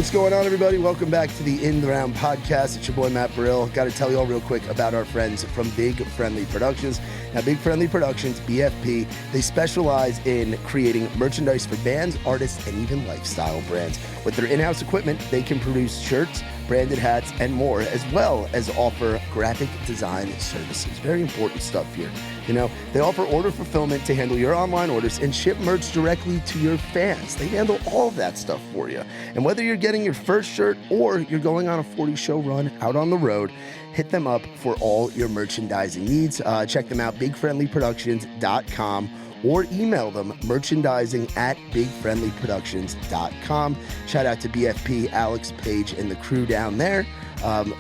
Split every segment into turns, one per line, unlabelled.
What's going on, everybody? Welcome back to the In the Round podcast. It's your boy, Matt Burrill. Got to tell you all real quick about our friends from Big Friendly Productions. Now, Big Friendly Productions, BFP, they specialize in creating merchandise for bands, artists, and even lifestyle brands. With their in-house equipment, they can produce shirts, branded hats, and more, as well as offer graphic design services. Very important stuff here. You know, they offer order fulfillment to handle your online orders and ship merch directly to your fans. They handle all of that stuff for you. And whether you're getting your first shirt or you're going on a 40-show run out on the road, hit them up for all your merchandising needs. Check them out, bigfriendlyproductions.com, or email them merchandising@bigfriendlyproductions.com. Shout out to BFP, Alex, Paige, and the crew down there.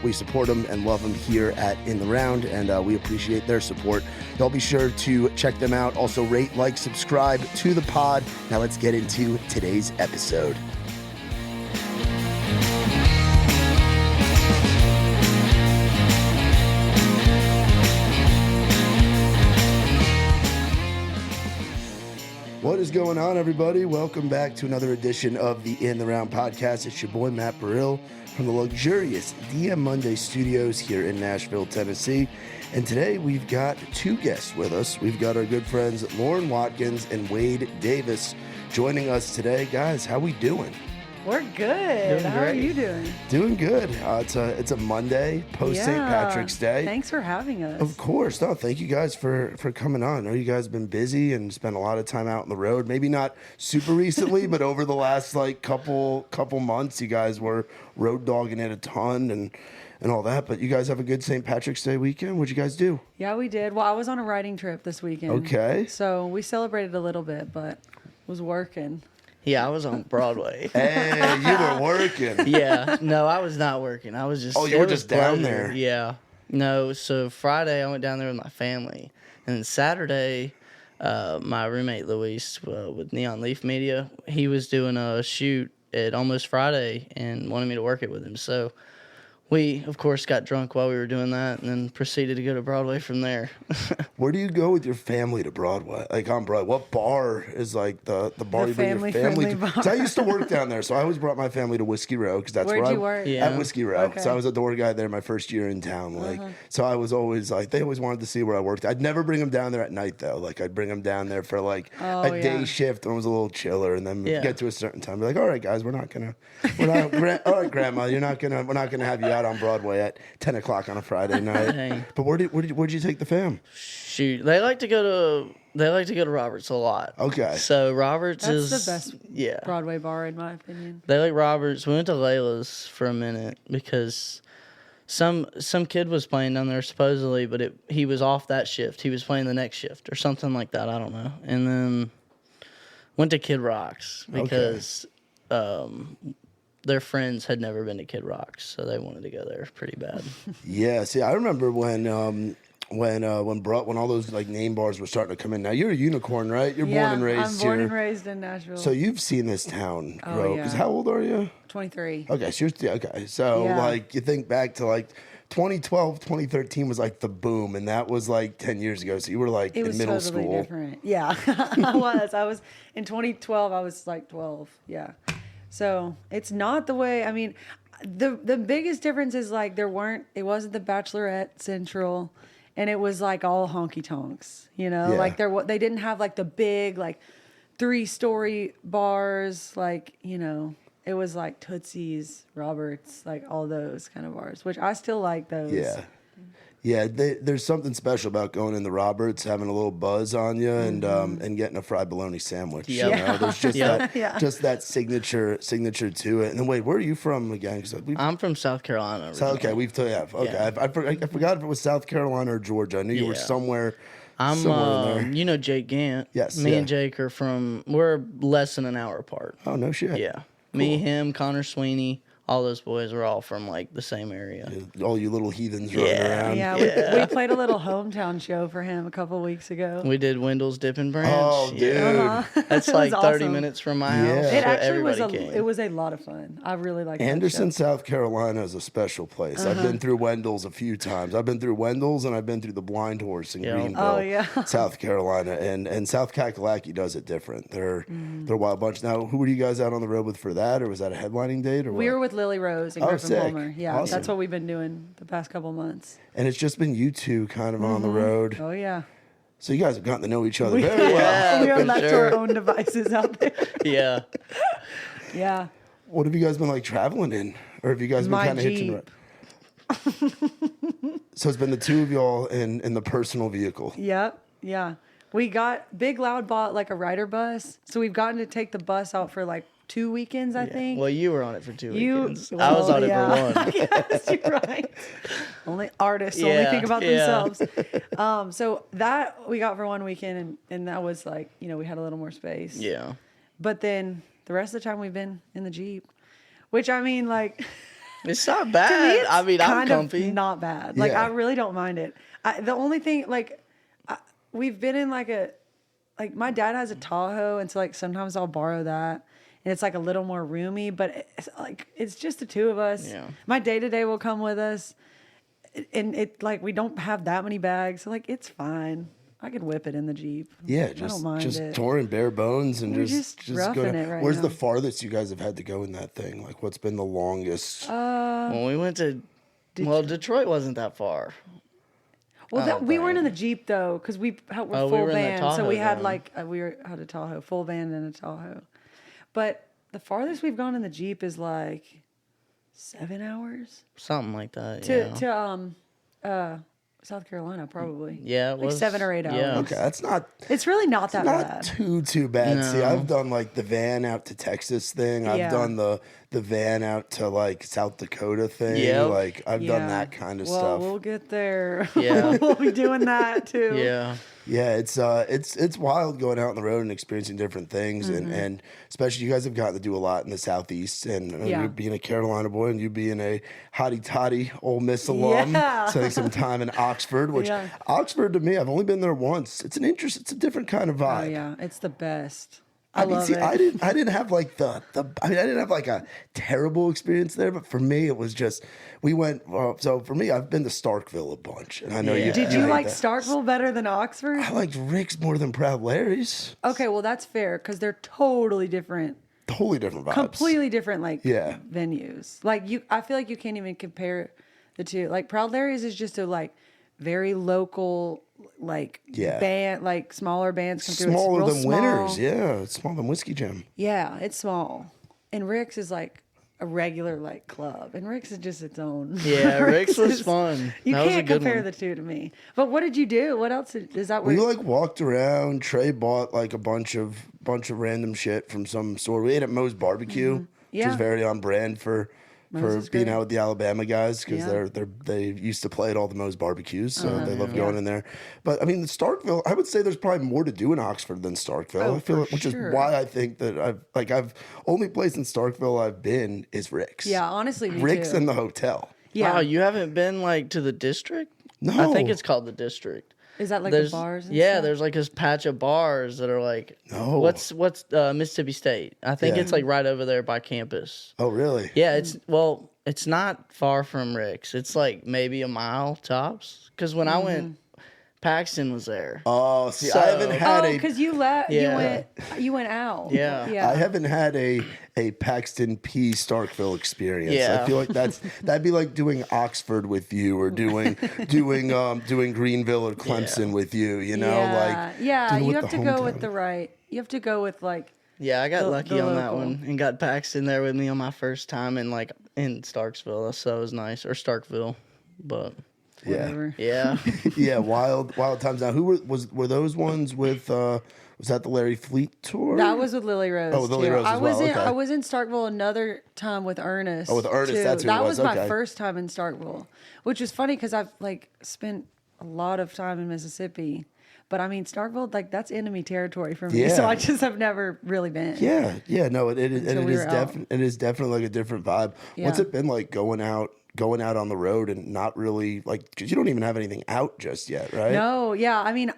We support them and love them here at In the Round, and we appreciate their support. Y'all be sure to check them out. Also, rate, like, subscribe to the pod. Now let's get into today's episode. What is going on, everybody? Welcome back to another edition of the In the Round podcast. It's your boy, Matt Burrill, from the luxurious DM Monday Studios here in Nashville, Tennessee. And today we've got two guests with us. We've got our good friends Lauren Watkins and Wade Davis joining us today. Guys, how we doing?
We're good. How are you doing?
Doing good. It's a Monday, post St. Patrick's Day.
Thanks for having us.
Of course. No, thank you guys for coming on. I know you guys have been busy and spent a lot of time out on the road. Maybe not super recently, but over the last couple months, you guys were road dogging it a ton and all that. But you guys have a good St. Patrick's Day weekend. What'd you guys do?
Yeah, we did. Well, I was on a writing trip this weekend.
Okay.
So we celebrated a little bit, but was working.
Yeah, I was on Broadway.
Hey, you were working.
Yeah, no, I was not working. I was just.
Oh, you were just down there.
Yeah. No, so Friday I went down there with my family, and then Saturday, my roommate Luis with Neon Leaf Media, he was doing a shoot at Almost Friday and wanted me to work it with him. So we, of course, got drunk while we were doing that, and then proceeded to go to Broadway from there.
Where do you go with your family to Broadway? Like on Broadway, what bar is like the bar you bring your family to?
Bar.
'Cause I used to work down there, so I always brought my family to Whiskey Row because that's
Where'd
where
you work?
Yeah.
At Whiskey Row.
Okay.
So I was a door guy there my first year in town. Like, so I was always like, they always wanted to see where I worked. I'd never bring them down there at night though. Like I'd bring them down there for like a day shift when it was a little chiller, and then get to a certain time, be like, all right, guys, all right, Grandma, we're not gonna have you out on Broadway at 10 o'clock on a Friday night.
Dang.
But where'd you take the fam?
Shoot, they like to go to Roberts a lot.
Okay.
So Roberts
That's
is
the best Broadway bar, in my opinion.
They like Roberts. We went to Layla's for a minute because some kid was playing down there supposedly, but he was off that shift. He was playing the next shift or something like that. I don't know. And then went to Kid Rock's because their friends had never been to Kid Rock's, so they wanted to go there pretty bad.
Yeah. See, I remember when all those like name bars were starting to come in. Now you're a unicorn, right? You're born and raised
I'm born
here.
and raised in Nashville.
So you've seen this town grow.
Oh, yeah.
'Cause how old are you?
23.
Okay, so okay. So like you think back to like 2012, 2013 was like the boom, and that was like 10 years ago. So you were like in middle
totally
school.
Different. Yeah, I was. I was in 2012. I was like 12. Yeah. So it's not the way. I mean, the biggest difference is like it wasn't the Bachelorette Central, and it was like all honky tonks. You know, like they didn't have like the big like 3-story bars. Like, you know, it was like Tootsie's, Roberts, like all those kind of bars, which I still like those.
Yeah. Yeah, there's something special about going in the Roberts, having a little buzz on you, and getting a fried bologna sandwich.
Yep.
You know, there's just that
Yeah.
signature to it. And then wait, where are you from again?
I'm from South Carolina.
Okay, okay.
Yeah.
I forgot if it was South Carolina or Georgia. I knew you were somewhere.
I'm
somewhere in there.
you know Jake Gant.
Yes,
Me and Jake we're less than an hour apart.
Oh no shit.
Yeah. Cool. Me, him, Connor Sweeney, all those boys were all from like the same area.
All you little heathens running around.
Yeah, we played a little hometown show for him a couple weeks ago.
We did Wendell's Dipping Branch.
Oh, dude.
That's
It
like
was
30
awesome.
minutes from my
Yeah.
house.
It
so
actually was
everybody came.
it was a lot of fun. I really liked
Anderson,
that show.
South Carolina is a special place. I've been through Wendell's a few times. I've been through Wendell's and I've been through the Blind Horse in Greenville,
Oh, yeah.
South Carolina. And South Kakalaki does it different. They're a wild bunch. Now, who were you guys out on the road with for that? Or was that a headlining date? Or
We
what?
were with Lily Rose and
Oh,
Griffin
sick.
Palmer. Yeah,
Awesome.
that's what we've been doing the past couple months.
And it's just been you two kind of on the road.
Oh yeah.
So you guys have gotten to know each other very well.
Yeah,
We are
for
left to
sure.
our own devices out there.
Yeah.
Yeah.
What have you guys been like traveling in? Or have you guys been
My
kind of hitching
Jeep.
around? So it's been the two of y'all in the personal vehicle.
Yep. Yeah. We got Big Loud bought like a rider bus, so we've gotten to take the bus out for like 2 weekends, I think.
Well, you were on it for 2
You-
weekends. I was on it
yeah.
for one.
Yes, you're right. Only artists only
Yeah,
think about
yeah.
themselves. So that we got for 1 weekend, and that was like, we had a little more space.
Yeah.
But then the rest of the time we've been in the Jeep, which I mean, like,
It's not
to me,
bad.
it's
I'm
kind
comfy.
of not bad. Like,
Yeah.
I really don't mind it. The only thing, like, we've been in like my dad has a Tahoe, and so like sometimes I'll borrow that, and it's like a little more roomy, but it's just the two of us.
Yeah.
My day-to-day will come with us, and it like we don't have that many bags, so like it's fine. I could whip it in the Jeep.
Yeah,
I don't mind
just
it.
touring bare bones and
We're
just
just
go.
roughing it right
Where's
now.
the farthest you guys have had to go in that thing? Like, what's been the longest?
When we went to, Detroit wasn't that far.
Well,
don't
we weren't in
think.
the Jeep though, because we're
Oh, we
full
were in the
band, so
Tahoe
we had
then.
like had a Tahoe, full band and a Tahoe. But the farthest we've gone in the Jeep is like 7 hours
Something like that.
to South Carolina, probably.
Yeah, it
like
was
7 or 8 hours.
yeah.
Okay, that's not
It's really not that
not
bad.
too bad.
No.
See, I've done like the van out to Texas thing. I've
Yeah.
done the van out to like South Dakota thing.
Yep.
Like I've done that kind of
well,
stuff.
We'll get there.
Yeah.
We'll be doing that too.
Yeah.
Yeah, it's wild going out on the road and experiencing different things, and especially you guys have gotten to do a lot in the Southeast, and
Yeah.
you being a Carolina boy and you being a hottie toddy Ole Miss alum,
Yeah.
spending some time in Oxford, which
Yeah.
Oxford to me, I've only been there once. It's a different kind of
Oh
vibe.
yeah, it's the best. I
mean,
love
see,
it.
I didn't have like I didn't have like a terrible experience there, but for me it was just we went. So for me, I've been to Starkville a bunch, and I know you
Did you
hate
like
that.
Starkville better than Oxford?
I liked Rick's more than Proud Larry's.
Okay, well that's fair because they're totally different,
Totally different vibes.
completely different like
Yeah.
venues. Like I feel like you can't even compare the two. Like Proud Larry's is just a like very local like
Yeah.
band, like smaller bands come through. It's
Smaller
real
than
small.
Winners, yeah. It's smaller than Whiskey Jam.
Yeah, it's small, and Rick's is like a regular like club, and Rick's is just its own.
Yeah, Rick's was
is-
fun.
You
That was a
can't
good
compare
one.
the two to me. But what did you do? What else is that?
We
Where,
like walked around. Trey bought like a bunch of random shit from some store. We ate at Moe's Barbecue, which
Yeah.
is very on brand for
Moe's is
being
great.
out with the Alabama guys because
Yeah.
they used to play at all the Moe's barbecues, so they love going in there. But I mean, Starkville, I would say there's probably more to do in Oxford than Starkville.
Oh,
I feel
for
which
sure.
is why I think that I've only place in Starkville I've been is Rick's.
Yeah, honestly, me
Rick's
too.
and the hotel.
Yeah,
Wow, you haven't been like to the district?
No.
I think it's called the district.
is that like
There's
the bars? And
yeah,
stuff?
there's like this patch of bars that are like
No.
what's Mississippi State. I think
Yeah.
it's like right over there by campus.
Oh, really?
Yeah, it's not far from Rick's. It's like maybe a mile tops. Because when I went, Paxton was there.
Oh, see,
So-
I haven't had
Oh,
a
because you left.
Yeah.
You went out.
Yeah.
Yeah.
I haven't had a Paxton P Starkville experience.
Yeah.
I feel like that'd be like doing Oxford with you or doing Greenville or Clemson with you. You know,
yeah.
like
Yeah,
doing
you
with
have
the
to go with
hometown.
the right. You have to go with like.
Yeah, I got lucky
the
on that
local.
one and got Paxton there with me on my first time in Starksville. So it was nice. Or Starkville. But
Yeah,
Whatever.
yeah.
yeah, wild times. Now, who were those ones with? Was that the Larry Fleet tour?
That was with Lily Rose.
Oh, with Lily
too.
Rose
I
as
was
well,
in.
okay.
I was in Starkville another time with Ernest.
Oh, with Ernest,
too.
that's who it
that
was,
my
okay.
first time in Starkville, which was funny because I've like spent a lot of time in Mississippi, But I mean, Starkville, like that's enemy territory for me. So I just have never really been.
Yeah. No, it is, and it is definitely like a different vibe.
Yeah.
What's it been like going out on the road and not really like, because you don't even have anything out just yet, right?
No, yeah. I mean,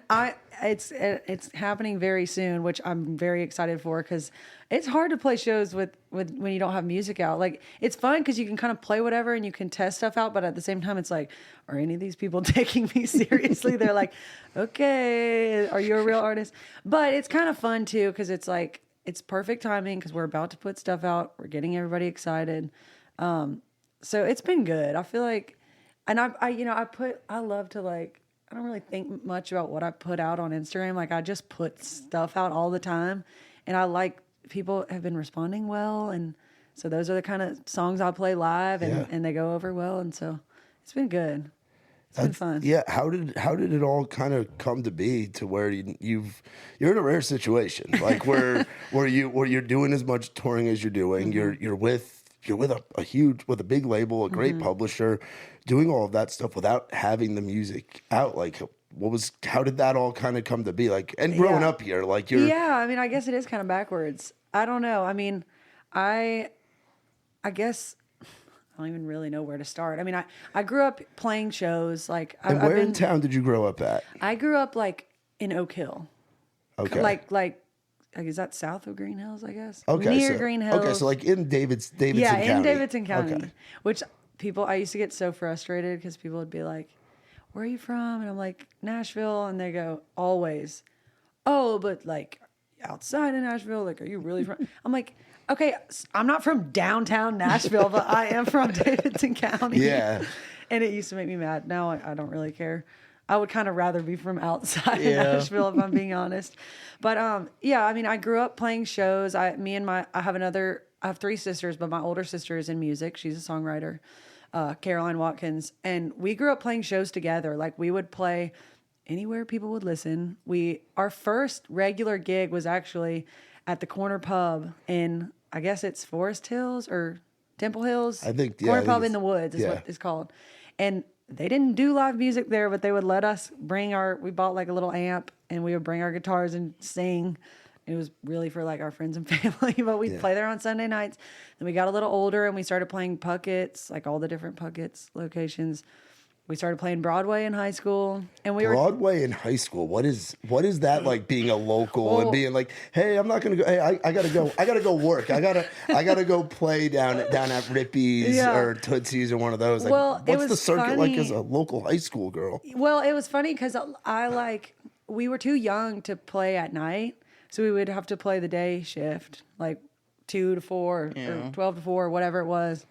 it's happening very soon, which I'm very excited for because it's hard to play shows with when you don't have music out. Like it's fun because you can kind of play whatever and you can test stuff out, but at the same time, it's like, are any of these people taking me seriously? They're like, okay, are you a real artist? But it's kind of fun too because it's like it's perfect timing because we're about to put stuff out. We're getting everybody excited. So it's been good. I feel like, and I love to like, I don't really think much about what I put out on Instagram. Like I just put stuff out all the time and I like people have been responding well. And so those are the kind of songs I'll play live and they go over well. And so it's been good. It's been fun.
Yeah. How did it all kind of come to be to where you're in a rare situation, like where you're doing as much touring as you're doing.
Mm-hmm.
You're with a big label, a great publisher, doing all of that stuff without having the music out. Like how did that all kind of come to be? Like, and growing up here, like
I mean, I guess it is kind of backwards. I don't know. I mean, I guess I don't even really know where to start. I mean, I grew up playing shows. Like,
where in town did you grow up at?
I grew up like in Oak Hill.
Okay.
Like is that south of Green Hills, I guess?
Okay.
Near Green Hills.
Okay, so like in Davidson County.
Yeah, in Davidson County.
Okay.
Which I used to get so frustrated because people would be like, where are you from? And I'm like, Nashville. And they go, always, oh, but like outside of Nashville, like, are you really from? I'm like, okay, I'm not from downtown Nashville, but I am from Davidson County.
Yeah.
And it used to make me mad. Now I don't really care. I would kind of rather be from outside of Nashville, if I'm being honest. But I mean, I grew up playing shows. I have 3 sisters, but my older sister is in music. She's a songwriter, Caroline Watkins. And we grew up playing shows together. Like we would play anywhere people would listen. Our first regular gig was actually at the corner pub in, I guess it's Forest Hills or Temple Hills.
I think,
corner pub in the woods is what it's called. And they didn't do live music there, but they would let us we bought like a little amp and we would bring our guitars and sing. It was really for like our friends and family, but we'd play there on Sunday nights. Then we got a little older and we started playing Puckett's, like all the different Puckett's locations. We started playing Broadway in high school, and
Broadway in high school. What is that like? Being a local and being like, hey, I'm not gonna go. Hey, I gotta go work. I gotta go play down at Rippy's or Tootsie's or one of those. Like, what's the circuit like as a local high school girl?
Well, it was funny because we were too young to play at night, so we would have to play the day shift, like 2 to 4 or 12 to 4 or whatever it was.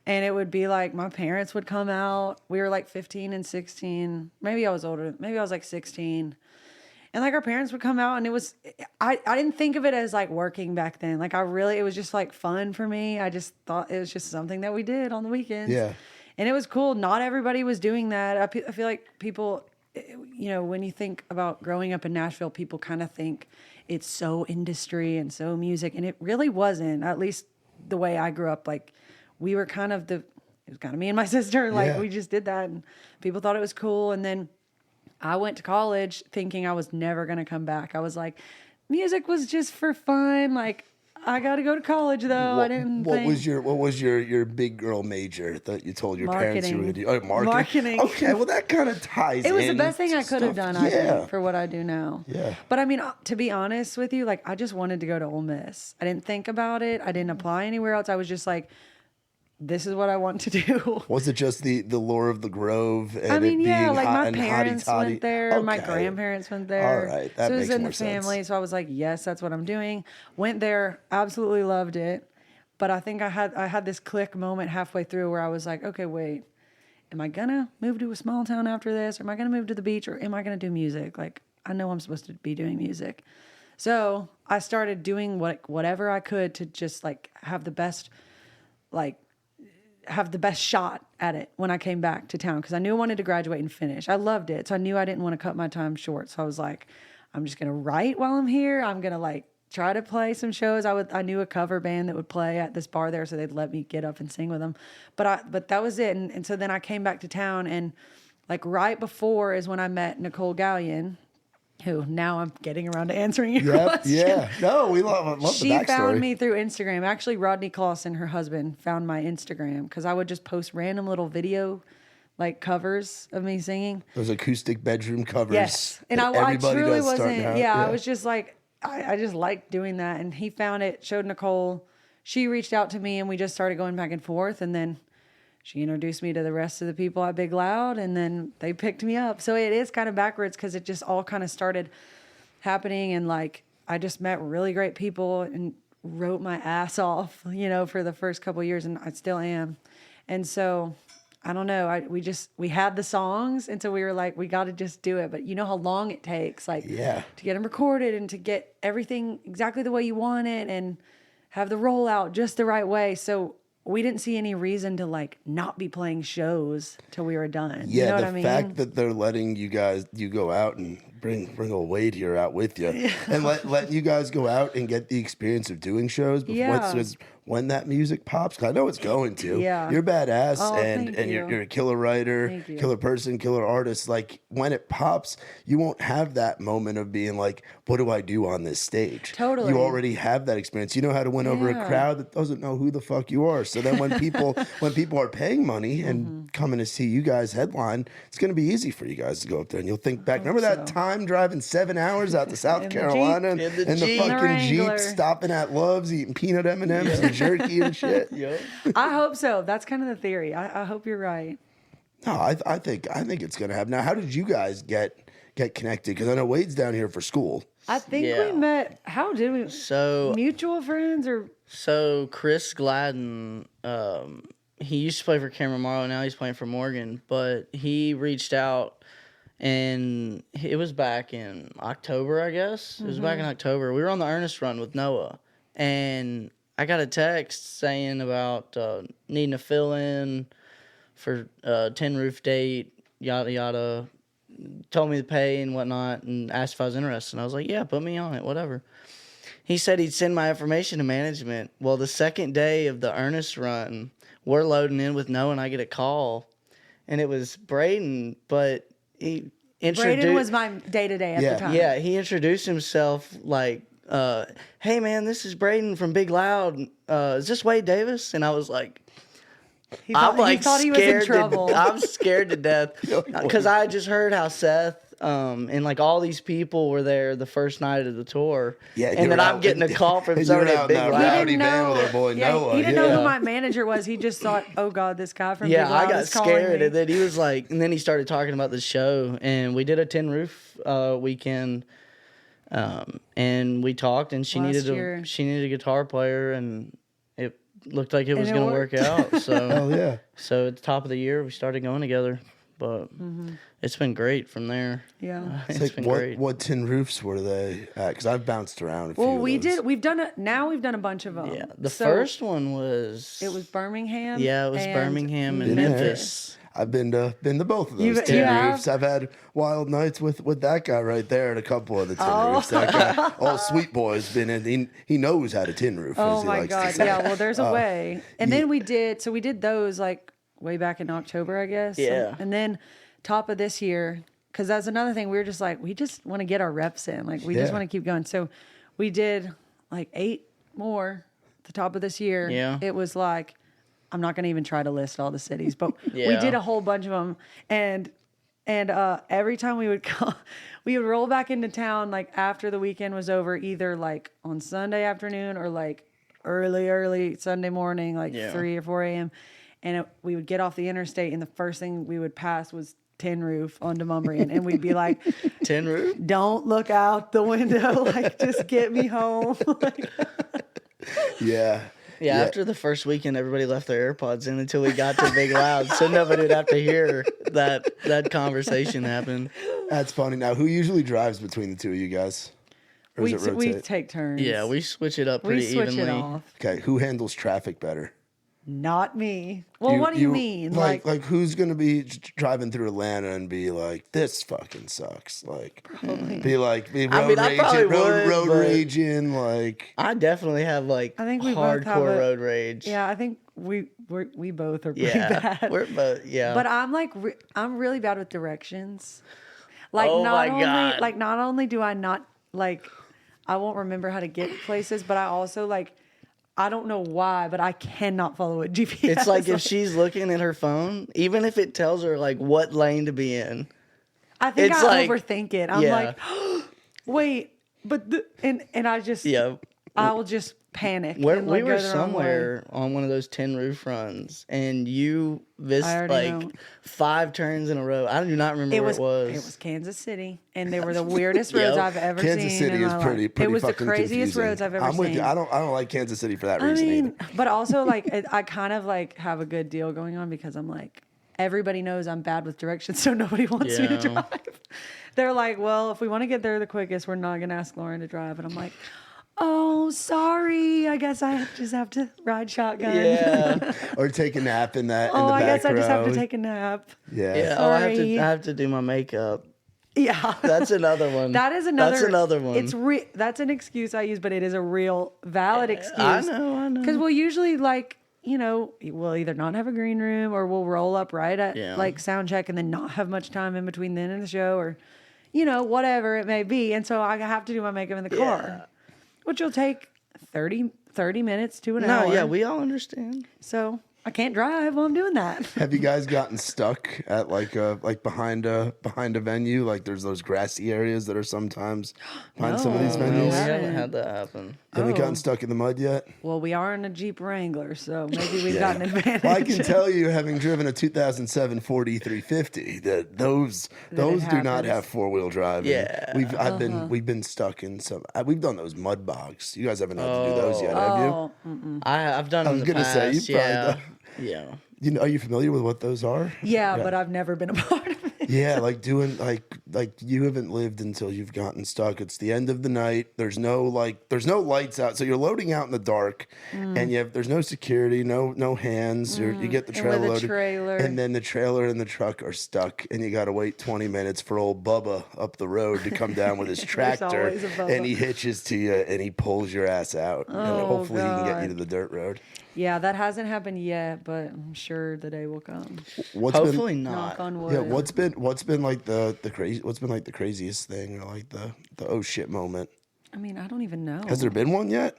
And it would be like my parents would come out. We were like 15 and 16. Maybe I was older. Maybe I was like 16. And like our parents would come out and I didn't think of it as like working back then. Like it was just like fun for me. I just thought it was just something that we did on the weekends.
Yeah.
And it was cool. Not everybody was doing that. I feel like people, when you think about growing up in Nashville, people kind of think it's so industry and so music. And it really wasn't, at least the way I grew up. Like, we were it was kind of me and my sister. Like, we just did that and people thought it was cool. And then I went to college thinking I was never going to come back. I was like, music was just for fun. Like, I got to go to college though.
What was your big girl major that you told your parents you were going to do? Oh, marketing. Okay, well that kind of ties.
It was the best thing I could have done. I think, for what I do now.
Yeah.
But I mean, to be honest with you, like I just wanted to go to Ole Miss. I didn't think about it. I didn't apply anywhere else. I was just like, this is what I want to do.
Was it just the lure of the Grove? And
I mean, like my
and
parents went there,
okay.
My grandparents went there.
All right, that
so it
makes
was in
more
the family.
sense.
So I was like, yes, that's what I'm doing. Went there, absolutely loved it. But I think I had this click moment halfway through where I was like, okay, wait, am I gonna move to a small town after this? Or am I gonna move to the beach? Or am I gonna do music? Like, I know I'm supposed to be doing music. So I started doing whatever I could to just like have the best shot at it when I came back to town, because I knew I wanted to graduate and finish. I loved it. So I knew I didn't want to cut my time short. So I was like, I'm just going to write while I'm here. I'm going to like try to play some shows. I knew a cover band that would play at this bar there, so they'd let me get up and sing with them. But that was it. And so then I came back to town, and like right before is when I met Nicole Gallion, who now I'm getting around to answering your
Yep,
question.
yeah. No, we love the
She
backstory.
found me through Instagram. Actually, Rodney Clausen, her husband, found my Instagram because I would just post random little video, like covers of me singing.
Those acoustic bedroom covers.
Yes, and
that
I
everybody
truly
does starting
wasn't.
out.
Yeah, I was just like, I just liked doing that, and he found it. Showed Nicole. She reached out to me, and we just started going back and forth, and then she introduced me to the rest of the people at Big Loud, and then they picked me up. So it is kind of backwards because it just all kind of started happening, and like I just met really great people and wrote my ass off, for the first couple of years, and I still am. And so I don't know. We had the songs, and so we were like, we got to just do it. But you know how long it takes, like to get them recorded and to get everything exactly the way you want it and have the rollout just the right way. So we didn't see any reason to like not be playing shows till we were done.
Yeah,
you know what I mean?
the fact that they're letting you go out and bring old Wade here out with you, and let you guys go out and get the experience of doing shows. Before, when that music pops, 'cause I know it's going to.
Yeah.
You're badass,
Oh,
and
thank you.
you're a killer writer,
Thank you.
killer person, killer artist. Like when it pops, you won't have that moment of being like, "What do I do on this stage?"
Totally.
You already have that experience. You know how to win over a
Yeah.
crowd that doesn't know who the fuck you are. So then when people are paying money and coming to see you guys headline, it's going to be easy for you guys to go up there and you'll think back. Remember that
so.
time driving 7 hours out to South
In the
Carolina and
Jeep. In the
the
Jeep.
fucking
Wrangler.
Jeep, stopping at Love's, eating peanut M&Ms and jerky and shit.
Yep.
I hope so. That's kind of the theory. I hope you're right.
No, I think it's going to happen. Now, how did you guys get connected? Because I know Wade's down here for school.
I think
Yeah.
we met. How did we?
So
Mutual friends or?
So Chris Gladden, he used to play for Cameron Morrow. Now he's playing for Morgan. But he reached out, and it was back in October, I guess. It was back in October. We were on the Ernest run with Noah, and I got a text saying about needing to fill in for Tin Roof date, yada yada. Told me the pay and whatnot, and asked if I was interested. And I was like, yeah, put me on it, whatever. He said he'd send my information to management. Well, the second day of the Ernest run, we're loading in with Noah, and I get a call, and it was Braden, but he introduced...
Braden was my day-to-day at the time.
Yeah, he introduced himself like, hey, man, this is Braden from Big Loud. Is this Wade Davis? And I was like...
He thought he was in trouble.
I'm scared to death because I just heard how Seth and like all these people were there the first night of the tour.
Yeah,
and then I'm getting a call from somebody at Big
He
Loud.
rowdy van with our boy Noah.
He didn't know who my manager was. He just thought, oh God, this guy from Big
Yeah,
Loud
I got
is calling
scared,
me.
and then he was like, and then he started talking about the show, and we did a Tin Roof weekend, and we talked, and she
Last
needed
year.
a guitar player, and it looked like it was
it
going to work
worked.
out. So
Oh, yeah.
So at the top of the year, we started going together, but it's been great from there.
Yeah.
It's been
what,
great.
What tin roofs were they at? Because I've bounced around a few
Well,
of
we
those.
did. We've done a bunch of them.
Yeah, the
So
first one was
It was Birmingham.
Yeah, it was
and
Birmingham and
Been there.
Memphis.
I've been to both of those
You
tin
have?
roofs. I've had wild nights with that guy right there and a couple of the tin
Oh.
roofs. That guy, old sweet boy's been in. He knows how to tin roof. as
Oh
he
my
likes to
God.
say.
Yeah. Well, there's a way. And then we did those like way back in October, I guess.
Yeah.
And then top of this year, because that's another thing. We were just like, we just want to get our reps in. Like we just
Yeah.
want to keep going. So we did like 8 more at the top of this year.
Yeah.
It was like, I'm not going to even try to list all the cities, but we
Yeah.
did a whole bunch of them. And every time we would come, we would roll back into town like after the weekend was over, either like on Sunday afternoon or like early Sunday morning, like
Yeah.
3 or 4 a.m. And we would get off the interstate, and the first thing we would pass was Tin Roof on Demumbrian, and we'd be like,
Tin Roof?
"Don't look out the window, like just get me home." Like,
Yeah.
Yeah, after the first weekend, everybody left their AirPods in until we got to Big Loud, so nobody would have to hear that conversation happen.
That's funny. Now, who usually drives between the two of you guys? Or does it
we
rotate?
take turns.
Yeah, we switch it up pretty
we switch
evenly.
it off.
Okay, who handles traffic better?
Not me. Well, what do you mean?
Like who's gonna be driving through Atlanta and be like, "This fucking sucks"? Like, be road
I probably
raging, road
would, but-
raging. Like,
I definitely have like
I think we both have
hardcore
a-
road rage.
yeah, I think we both are pretty
yeah,
bad.
we're both. Yeah,
But I'm like, I'm really bad with directions. Like
Oh
not
my
only
God.
like not only do I not like I won't remember how to get places, but I also like I don't know why, but I cannot follow a GPS.
It's like if she's looking at her phone, even if it tells her like what lane to be in.
I think
it's
I
like-
overthink it. I'm
yeah.
like, wait, but and I just
Yeah.
I will just panic.
Where
and,
we
like,
were
go the wrong way.
somewhere on one of those 10 roof runs, and you
I
missed
already
like
know.
5 turns in a row. I do not remember
It
where
was,
it was.
Kansas City, and they were the weirdest roads
Yep.
I've ever
Kansas
seen.
City
in
is
my
pretty
life. It was the
fucking
craziest
confusing.
roads I've ever
I'm with
seen.
you. I don't like Kansas City for that
I
reason
mean,
either.
but also like I kind of like have a good deal going on because I'm like everybody knows I'm bad with directions, so nobody wants me to
Yeah.
drive. They're like, well, if we want to get there the quickest, we're not gonna ask Lauren to drive, and I'm like, oh, sorry. I guess I just have to ride shotgun.
Yeah.
Or take a nap in that. in
Oh,
the
I
back
guess I just have to
row.
take a nap.
Yeah.
Yeah.
Sorry.
I have to do my makeup.
Yeah.
That's another one.
That is another.
That's another one.
It's that's an excuse I use, but it is a real valid excuse.
I know.
Because we'll usually like, we'll either not have a green room or we'll roll up right at
Yeah.
like sound check and then not have much time in between then and the show or, whatever it may be. And so I have to do my makeup in the car, which will take 30 minutes to an hour.
No, yeah, we all understand.
So I can't drive while I'm doing that.
Have you guys gotten stuck at like behind a venue? Like there's those grassy areas that are sometimes behind some of these
No.
No, we
venues.
haven't had that happen.
Have you gotten
Oh.
stuck in the mud yet?
Well, we are in a Jeep Wrangler, so maybe we've got an advantage.
Well, I can tell you, having driven a 2007 Ford E350, that those do not
happens.
have 4-wheel drive. And
Yeah.
we've been stuck in some. We've done those mud bogs. You guys haven't had to do those yet, have you?
Oh,
I've done
I
in
was
the
gonna
past.
say, you probably
yeah.
done.
Yeah.
Are you familiar with what those are?
yeah, but I've never been a part of it.
Yeah, like doing like you haven't lived until you've gotten stuck. It's the end of the night. There's no lights out, so you're loading out in the dark, and there's no security, no hands. You get the
And
trailer
with a
loaded,
trailer.
and then the trailer and the truck are stuck, and you got to wait 20 minutes for old Bubba up the road to come down with his tractor,
always a Bubba.
and he hitches to you and he pulls your ass out, and
Oh,
hopefully he can get you to
God.
the dirt road.
Yeah, that hasn't happened yet, but I'm sure the day will come.
Hopefully
Knock
not.
on wood.
Yeah, what's been like the craziest thing or like the oh shit moment?
I mean, I don't even know.
Has there been one yet?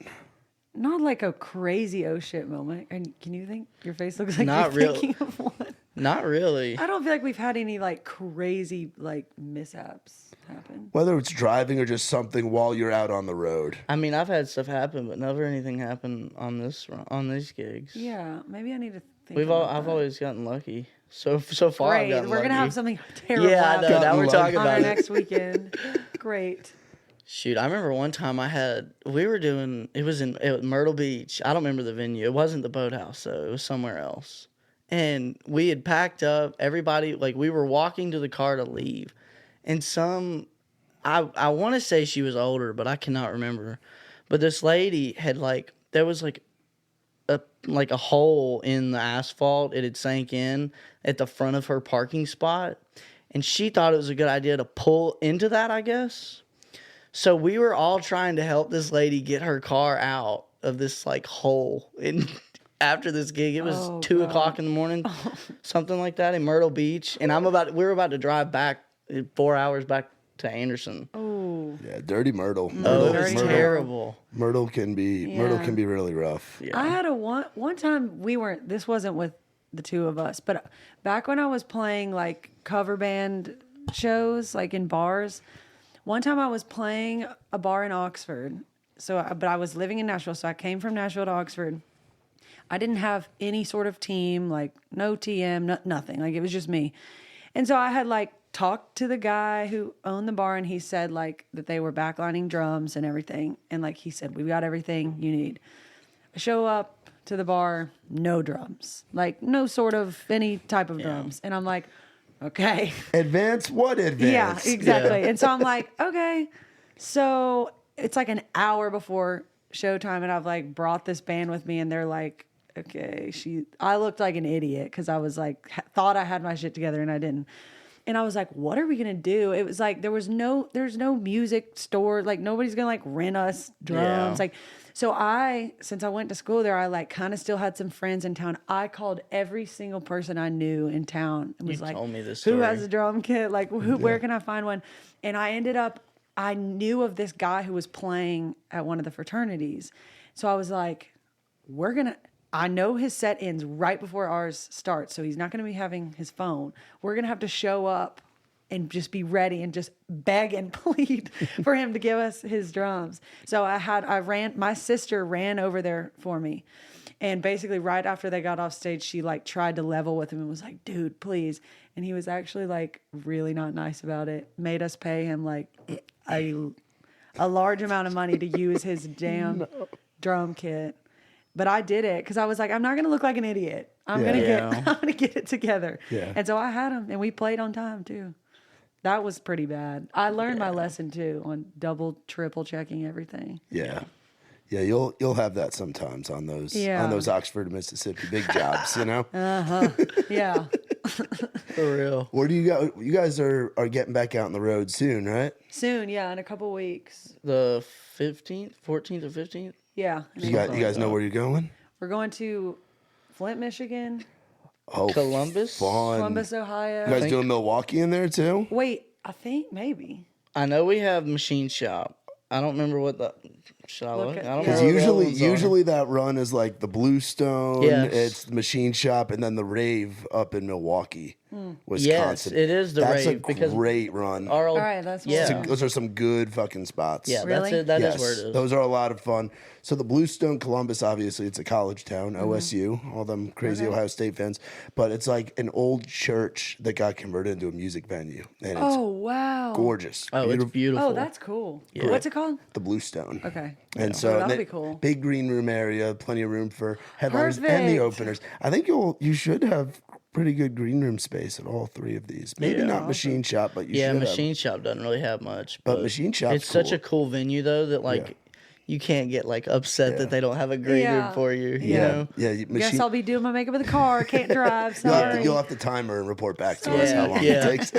Not like a crazy oh shit moment. And can you think your face looks like
Not
you're
real-
thinking of one?
Not really.
I don't feel like we've had any like crazy like mishaps happen.
Whether it's driving or just something while you're out on the road.
I mean, I've had stuff happen, but never anything happen on these gigs.
Yeah, maybe I need to think.
I've always gotten lucky. So far, I've
Great.
gotten
We're gonna
lucky.
have something terrible
Yeah, I know.
happen
Now we're talking
on our
about it.
next weekend. Great.
Shoot, I remember one time it was in Myrtle Beach. I don't remember the venue. It wasn't the Boathouse, though. It was somewhere else. And we had packed up. Everybody, like, we were walking to the car to leave. And I want to say she was older, but I cannot remember. But this lady had, like, there was, like a hole in the asphalt. It had sank in at the front of her parking spot. And she thought it was a good idea to pull into that, I guess. So we were all trying to help this lady get her car out of this like hole. And after this gig, it was
Oh,
2
God.
o'clock in the morning, something like that in Myrtle Beach. And we were about to drive back 4 hours back to Anderson.
Oh.
Yeah, dirty Myrtle.
Oh, it
Very
was terrible.
Myrtle can be really rough.
Yeah.
I had one time this wasn't with the two of us, but back when I was playing like cover band shows, like in bars, one time I was playing a bar in Oxford. But I was living in Nashville, so I came from Nashville to Oxford. I didn't have any sort of team, like no TM, nothing. Like it was just me. And so I had like talked to the guy who owned the bar, and he said like that they were backlining drums and everything. And like he said, we've got everything you need. I show up to the bar, no drums, like no sort of any type of drums. And I'm like, okay.
Advance? What advance?
Yeah, exactly. And so I'm like, okay. So it's like an hour before showtime, and I've like brought this band with me, and they're like, okay, I looked like an idiot because I was like, thought I had my shit together and I didn't. And I was like, what are we going to do? It was like, there's no music store. Like nobody's going to like rent us drums.
Yeah.
Like, so since I went to school there, I like kind of still had some friends in town. I called every single person I knew in town and was
You
like,
told me this
who
story.
has a drum kit? Like where can I find one? And I knew of this guy who was playing at one of the fraternities. So I was like, I know his set ends right before ours starts, so he's not going to be having his phone. We're going to have to show up and just be ready and just beg and plead for him to give us his drums. So my sister ran over there for me. And basically right after they got off stage, she like tried to level with him and was like, dude, please. And he was actually like really not nice about it. Made us pay him like a large amount of money to use his damn drum kit. But I did it because I was like, I'm not going to look like an idiot. I'm gonna get it together.
Yeah.
And so I had him, and we played on time too. That was pretty bad. I learned my lesson too on double, triple checking everything.
Yeah. Yeah, you'll have that sometimes on those Oxford, Mississippi big jobs, you know?
Yeah.
For real.
Where do you go? You guys are getting back out on the road soon, right?
Soon, yeah, in a couple weeks.
The 14th or 15th?
Yeah.
You guys know where you're going?
We're going to Flint, Michigan.
Oh,
Columbus?
fun.
Columbus, Ohio.
You guys doing Milwaukee in there too?
Wait, I think maybe.
I know we have Machine Shop. I don't remember what the... Should I look? I don't
Because
remember what the
usually that run is like the Bluestone,
Yes.
it's the Machine Shop, and then the Rave up in Milwaukee, Wisconsin.
Yes, it is the
That's
Rave.
a
because
great run.
our old,
All right, that's
yeah.
Those are some good fucking spots.
Yeah,
Really?
that's it. That is
Yes,
where it is.
those are a lot of fun. So the Bluestone, Columbus, obviously it's a college town, OSU, all them crazy Ohio State fans. But it's like an old church that got converted into a music venue, and it's
Oh, wow.
gorgeous.
Oh, it's beautiful.
Oh, that's cool. What's it called?
The Bluestone.
Okay.
And
Oh,
so
that'll
they-
be cool.
Big green room area, plenty of room for headliners and the
Perfect.
openers. I think you should have pretty good green room space at all three of these. Maybe not Machine Shop, but you should
Machine Shop doesn't really have much.
But Machine Shop's
it's such
cool.
a cool venue though that like you can't get like upset that they don't have a green room
Yeah.
for you. You
Yeah.
know?
Yeah,
Guess I'll be doing my makeup in the car. Can't drive. Sorry.
You'll have to timer and report back to us how long
Yeah.
it takes.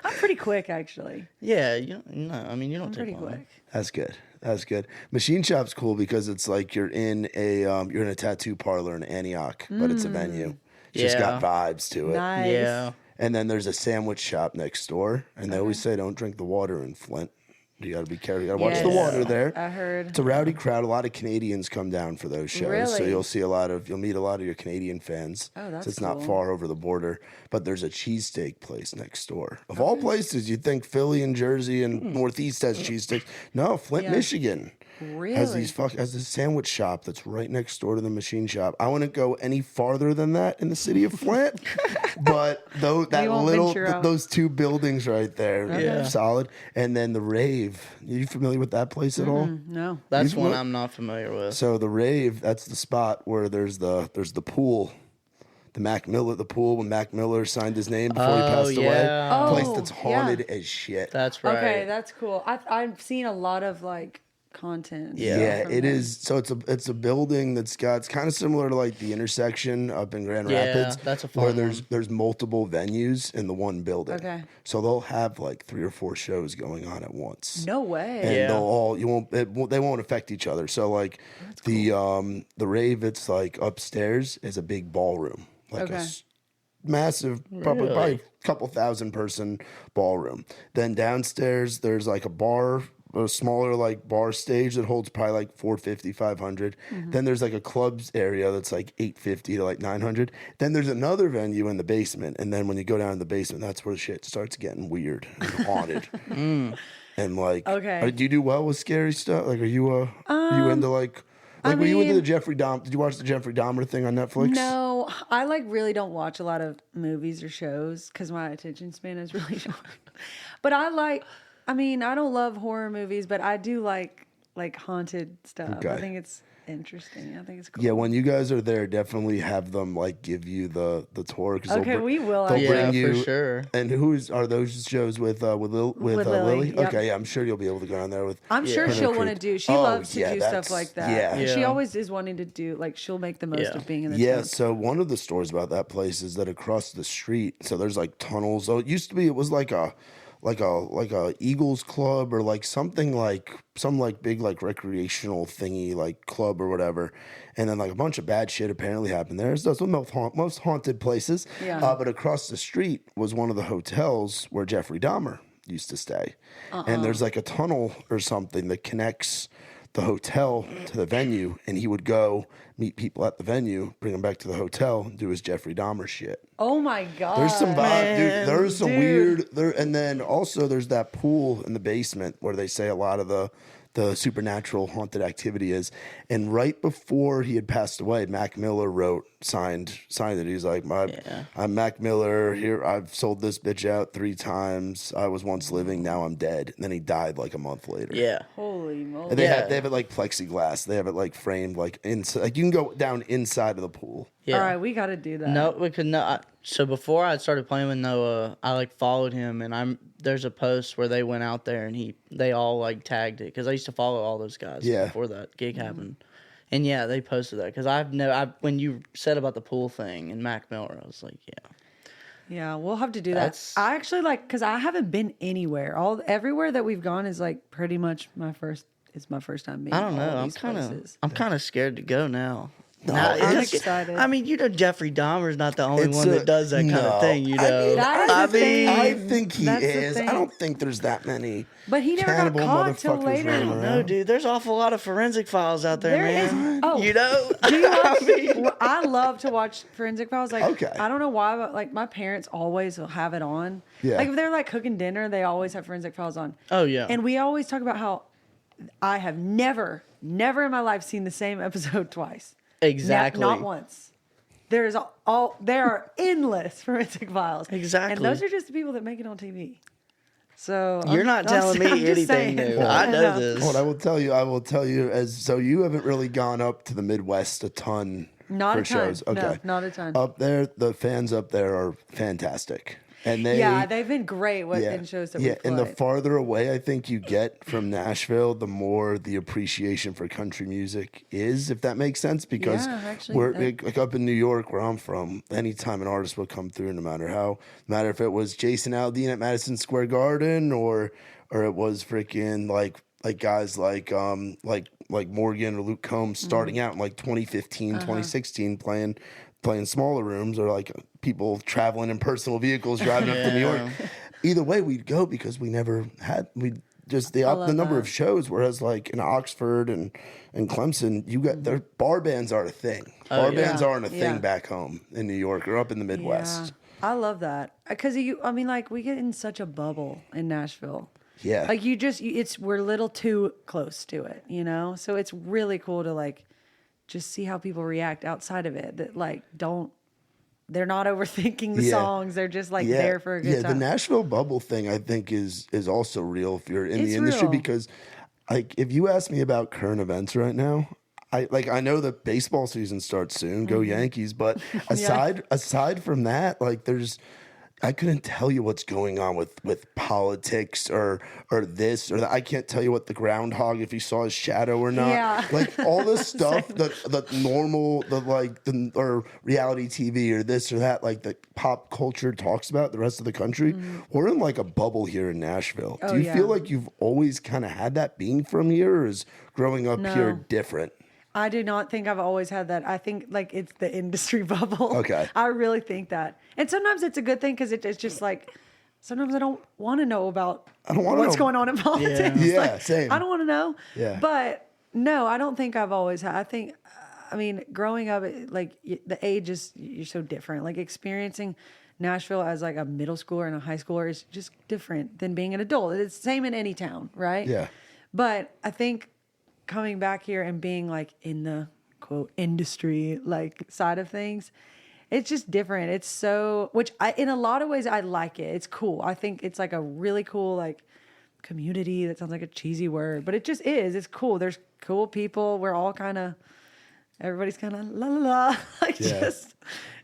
I'm pretty quick, actually.
Yeah, I mean you don't
I'm
take
pretty
long.
quick.
That's good. That's good. Machine Shop's cool because it's like you're in a tattoo parlor in Antioch, but it's a venue. It's just got vibes to it.
Nice.
Yeah.
And then there's a sandwich shop next door, and they always say don't drink the water in Flint. You got to be careful. You got to watch the
Yes.
water there.
I heard.
It's a rowdy crowd. A lot of Canadians come down for those shows, so
Really?
you'll meet a lot of your Canadian fans.
Oh, that's
so it's not
cool.
far over the border. But there's a cheesesteak place next door. Of all places, you'd think Philly and Jersey and Northeast has cheesesteaks. No, Flint,
Yeah.
Michigan
Really?
has this sandwich shop that's right next door to the Machine Shop. I wouldn't go any farther than that in the city of Flint, but though that
You won't
little
venture out.
those two buildings right there,
Yeah.
solid. And then the Rave. Are you familiar with that place at all?
No.
That's
You've
one
looked-
I'm not familiar with.
So the Rave, that's the spot where there's the pool. The Mac Miller, the pool when Mac Miller signed his name before he passed away.
yeah.
A place
Oh,
that's
yeah.
haunted as shit.
That's right.
Okay, that's cool. I've seen a lot of like content. and
Yeah.
stuff
Yeah,
from
it
them.
is. So it's a building it's kind of similar to like the intersection up in Grand
Yeah,
Rapids.
that's a
where
fun
there's multiple venues in the one building.
Okay.
So they'll have like 3 or 4 shows going on at once.
No way.
And
Yeah.
they won't affect each other. So like the Rave, it's like upstairs is a big ballroom, like
Okay.
massive, probably a couple thousand person ballroom. Then downstairs there's like a smaller like bar stage that holds probably like 450, 500. Then there's like a clubs area that's like 850 to like 900. Then there's another venue in the basement, and then when you go down in the basement, that's where shit starts getting weird and haunted. And like,
Okay.
do you do well with scary stuff? Like, are you into like were you into the Jeffrey Dahmer? Did you watch the Jeffrey Dahmer thing on Netflix?
No, I like really don't watch a lot of movies or shows because my attention span is really short. But I don't love horror movies, but I do like like haunted stuff.
Okay.
I think it's interesting. I think it's cool.
Yeah, when you guys are there, definitely have them like give you the tour. Cause
Okay, we will.
They'll
actually.
bring you.
for sure.
And are those shows with Lily?
Lily, yep.
Okay, yeah, I'm sure you'll be able to go down there with.
I'm sure
her
she'll
and
want to
Creek.
do. She
Oh,
loves to
yeah,
do stuff like that.
Yeah.
She
Yeah.
always is wanting to do. Like she'll make the most
Yeah.
of being in the
Yeah,
tent.
so one of the stories about that place is that across the street, so there's like tunnels. So it was like a Eagles club or like something like some like big like recreational thingy like club or whatever, and then like a bunch of bad shit apparently happened there. So that's the most haunted places.
Yeah.
But across the street was one of the hotels where Jeffrey Dahmer used to stay, and there's like a tunnel or something that connects the hotel to the venue, and he would go meet people at the venue, bring them back to the hotel, and do his Jeffrey Dahmer shit.
Oh my god.
There's some vibe, dude. There's some
Dude.
weird there, and then also there's that pool in the basement where they say a lot of the supernatural haunted activity is. And right before he had passed away, Mac Miller signed it. He's like, I'm Mac Miller. Here, I've sold this bitch out 3 times. I was once living, now I'm dead. And then he died like a month later.
Yeah.
Holy moly.
And they have it like plexiglass. They have it like framed like inside. Like you can go down inside of the pool.
Yeah.
All right, we got to do that.
No, we could not. So before I started playing with Noah, I like followed him, and there's a post where they went out there and they all like tagged it because I used to follow all those guys before that gig happened, and yeah, they posted that because when you said about the pool thing and Mac Miller, I was like,
Yeah, we'll have to do that. I actually because I haven't been anywhere. Everywhere that we've gone is like pretty much my first time being.
I don't know. I'm kind of scared to go now. No,
I'm excited.
I mean, Jeffrey Dahmer's not the only one that does that kind of thing.
I
think he
That's the
is. I
thing.
don't think there's that many.
But he never got
cannibal
caught till
motherfuckers
later.
running
No,
around.
dude, there's an awful lot of forensic files out there,
There
man.
is- oh.
You know?
Do you watch?
I mean,
Well, I love to watch Forensic Files. Like,
Okay.
I don't know why, but like my parents always will have it on.
Yeah.
Like if they're like cooking dinner, they always have Forensic Files on.
Oh, yeah.
And we always talk about how I have never in my life seen the same episode twice.
Exactly.
Not once. There are endless Forensic Files.
Exactly.
And those are just the people that make it on TV. So
You're not telling me
I'm just
anything
saying.
new. I know this.
Well, I will tell you so you haven't really gone up to the Midwest a ton
Not
for
a ton.
shows. Okay.
No, not a ton.
Up there, the fans up there are fantastic. And
they've been great in shows that we played.
And the farther away I think you get from Nashville, the more the appreciation for country music is, if that makes sense. Because we're like up in New York, where I'm from, anytime an artist would come through, no matter if it was Jason Aldean at Madison Square Garden or it was freaking like guys like Morgan or Luke Combs starting out in like 2015, 2016 playing smaller rooms, or like people traveling in personal vehicles driving up to New York. Either way, we'd go because we never had the number of shows. Whereas like in Oxford and Clemson, you got their bar bands are a thing. Bar bands aren't a thing back home in New York or up in the Midwest.
Yeah. I love that because we get in such a bubble in Nashville.
Yeah,
like we're a little too close to it, So it's really cool to like just see how people react outside of it. That like they're not overthinking the songs. They're just like there for a good time.
Yeah, the Nashville bubble thing I think is also real if you're in the industry
real.
because like if you ask me about current events right now, I know that baseball season starts soon, go Yankees, but aside from that, like I couldn't tell you what's going on with politics or this or that. I can't tell you what the groundhog, if he saw his shadow or not.
Yeah.
Like all this stuff that normal, or reality TV or this or that, like the pop culture talks about the rest of the country. We're in like a bubble here in Nashville. Do you feel like you've always kind of had that being from here, or is growing up here different?
I do not think I've always had that. I think like it's the industry bubble.
Okay.
I really think that. And sometimes it's a good thing because it's just like, sometimes I don't want to know about what's going on in politics.
Yeah,
like,
same.
I don't want to know.
Yeah.
But no, I don't think I've always had. I mean, growing up, like the age is, you're so different. Like experiencing Nashville as like a middle schooler and a high schooler is just different than being an adult. It's the same in any town, right?
Yeah.
But I think coming back here and being like in the quote industry like side of things, it's just different. It's so, in a lot of ways I like it. It's cool. I think it's like a really cool like community. That sounds like a cheesy word, but it just is. It's cool. There's cool people. We're all kind of, everybody's kind of la la la, like just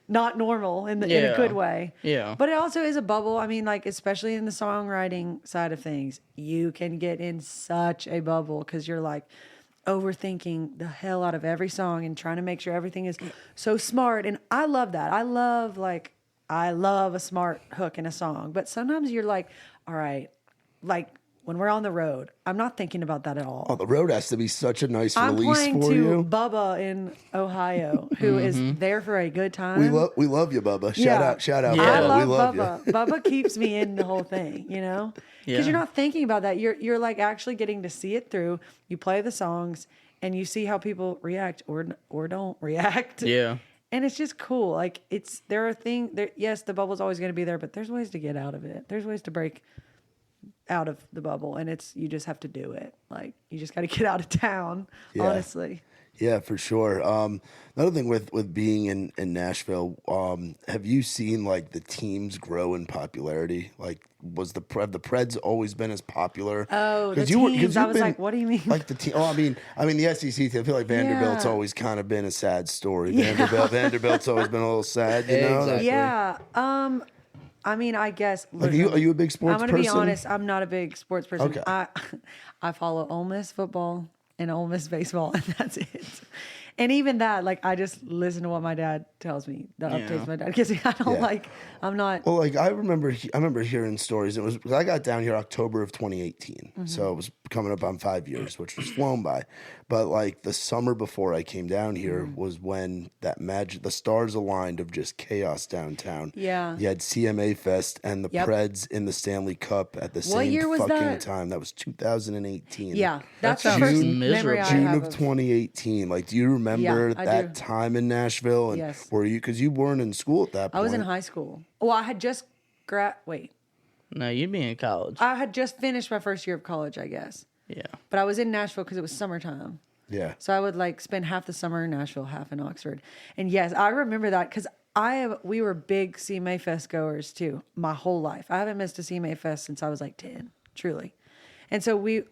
not normal in a good way.
Yeah.
But it also is a bubble. I mean, like, especially in the songwriting side of things, you can get in such a bubble because you're like overthinking the hell out of every song and trying to make sure everything is so smart. And I love that. I love a smart hook in a song. But sometimes you're like, all right, like when we're on the road, I'm not thinking about that at all.
Oh, the road has to be such a nice
I'm
release
playing
for
to
you.
Bubba in Ohio, who is there for a good time.
We love you, Bubba. Shout out,
Yeah.
I
Bubba.
love
We love
Bubba.
you.
Bubba keeps me in the whole thing, you know? Because you're not thinking about that. You're like actually getting to see it through. You play the songs and you see how people react or don't react.
Yeah.
And it's just cool. Like yes, the bubble's always going to be there, but there's ways to get out of it. There's ways to break out of the bubble, and you just have to do it. Like, you just got to get out of town, honestly.
Yeah, for sure. Another thing with being in Nashville, have you seen like the teams grow in popularity? Like, have the Preds always been as popular?
Oh, the teams. I was like, what do you mean?
Like the team? Oh, I mean the SEC team. I feel like Vanderbilt's always kind of been a sad story. Vanderbilt's always been a little sad, you know?
Exactly.
Yeah. I mean, I guess.
Like, are you a big sports person?
I'm going to be honest. I'm not a big sports person.
Okay.
I follow Ole Miss football and Ole Miss baseball, and that's it. And even that, like, I just listen to what my dad tells me, the updates my dad gives me. I don't I'm not.
Well, like I remember hearing stories. It was because I got down here October of 2018, so it was coming up on 5 years, which was flown by. But like the summer before I came down here was when that the stars aligned of just chaos downtown.
Yeah,
you had CMA Fest and the Preds in the Stanley Cup at the same
year was
fucking
that?
time. That was 2018.
Yeah, that's the
sounds
first
miserable.
memory I
June
have
of 2018. Like, do you remember
I
that
do.
time in Nashville? And
Yes.
were you, because you weren't in school at that point?
I was in high school. Well, I had just
No, you'd be in college.
I had just finished my first year of college, I guess.
Yeah.
But I was in Nashville because it was summertime.
Yeah.
So I would like spend half the summer in Nashville, half in Oxford. And yes, I remember that because we were big CMA Fest goers too, my whole life. I haven't missed a CMA Fest since I was like 10, truly. And so we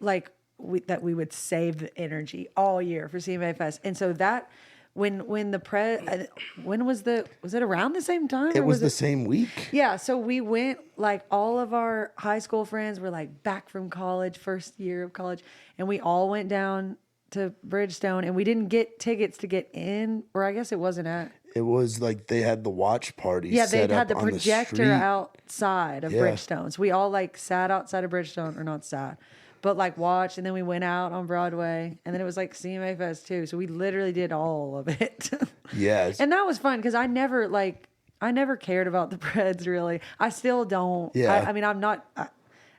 would save the energy all year for CMA Fest. And so that when was it around the same time?
It was the same week.
Yeah, so we went, like, all of our high school friends were like back from college, first year of college, and we all went down to Bridgestone, and we didn't get tickets to get in, or I guess it wasn't at.
It was like they had the watch party.
Yeah, they
set
had
up
the
on
projector
street.
outside of Bridgestone. So we all like sat outside of Bridgestone, or not sat, but like watched, and then we went out on Broadway, and then it was like CMA Fest too. So we literally did all of it.
Yes.
And that was fun because I never cared about the Preds really. I still don't.
Yeah.
I mean, I'm not.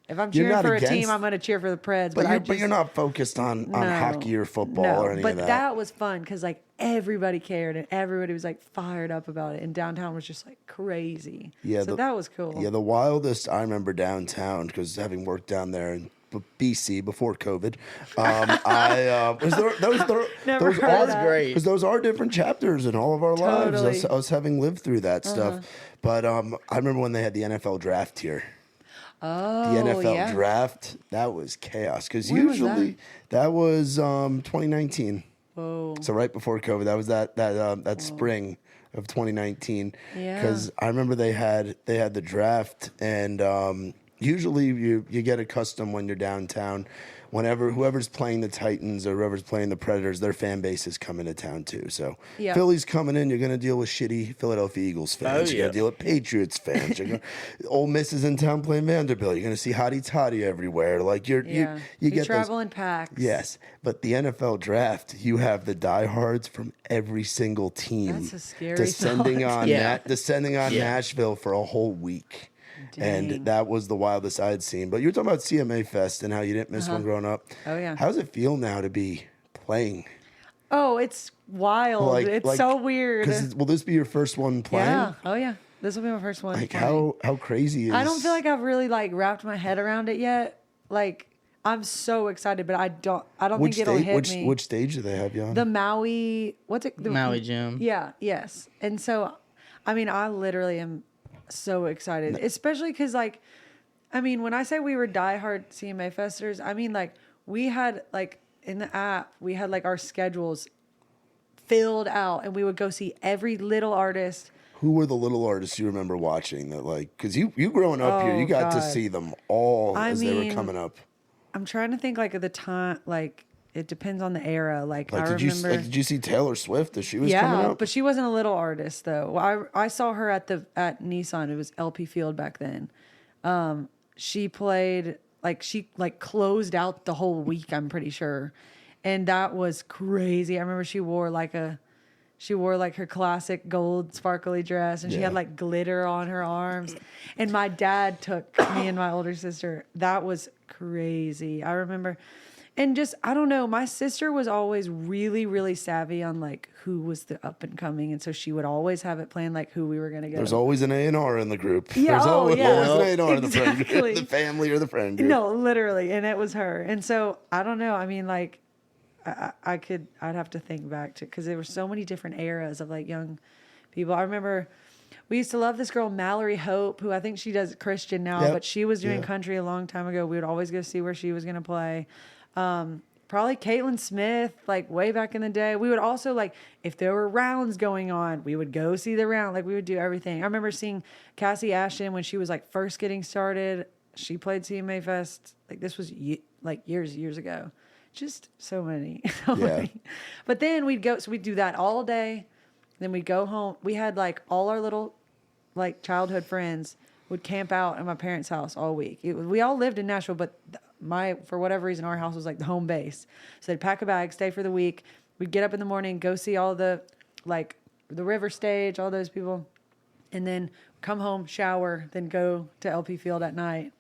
If I'm
You're
cheering
not
for a
against-
team, I'm going to cheer for the Preds.
But you're not focused on hockey or football or any
but
of that.
that was fun because like everybody cared and everybody was like fired up about it, and downtown was just like crazy.
Yeah,
so that was cool.
Yeah, the wildest I remember downtown, because having worked down there in BC before COVID,
Never
those
heard
are
that.
great.
because those are different chapters in all of our lives.
Totally.
Us having lived through that stuff. But I remember when they had the NFL draft here.
Oh,
The NFL
yeah.
draft, that was chaos because
When was
usually that was 2019.
Whoa.
So right before COVID, that was that spring of 2019.
Yeah.
Because I remember they had the draft, and usually you get accustomed when you're downtown. Whenever whoever's playing the Titans or whoever's playing the Predators, their fan base is coming to town too. So
Yeah.
Philly's coming in, you're going to deal with shitty Philadelphia Eagles fans. You're going to deal with Patriots fans. Ole Miss is in town playing Vanderbilt. You're going to see hotty totty everywhere. Like you get
travel
those,
in packs.
Yes, but the NFL draft, you have the diehards from every single team
That's a scary
descending
thought.
on
Yeah.
descending on
Yeah.
Nashville for a whole week.
Dang.
And that was the wildest I had seen. But you were talking about CMA Fest and how you didn't miss one growing up.
Oh, yeah.
How does it feel now to be playing?
Oh, it's wild. It's so weird.
Will this be your first one playing?
Yeah. Oh yeah. This will be my first one.
Like
playing.
how crazy is?
I don't feel like I've really like wrapped my head around it yet. Like, I'm so excited, but I don't think it'll hit me.
Which stage do they have you on?
The Maui, what's it? The
Maui Gym.
Yeah, yes. And so, I mean, I literally am so excited, especially because like, I mean, when I say we were diehard CMA Festers, I mean, like, we had, like, in the app, we had, like, our schedules filled out, and we would go see every little artist.
Who were the little artists you remember watching that, like, because you growing up here, you got to see them all as they were coming up.
I'm trying to think, like, at the time, like, it depends on the era. Like I
did
remember.
Did you see Taylor Swift as she was coming up?
But she wasn't a little artist though. Well, I saw her at Nissan. It was LP Field back then. She played she closed out the whole week. I'm pretty sure, and that was crazy. I remember she wore her classic gold sparkly dress, and she had like glitter on her arms. And my dad took me and my older sister. That was crazy. I remember. And just, I don't know, my sister was always really, really savvy on like who was the up and coming. And so she would always have it planned like who we were going to go.
There's always an A&R in the group.
Yeah,
There's always an A&R in the friend
exactly.
group, the family or the friend group.
No, literally. And it was her. And so I don't know. I mean, like, I'd have to think back to, because there were so many different eras of like young people. I remember we used to love this girl, Mallory Hope, who I think she does Christian now, but she was doing country a long time ago. We would always go see where she was going to play. Probably Caitlin Smith, like way back in the day. We would also like, if there were rounds going on, we would go see the round. Like we would do everything. I remember seeing Cassie Ashton when she was like first getting started. She played CMA Fest. Like this was like years ago. Just so many. But then we'd do that all day. Then we'd go home. We had like all our little like childhood friends would camp out at my parents' house all week. We all lived in Nashville, but for whatever reason, our house was like the home base. So they'd pack a bag, stay for the week. We'd get up in the morning, go see all the River Stage, all those people, and then come home, shower, then go to LP Field at night.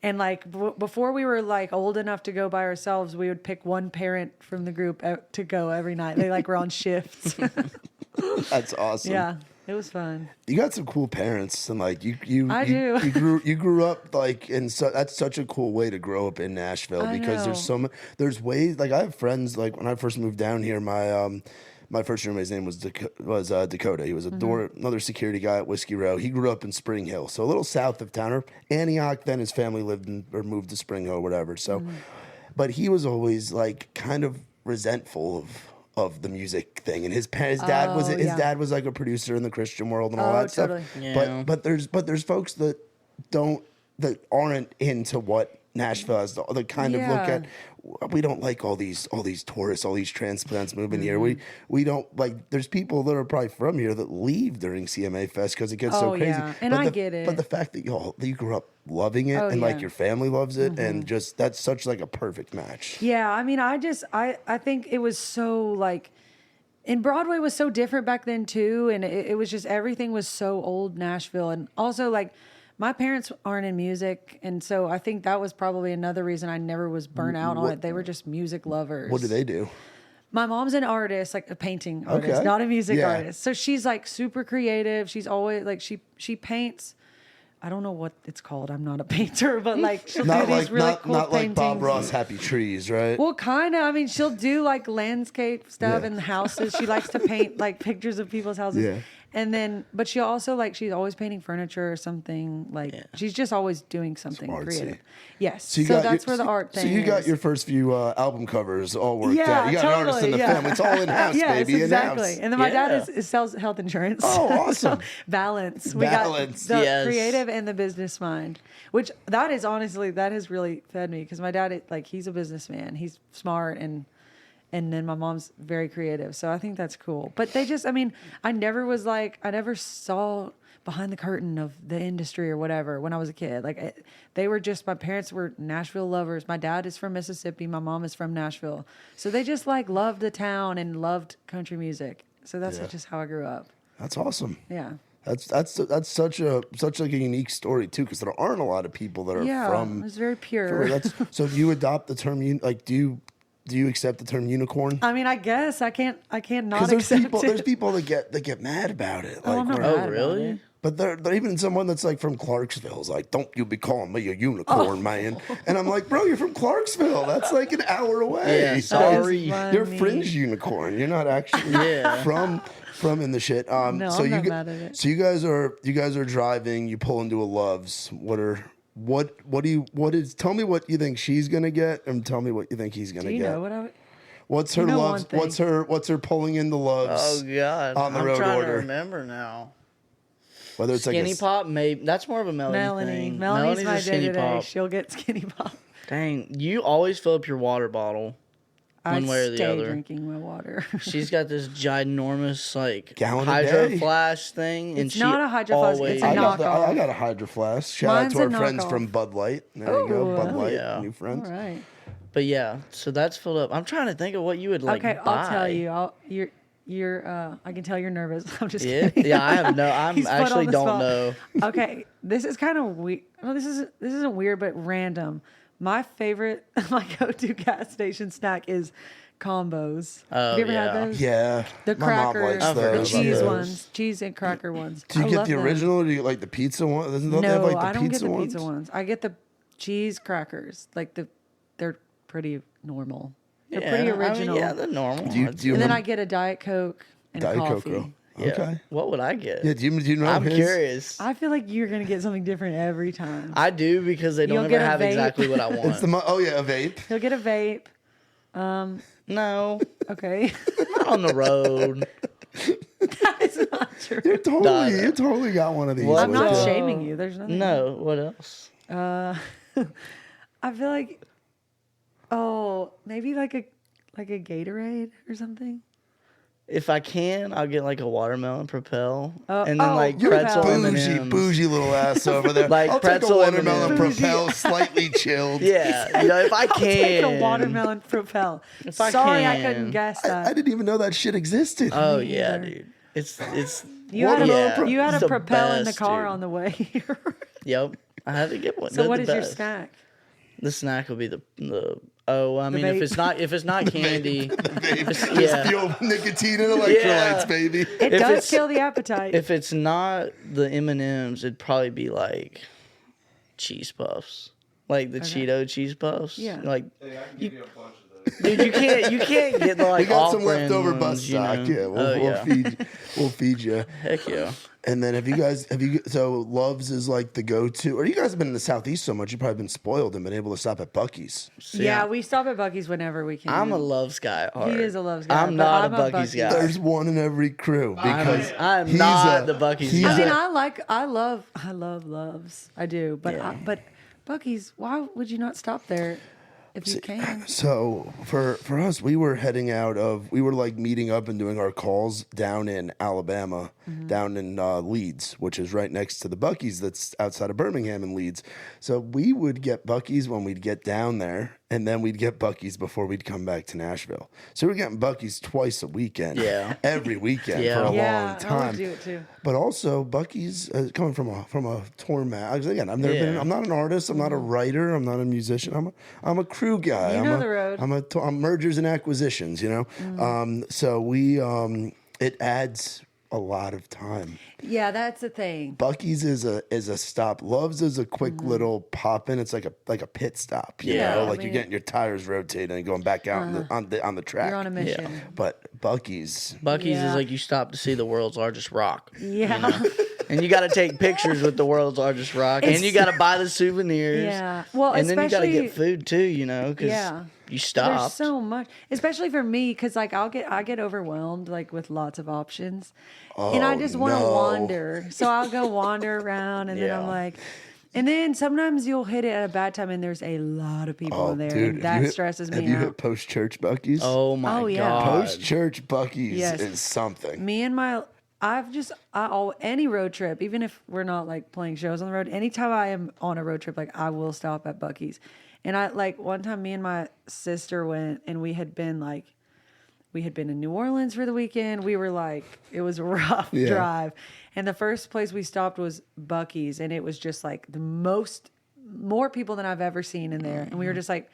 And like before we were like old enough to go by ourselves, we would pick one parent from the group to go every night. They like were on shifts.
That's awesome.
Yeah. It was fun.
You got some cool parents, and like you grew up like, and so that's such a cool way to grow up in Nashville because there's ways. Like I have friends. Like when I first moved down here, my first roommate's name was Dakota. He was another security guy at Whiskey Row. He grew up in Spring Hill, so a little south of town, or Antioch. Then his family moved to Spring Hill, or whatever. So, but he was always like kind of resentful of the music thing, and his dad was like a producer in the Christian world and all that stuff. Yeah. But there's folks that aren't into what Nashville has to kind of look at. We don't like all these tourists, all these transplants moving here. We don't like. There's people that are probably from here that leave during CMA Fest because it gets so crazy. Yeah.
And I get it.
But the fact that you grew up loving it and like your family loves it, and just that's such like a perfect match.
Yeah, I mean, I think it was so like. And Broadway was so different back then too, and it was just everything was so old Nashville, and also like. My parents aren't in music, and so I think that was probably another reason I never was burnt out on it. They were just music lovers.
What do they do?
My mom's an artist, like a painting artist, not a music artist. So she's like super creative. She's always like she paints. I don't know what it's called. I'm not a painter, but like she'll do these really cool
not
paintings.
Not like Bob Ross Happy Trees, right?
Well, kind of. I mean, she'll do like landscape stuff in houses. She likes to paint like pictures of people's houses. Yeah. And then, but she also like, she's always painting furniture or something. Like she's just always doing something creative. Yes. So that's where the art thing is. So you got
your first few album covers all worked out. You got an artist in the family. It's all in-house, baby.
Exactly.
In-house.
And then my dad sells health insurance.
Oh, awesome.
Balance. We got the creative and the business mind, which that is honestly, that has really fed me because my dad, like he's a businessman. He's smart and then my mom's very creative. So I think that's cool. But they just, I mean, I never saw behind the curtain of the industry or whatever when I was a kid. Like they were just, my parents were Nashville lovers. My dad is from Mississippi. My mom is from Nashville. So they just like loved the town and loved country music. So that's just how I grew up.
That's awesome.
Yeah.
That's such like a unique story too, because there aren't a lot of people that are from.
It's very pure.
So do you adopt the term, like, do you accept the term unicorn?
I mean, I guess I can't not accept it.
There's people that get mad about it.
Like,
I'm
not mad really? About it.
But they're even someone that's like from Clarksville is like, don't you be calling me a unicorn, man. And I'm like, bro, you're from Clarksville. That's like an hour away.
Yeah, sorry.
You're a fringe unicorn. You're not actually from in the shit.
No,
so
I'm not mad at it.
So you guys are driving, you pull into a Love's. What Tell me what you think she's gonna get, and tell me what you think he's gonna
Do you
get.
know what I?
What's her
You know
loves?
one thing.
What's her pulling in the loves?
Oh God,
on the
I'm
road
trying
order.
to remember now.
Whether it's
Skinny
like
pop, maybe that's more of a Melody
Melanie.
thing.
Melanie's my
a
day
skinny
today.
pop.
She'll get skinny pop.
Dang, you always fill up your water bottle. One way or the
stay
other.
drinking my water.
She's got this ginormous like
Gallon a
hydro
day.
flash thing, and
It's
she
not a Hydro Flask, it's a
I
knockoff.
got a Hydro Flask. Shout
Mine's
out to
a
our friends
knockoff.
from Bud Light. There you go,
Ooh,
Bud
hell
Light,
yeah.
new friends.
All right.
But yeah, so that's filled up. I'm trying to think of what you would like.
Okay,
buy.
I'll tell you. You're. I can tell you're nervous. I'm just
Yeah,
kidding.
yeah. I have no. I'm
He's put on
actually
the
don't
spot.
know.
Okay, this is kind of weird. Well, this isn't weird, but random. My favorite, my go-to gas station snack is combos.
Oh,
Have you ever
yeah.
had those?
Yeah,
The
my mom
cracker,
likes
I've heard
the
those.
about
cheese
those.
ones, cheese and cracker ones.
Do you
I
get
love
the
them.
original, or do you get like the pizza one? Doesn't they have
No,
like the
I don't get
pizza
the
ones?
pizza ones. I get the cheese crackers. They're pretty normal. They're
Yeah,
pretty
I mean,
original.
yeah, they're normal.
Do you
and then
remember-
I get a Diet Coke and
Diet
a
Coke,
coffee.
girl.
Yeah.
Okay.
What would I get?
Yeah, do you know
I'm
his?
curious.
I feel like you're gonna get something different every time.
I do because they don't
You'll
ever
get a
have
vape.
exactly what I want.
It's oh yeah, a vape.
He'll get a vape.
No,
Okay.
not on the road.
That's not true.
You
Donna.
totally got one of these.
What?
I'm
with
not
you.
shaming you. There's nothing.
No, what else?
I feel like, maybe like a Gatorade or something.
If I can, I'll get like a watermelon Propel,
Oh,
and then
oh,
like
You're
pretzel
Bougie,
M&Ms.
bougie little ass over there.
Like
I'll take a
pretzel
watermelon
M&Ms.
Propel, slightly chilled.
Yeah, you know, if I
I'll take
can.
a watermelon Propel.
If I
Sorry, I
can.
couldn't guess
I
that.
didn't even know that shit existed.
Oh
Me
yeah,
either.
dude. It's
You had
yeah,
a, you had
it's
a
the
Propel in the
best,
car
dude.
on the way here.
Yep, I had to get one.
So
They're
what
the
is your
best.
snack?
The snack will be the I mean,
vape.
if it's not candy,
Just
yeah.
the old nicotine and electrolytes,
Yeah.
baby.
It
If
does
it's-
kill the appetite.
if it's not the M&Ms, it'd probably be like cheese puffs, like the Cheeto cheese puffs.
Yeah.
like
Hey, I can give you a bunch of those.
dude, you can't get the like
We got some
off-brand
leftover
ones,
bus
you know?
stock. Yeah,
Oh, yeah.
we'll feed you.
Heck yeah.
And then so Loves is like the go-to, or you guys have been in the Southeast so much, you've probably been spoiled and been able to stop at Buc-ee's.
See,
yeah, we stop at Buc-ee's whenever we can.
I'm a Loves guy. at heart.
He is a Loves guy,
I'm
but
not
I'm
a
a
Buc-ee's
Buc-ee's.
guy.
There's one in every crew because
I'm
he's
not the Buc-ee's
he's
guy.
I mean,
a-
I love Loves. I do, but
Yeah.
but Buc-ee's. Why would you not stop there if you can?
So for us, we were like meeting up and doing our calls down in Alabama, down in Leeds, which is right next to the Buc-ee's that's outside of Birmingham and Leeds. So we would get Buc-ee's when we'd get down there, and then we'd get Buc-ee's before we'd come back to Nashville. So we were getting Buc-ee's twice a weekend,
Yeah.
every weekend
Yeah.
for a
Yeah,
long
I
time.
would do it too.
But also Buc-ee's coming from a tour man. Again, I've never been.
Yeah.
I'm not an artist. I'm not a writer. I'm not a musician. I'm a crew guy.
You
I'm
know
a,
the road.
I'm mergers and acquisitions. You know. So we it adds a lot of time.
Yeah, that's the thing.
Buc-ee's is a stop. Loves is a quick little pop in. It's like a pit stop. You
Yeah.
know?
I
Like you're
mean-
getting your tires rotating and going back out on the track.
You're on a mission.
But Buc-ee's.
Buc-ee's
Yeah.
is like you stop to see the world's largest rock.
Yeah.
And you got to take pictures with the world's largest rock, and you got to buy the souvenirs.
Yeah. Well,
and then you got to
especially-
get food too, you know, because
Yeah.
you stopped.
There's so much, especially for me, because like I get overwhelmed like with lots of options, and I just want to
no.
wander. So I'll go wander around, and then I'm
Yeah.
like, and then sometimes you'll hit it at a bad time, and there's a lot of people in there, and
have you
that
hit-
stresses
Have
me
you
out.
hit post-church Buc-ee's?
Oh my
Oh, yeah.
god!
Post-church Buc-ee's
Yes.
is something.
Me and my, any road trip, even if we're not like playing shows on the road, anytime I am on a road trip, like I will stop at Buc-ee's. And I like one time me and my sister went, and we had been in New Orleans for the weekend. We were like, it was a rough
Yeah.
drive. And the first place we stopped was Buc-ee's, and it was just like more people than I've ever seen in there. And we were just like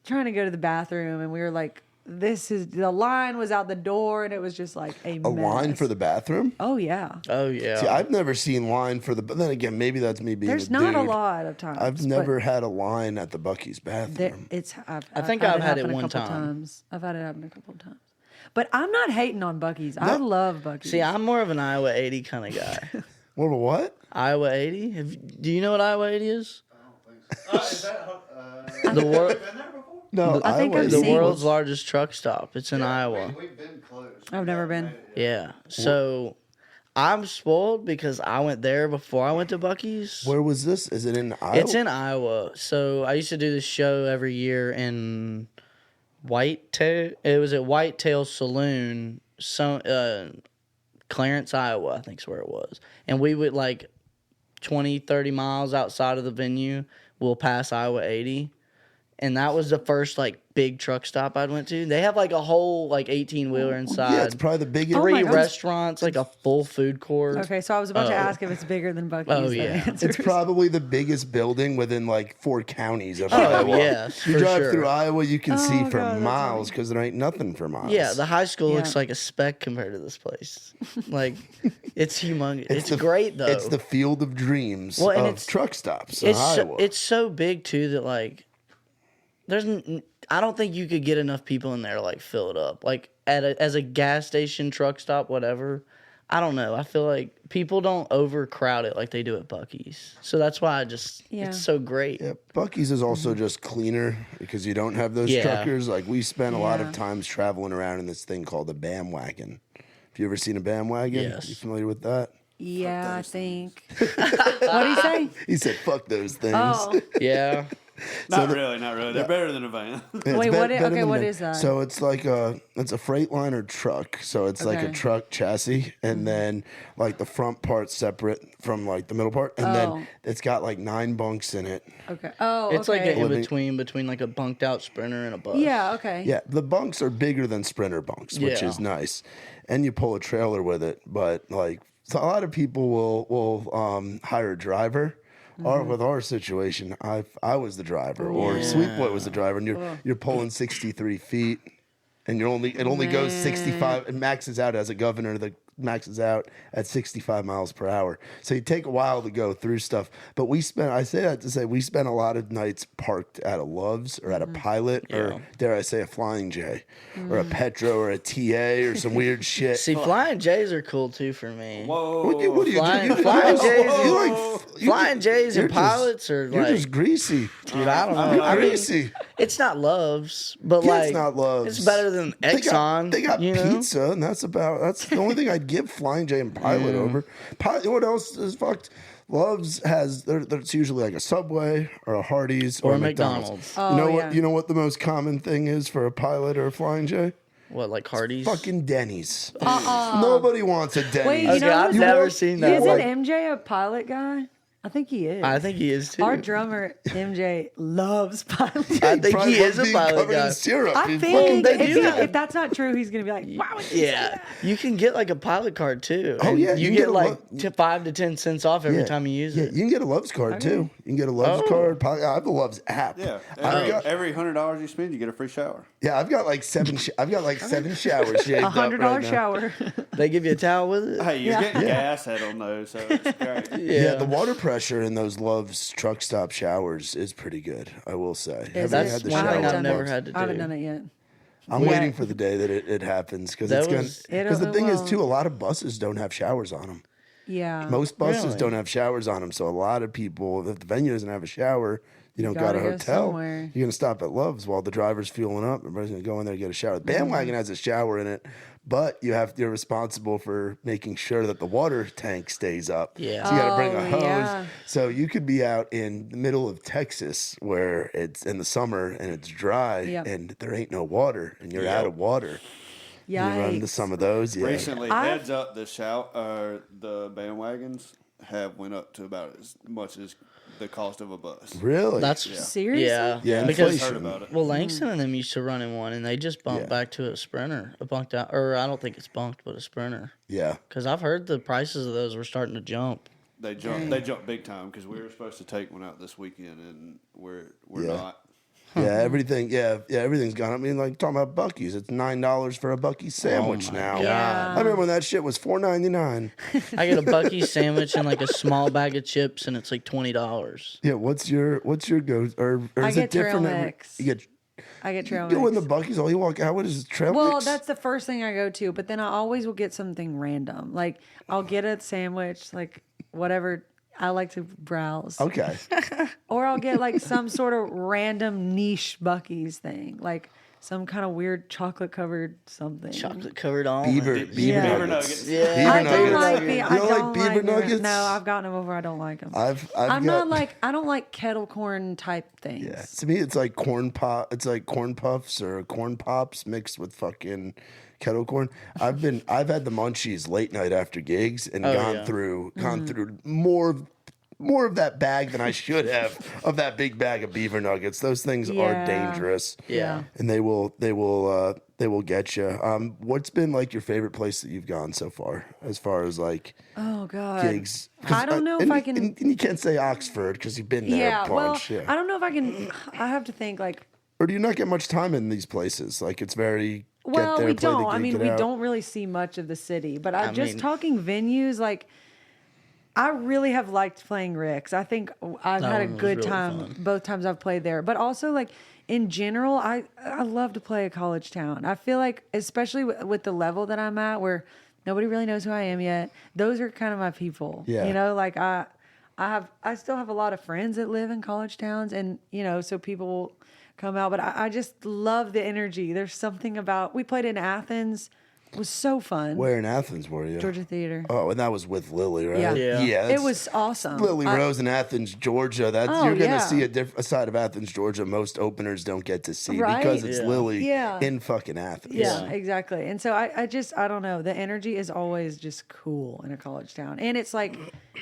trying to go to the bathroom, and we were like, the line was out the door, and it was just like a
A line
mess.
for the bathroom?
Oh yeah.
Oh yeah.
See, I've never seen line for the. But then again, maybe that's me being.
There's
a
not a
dude.
lot of times.
I've
but
never had a line at the Buc-ee's bathroom.
I
think I've had it
happen a
one
couple
time.
times. I've had it happen a couple times. But I'm not hating on Buc-ee's. I love Buc-ee's.
See, I'm more of an Iowa 80 kind of guy.
What? What?
Iowa 80. Do you know what Iowa 80 is?
I don't think so. Is that
The world,
been there before?
No,
I think
Iowa
I've
the
is-
seen-
world's largest truck stop. It's in Iowa.
We've been close.
I've never been.
Yeah. So I'm spoiled because I went there before I went to Buc-ee's.
Where was this? Is it in Iowa?
It's in Iowa. So I used to do this show every year in Whitetail. It was at Whitetail Saloon, Clarence, Iowa, I think is where it was. And we would 20, 30 miles outside of the venue, we'll pass Iowa 80. And that was the first big truck stop I went to. They have a whole 18-wheeler inside.
Yeah, it's probably the biggest.
Oh my
Three
God.
restaurants, a full food court.
Okay, so I was about to ask if it's bigger than Buc-ee's.
Oh,
The
yeah.
answer
It's
is-
probably the biggest building within 4 counties of
Oh,
Iowa.
yes,
You
for
drive
sure.
through Iowa, you can see
Oh,
for
God, that's
miles because there ain't nothing for miles.
Yeah, the high school looks
Yeah.
like a speck compared to this place. It's humongous. It's
the-
great though.
It's the field of dreams
Well, and
of
it's-
truck stops in
it's
Iowa.
it's so big too that I don't think you could get enough people in there to fill it up. As a gas station, truck stop, whatever. I don't know. I feel like people don't overcrowd it like they do at Buc-ee's. So that's why
Yeah.
it's so great.
Yeah, Buc-ee's is also just cleaner because you don't have those
Yeah.
truckers. We spent a lot of
Yeah.
times traveling around in this thing called a BAM wagon. Have you ever seen a BAM wagon?
Yes.
You familiar with that?
Yeah, I think. What do you say?
He said, "Fuck those things."
Oh,
Yeah.
Not really. They're better than a van.
It's
Wait,
better
okay,
than
what
that.
is that?
So it's it's a Freightliner truck. So it's like a
Okay.
truck chassis, and then the front part's separate from the middle part, and
Oh.
then it's got 9 bunks in it.
okay. Oh,
It's
okay.
like an in-between a bunked out Sprinter and a bus.
Yeah, okay.
Yeah, the bunks are bigger than Sprinter bunks, which
Yeah.
is nice, and you pull a trailer with it. But so a lot of people will hire a driver. Or with our situation, I was the driver, or Sweet Boy was the driver, and you're pulling 63 feet, and it only goes 65. It maxes out as a governor that maxes out at 65 miles per hour. So you take a while to go through stuff. But I say that to say we spent a lot of nights parked at a Love's or at a Pilot or dare I say a Flying J or a Petro or a TA or some weird shit.
See, Flying J's are cool too for me.
Whoa.
What do you
Flying-
do?
Flying J's Flying J's
you're
and
just-
pilots are
You're just greasy.
dude, I don't know.
You're
I mean,
greasy.
it's not Love's, but
Yeah, it's not Love's.
It's better than Exxon.
They got
you know?
pizza, and that's the only thing I'd give Flying J and Pilot over. What else is fucked? Love's has there's usually a Subway or a Hardee's or a McDonald's.
Oh,
You know
yeah.
what? You know what the most common thing is for a Pilot or a Flying J?
What, like Hardee's?
Fucking Denny's. Nobody wants a Denny's.
Wait, you
Okay,
know
I've
who's-
never seen that.
Isn't
Like,
MJ a pilot guy? I think he is.
I think he is too.
Our drummer MJ loves pilots.
I think
Probably
he
loves
is a
being
pilot
covered
guy.
in syrup.
I
He's
think
they do that.
if that's not true, he's gonna be like, "Why would you say
Yeah,
that?"
you can get a pilot card too.
Oh,
and
yeah,
you
you
get
can get a
5 to 10 cents off every
Yeah.
time you use
Yeah,
it.
you can get a Love's card too. You can get a Love's
Oh.
card. I have the Love's app.
Yeah.
I've got,
Every $100 you spend, you get a free shower.
yeah, I've got like 7 showers shaved up
$100
right now.
shower.
They give you a towel with it.
Hey, you're
Yeah.
getting gas head on those, so it's great.
Yeah, the water pressure in those Love's truck stop showers is pretty good, I will say. Have you
That's
had the
one
shower
thing
at
I've never
Love's?
had to do.
I haven't done it yet.
I'm
Yeah.
waiting for the day that it happens because
That
it's gonna.
was-
Because the
It
thing is
will.
too, a lot of buses don't have showers on them.
Yeah.
Most buses
Really?
don't have showers on them, so a lot of people, if the venue doesn't have a shower, you don't got
gotta
a
go
hotel.
somewhere.
You're gonna stop at Love's while the driver's fueling up. Everybody's gonna go in there and get a shower. The bandwagon has a shower in it, but you're responsible for making sure that the water tank stays up.
Yeah.
So you got to bring a
Oh,
hose.
yeah.
So you could be out in the middle of Texas where it's in the summer and it's dry
Yep.
and there ain't no water and you're out of water. You run into
Yikes.
some of those. Yeah.
Recently,
I-
heads up, the bandwagons have went up to about as much as the cost of a bus.
Really?
That's
Seriously?
Yeah,
Yeah,
Because
inflation.
Heard about it.
well, Langston and them used to run in one, and they just bumped
Yeah.
back to a Sprinter, a bunked out, or I don't think it's bunked, but a Sprinter.
yeah.
Because I've heard the prices of those were starting to jump.
They jumped big time because we were supposed to take one out this weekend and we're
Yeah.
not.
Yeah, everything. Everything's gone. I mean, like talking about Buc-ee's, it's $9 for a Buc-ee's sandwich
my
now.
God.
Yeah.
I remember when that shit was $4.99.
I get a Buc-ee's sandwich and like a small bag of chips, and it's like $20.
Yeah, what's your go? Or
I
is
get
it different?
trail
every-
mix.
You get
I get trail
you go in the
mix.
Buc-ee's. All you walk out with is trail
Well,
mix.
that's the first thing I go to, but then I always will get something random. Like I'll get a sandwich, like whatever. I like to browse.
Okay.
Or I'll get like some sort of random niche Buc-ee's thing, like some kind of weird chocolate covered something.
Chocolate covered almond.
Beaver
Yeah.
nuggets.
Yeah.
Beaver
I don't
nuggets.
like
You
I
don't
don't
like beaver
like
nuggets?
No, I've gotten them over. I don't like them.
I've
I'm
got,
not like I don't like kettle corn type things.
Yeah, to me, it's like corn pop. It's like corn puffs or corn pops mixed with fucking kettle corn. I've had the munchies late night after gigs and gone through more of that bag than I should have of that big bag of beaver nuggets. Those things are dangerous.
Yeah.
And they will get you. What's been like your favorite place that you've gone so far, as far as like
Oh God.
gigs?
I don't know if I can.
And you can't say Oxford because you've been there
Yeah.
a bunch.
Well, I don't know if I can. I have to think like.
Or do you not get much time in these places? Like it's very
Well,
get there,
we
play the
don't.
gig,
I mean,
get
we
out.
don't really see much of the city. But I just
mean-
talking venues, like I really have liked playing Rick's. I think I've
That
had a
one was
good
really
time
fun.
both times I've played there. But also, like in general, I love to play a college town. I feel like, especially with the level that I'm at, where nobody really knows who I am yet. Those are kind of my people.
Yeah.
You know, like I still have a lot of friends that live in college towns, and you know, so people will come out. But I just love the energy. There's something about. We played in Athens. It was so fun.
Where in Athens were you?
Georgia Theater.
Oh, and that was with Lily, right?
Yeah.
Yeah.
It
that's
was awesome.
Lily Rose in Athens, Georgia. That's
Oh,
you're gonna
yeah.
see a side of Athens, Georgia. Most openers don't get to see
Right?
because it's
Yeah.
Lily
Yeah.
in fucking Athens.
Yeah, exactly. And so I don't know. The energy is always just cool in a college town. And it's like,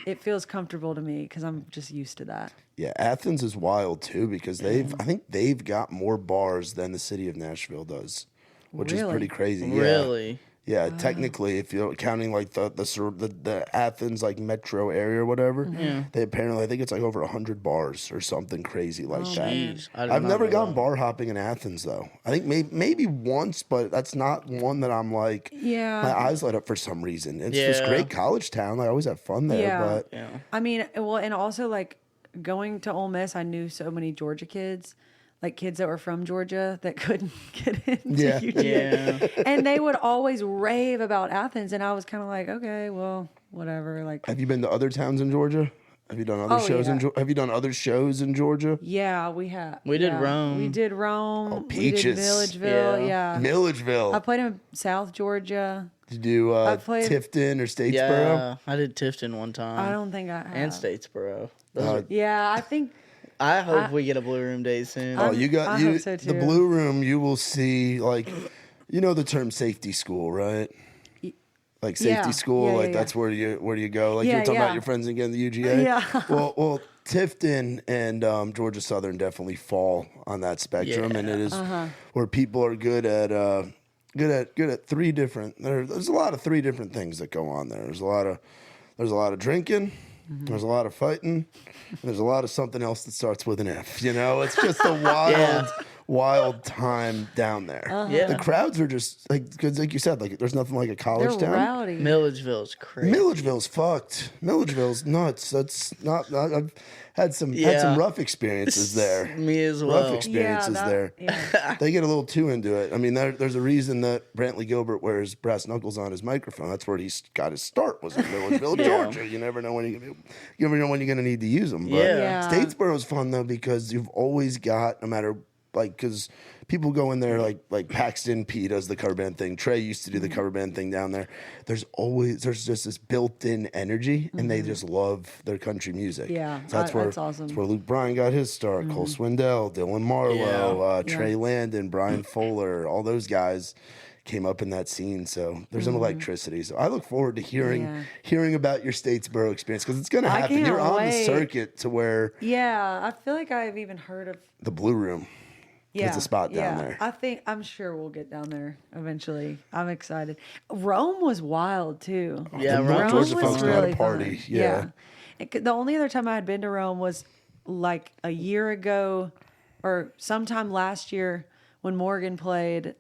it feels comfortable to me because I'm just used to that.
Yeah, Athens is wild too because I think they've got more bars than the city of Nashville does, which is
Really?
pretty crazy. Yeah.
Really?
Yeah, technically, if you're counting like the Athens like metro area or whatever, they apparently I think it's like over 100 bars or something crazy like that.
Jeez. I did
I've
not
never
know
gone
that.
bar hopping in Athens though. I think maybe once, but that's not one that I'm like.
Yeah.
My eyes light up for some reason. It's this
Yeah.
great college town. I always have fun there,
Yeah.
but
Yeah.
I mean, well, and also like going to Ole Miss, I knew so many Georgia kids, like kids that were from Georgia that couldn't get into
Yeah.
UGA.
Yeah.
And they would always rave about Athens. And I was kind of like, okay, well, whatever. Like,
have you been to other towns in Georgia? Have you done other
Oh,
shows in
yeah.
Georgia? Have you done other shows in Georgia?
yeah, we have.
We did
yeah.
Rome.
We did Rome.
Oh,
We
Peaches.
did Milledgeville.
Yeah.
Yeah.
Milledgeville.
I played in South Georgia.
Did you do
I played-
Tifton or Statesboro?
Yeah. I did Tifton one time.
I don't think I have.
And Statesboro. Those are,
Yeah, I think.
I hope we get a Blue Room day soon.
Oh, you got
I
you.
hope so,
The
too.
Blue Room, you will see like, you know the term safety school, right? Like safety
Yeah.
school,
Yeah,
like
yeah,
that's where you go. Like
Yeah,
you're talking
yeah.
about your friends again, the UGA.
Yeah.
Well, Tifton and Georgia Southern definitely fall on that spectrum, and it is
Uh-huh.
where people are good at three different. There's a lot of three different things that go on there. There's a lot of drinking.
Mm-hmm.
There's a lot of fighting. And there's a lot of something else that starts with an F. You know, it's just a wild time down there.
Yeah.
The crowds are just like, because like you said, like there's nothing like a college
They're
town.
rowdy.
Milledgeville's crazy.
Milledgeville's fucked. Milledgeville's nuts. That's not. I've had some
Yeah.
rough experiences there.
Me as
Rough
well.
experiences there.
Yeah.
They get a little too into it. I mean, there's a reason that Brantley Gilbert wears brass knuckles on his microphone. That's where he got his start. Was in Milledgeville, Georgia. You never know when you're going to need to use them. But
Yeah.
Statesboro's fun though because you've always got, no matter like, because people go in there like Paxton P does the cover band thing. Trey used to do the cover band thing down there. There's just this built-in energy, and they just love their country music.
Yeah,
so that's
that's awesome.
That's where Luke Bryan got his start. Cole Swindell, Dylan Marlowe,
Yeah.
Trey Landon, Brian Fuller, all those guys came up in that scene. So there's an electricity. So I look forward to hearing about your Statesboro experience because it's going to
I
happen.
can't
You're on the
wait.
circuit to where
Yeah, I feel like I've even heard of.
the Blue Room.
Yeah,
It's a spot down there.
I'm sure we'll get down there eventually. I'm excited. Rome was wild too.
Yeah,
The
Rome
Georgia
was
folks know how to
really
party.
fun.
Yeah.
The only other time I had been to Rome was like a year ago, or sometime last year when Morgan played.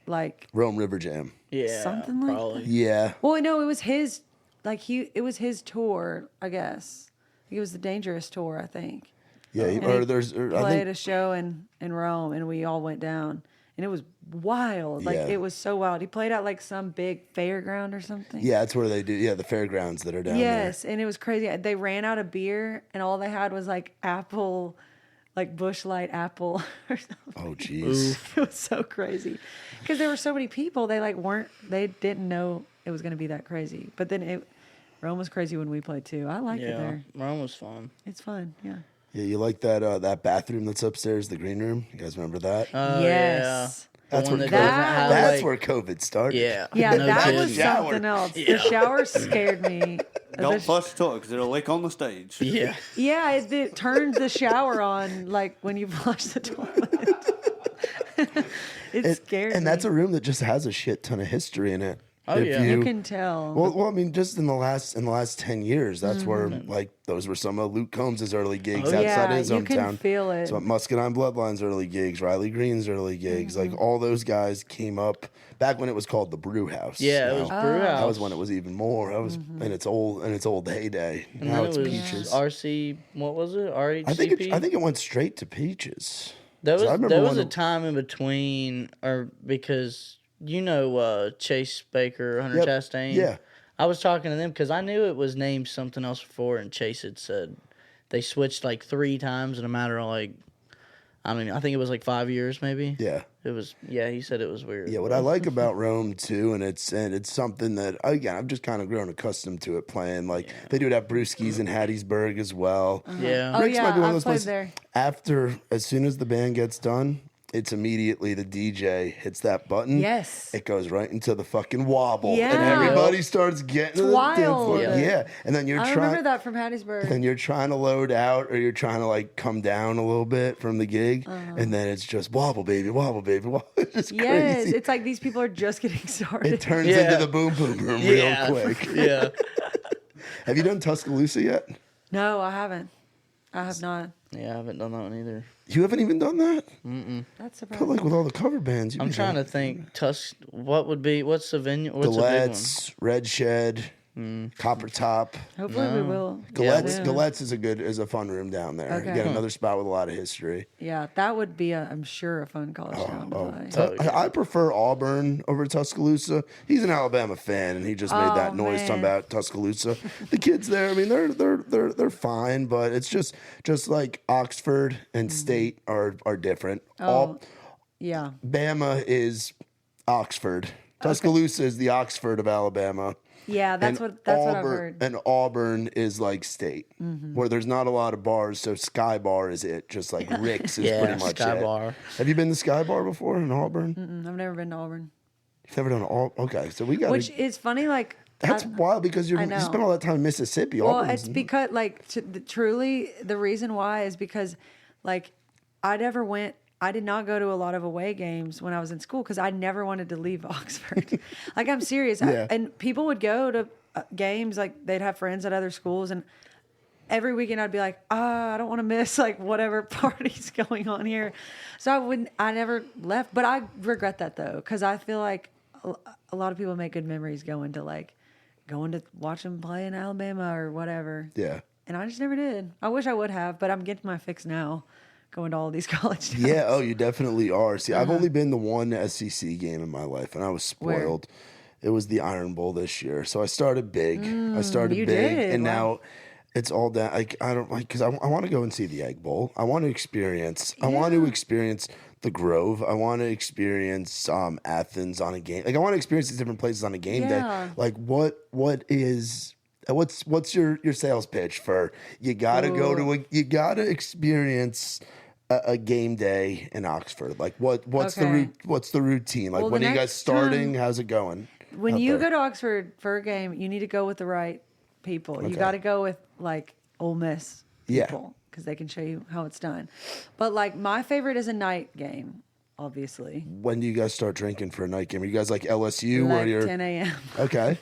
Like,
Rome River Jam.
Yeah.
Something like
probably.
Yeah.
well, no, it was his. Like it was his tour, I guess. It was the Dangerous tour, I think.
Yeah.
And
Or
he
there's, or I
played
think,
a show in Rome, and we all went down, and and it was wild. Like
Yeah.
it was so wild. He played at like some big fairground or something.
Yeah, that's where they do. Yeah, the fairgrounds that are down
Yes, and it was crazy. They ran out of beer, and all they had was like apple, like Busch Light apple or something.
there. Oh, jeez.
It was so crazy because there were so many people. They didn't know it was going to be that crazy. But then Rome was crazy when we played too. I like it
Yeah,
there.
Rome was fun.
It's fun. Yeah.
Yeah, you like that bathroom that's upstairs, the green room? You guys remember that?
Oh,
Yes.
Yeah.
That's
The one
where
that doesn't
That
have,
That's
like-
where COVID started.
Yeah.
Yeah,
no
that
kidding.
was
Shower.
something else.
Yeah.
The shower scared me.
Don't
The-
flush the toilet because it'll leak on the stage.
Yeah.
Yeah, it turns the shower on like when you flush the toilet. It's scary.
And that's a room that just has a shit ton of history in it.
Oh, yeah.
you can tell.
Well, I mean, just in the last 10 years, that's where like those were some of Luke Combs' early gigs
Oh,
outside
yeah,
his
you
hometown.
can feel it.
So Muscadine Bloodline's early gigs, Riley Green's early gigs, like all those guys came up back when it was called the Brew House.
Yeah, it was
Now,
Brew House.
That was when it was even more. That was in its old heyday.
And
Now
then
it's
it was
Peaches.
RC, what was it? RHCP?
I think it went straight to Peaches.
There
'Cause I
was
remember
there was
when
a
it-
time in between, or because Chase Baker, Hunter
Yep.
Chastain.
Yeah.
I was talking to them because I knew it was named something else before, and Chase had said they switched like 3 times in a matter of like, I don't know, I think it was like 5 years maybe.
Yeah.
It was, yeah, he said it was weird.
Yeah, what I like about Rome too, and it's something that again I've just kind of grown accustomed to it playing. Like they do it at Brewski's in Hattiesburg as well.
Yeah.
Oh,
Rick's
yeah,
might be one of
I've
those
played
places.
there.
As soon as the band gets done, it's immediately the DJ hits that button.
Yes.
It goes right into the fucking wobble. And
Yeah.
everybody starts getting to
It's
the dance floor.
wild.
Yeah. And then
I remember that from Hattiesburg.
then you're trying to load out or you're trying to like come down a little bit from the gig.
Uh-huh.
And then it's just wobble, baby, wobble, baby, wobble. It's just
Yes,
crazy.
it's like these people are just getting started.
It turns
Yeah.
into the boom boom room
Yeah.
real quick.
Yeah.
Have you done Tuscaloosa yet?
No, I haven't. I have not.
Yeah, I haven't done that one either.
You haven't even done that?
That's
But
surprising.
like with all the cover bands,
I'm trying to think. What's the venue? What's the big one?
Galettes, Red Shed, Copper Top.
Hopefully we will.
Galettes,
Yeah.
Galettes is a fun room down there.
Okay.
Again, another spot with a lot of history.
Yeah, that would be I'm sure a fun college town to play.
Oh, yeah.
I prefer Auburn over Tuscaloosa. He's an Alabama fan, and he just made that noise talking
man.
about Tuscaloosa. The kids there, I mean, they're fine, but it's just like Oxford and State are different.
Yeah.
Bama is Oxford. Tuscaloosa is the Oxford of Alabama.
Yeah, that's
And
what I've
Auburn-
heard.
And Auburn is like State, where there's not a lot of bars, so Sky Bar is it. Just like Rick's is
Yeah,
pretty much
Sky
it.
Bar.
Have you been to Sky Bar before in Auburn?
I've never been to Auburn.
You've never done all. Okay, so we got.
Which is funny, like
That's wild because you
I know.
spent all that time in Mississippi.
well,
Auburn's-
it's because like truly the reason why is because like I did not go to a lot of away games when I was in school because I never wanted to leave Oxford. Like I'm serious.
Yeah.
And people would go to games, like they'd have friends at other schools, and every weekend I'd be like, I don't want to miss like whatever party's going on here. So I never left, but I regret that though because I feel like a lot of people make good memories going to watch them play in Alabama or whatever.
yeah.
And I just never did. I wish I would have, but I'm getting my fix now, going to all these college towns.
Yeah, oh, you definitely are. See, I've only been to one SEC game in my life, and I was spoiled. It was the Iron Bowl this year, so I started big. I started
you
big,
did.
and
Wow.
now it's all down. Like I don't like because I want to go and see the Egg Bowl. I want to experience. I want to experience the Grove. I want to experience Athens on a game. Like I want to experience these different places on a game day.
Yeah.
Like what's your sales pitch for you gotta go to you gotta experience a game day in Oxford? Like what's
Okay.
the routine? Like
Well,
when
the
are you guys
next
starting?
time-
How's it going?
When
out
you
there?
go to Oxford for a game, you need to go with the right people.
Okay.
You got to go with like Ole Miss
Yeah.
people because they can show you how it's done. But like my favorite is a night game, obviously.
When do you guys start drinking for a night game? Are you guys like LSU where
Like
you're
10 a.m.
okay?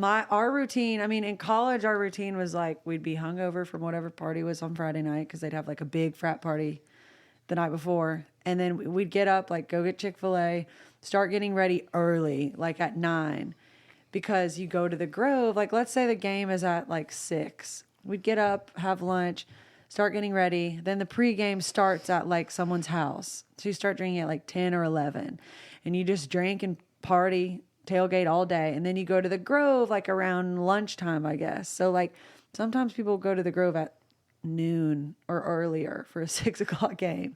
Our routine, I mean, in college, our routine was like we'd be hungover from whatever party was on Friday night because they'd have like a big frat party the night before. And then we'd get up, like go get Chick-fil-A, start getting ready early, like at 9, because you go to the Grove. Like, let's say the game is at like 6. We'd get up, have lunch, start getting ready. Then the pregame starts at like someone's house. So you start drinking at like 10 or 11. And you just drink and party, tailgate all day. And then you go to the Grove like around lunchtime, I guess. So like sometimes people go to the Grove at noon or earlier for a 6 o'clock game.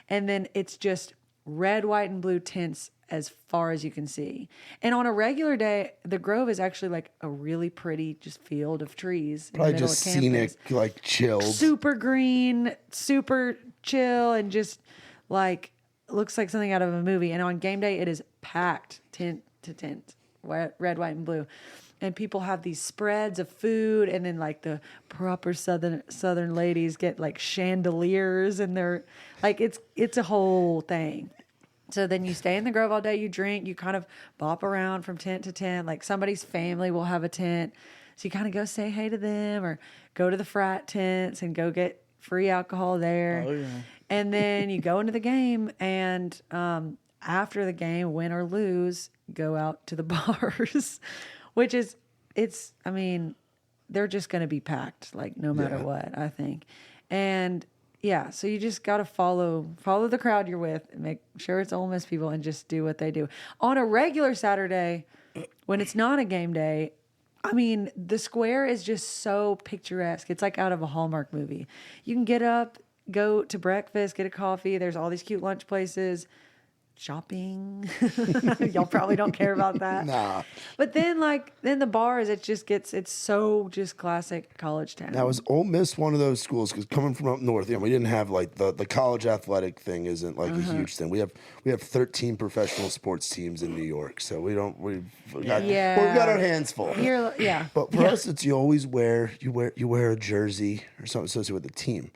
And then it's just red, white, and blue tents as far as you can see. And on a regular day, the Grove is actually like a really pretty just field of trees.
Probably
in the middle
just
of campus.
scenic, like chilled.
Super green, super chill, and just like looks like something out of a movie. And on game day, it is packed tent to tent, red, white, and blue. And people have these spreads of food, and then like the proper southern ladies get like chandeliers, and they're like it's a whole thing. So then you stay in the Grove all day, you drink, you kind of bop around from tent to tent. Like somebody's family will have a tent. So you kind of go say hey to them or go to the frat tents and go get free alcohol there.
Oh, yeah.
And then you go into the game, and after the game, win or lose, go out to the bars, which is, I mean, they're just going to be packed, like no matter what, I think. And yeah, so you just got to follow the crowd you're with and make sure it's Ole Miss people and just do what they do. On a regular Saturday, when it's not a game day, I mean, the square is just so picturesque. It's like out of a Hallmark movie. You can get up, go to breakfast, get a coffee. There's all these cute lunch places. Shopping. Y'all probably don't care about that.
Nah.
But then the bars, it's so just classic college town.
Now, is Ole Miss one of those schools? Because coming from up north, we didn't have like the college athletic thing isn't like a huge thing. We have 13 professional sports teams in New York, so we've got our hands full. But for us, it's you wear a jersey or something associated with the team.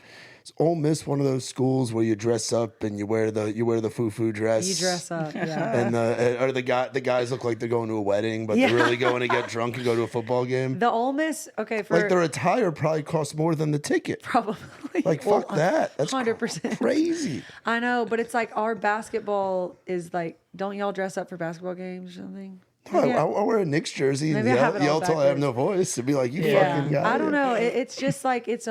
Is Ole Miss one of those schools where you dress up and you wear the foo-foo dress?
You dress up, yeah.
And the guys look like they're going to a wedding, but they're really going to get drunk and go to a football game.
The Ole Miss, okay, for
like their attire probably costs more than the ticket.
probably
Like fuck that. That's
100%
crazy.
I know, but it's like our basketball is like, don't y'all dress up for basketball games or something?
I'll wear a Knicks jersey and yell till I have no voice and be like, you fucking guy.
I don't know. It's just like it's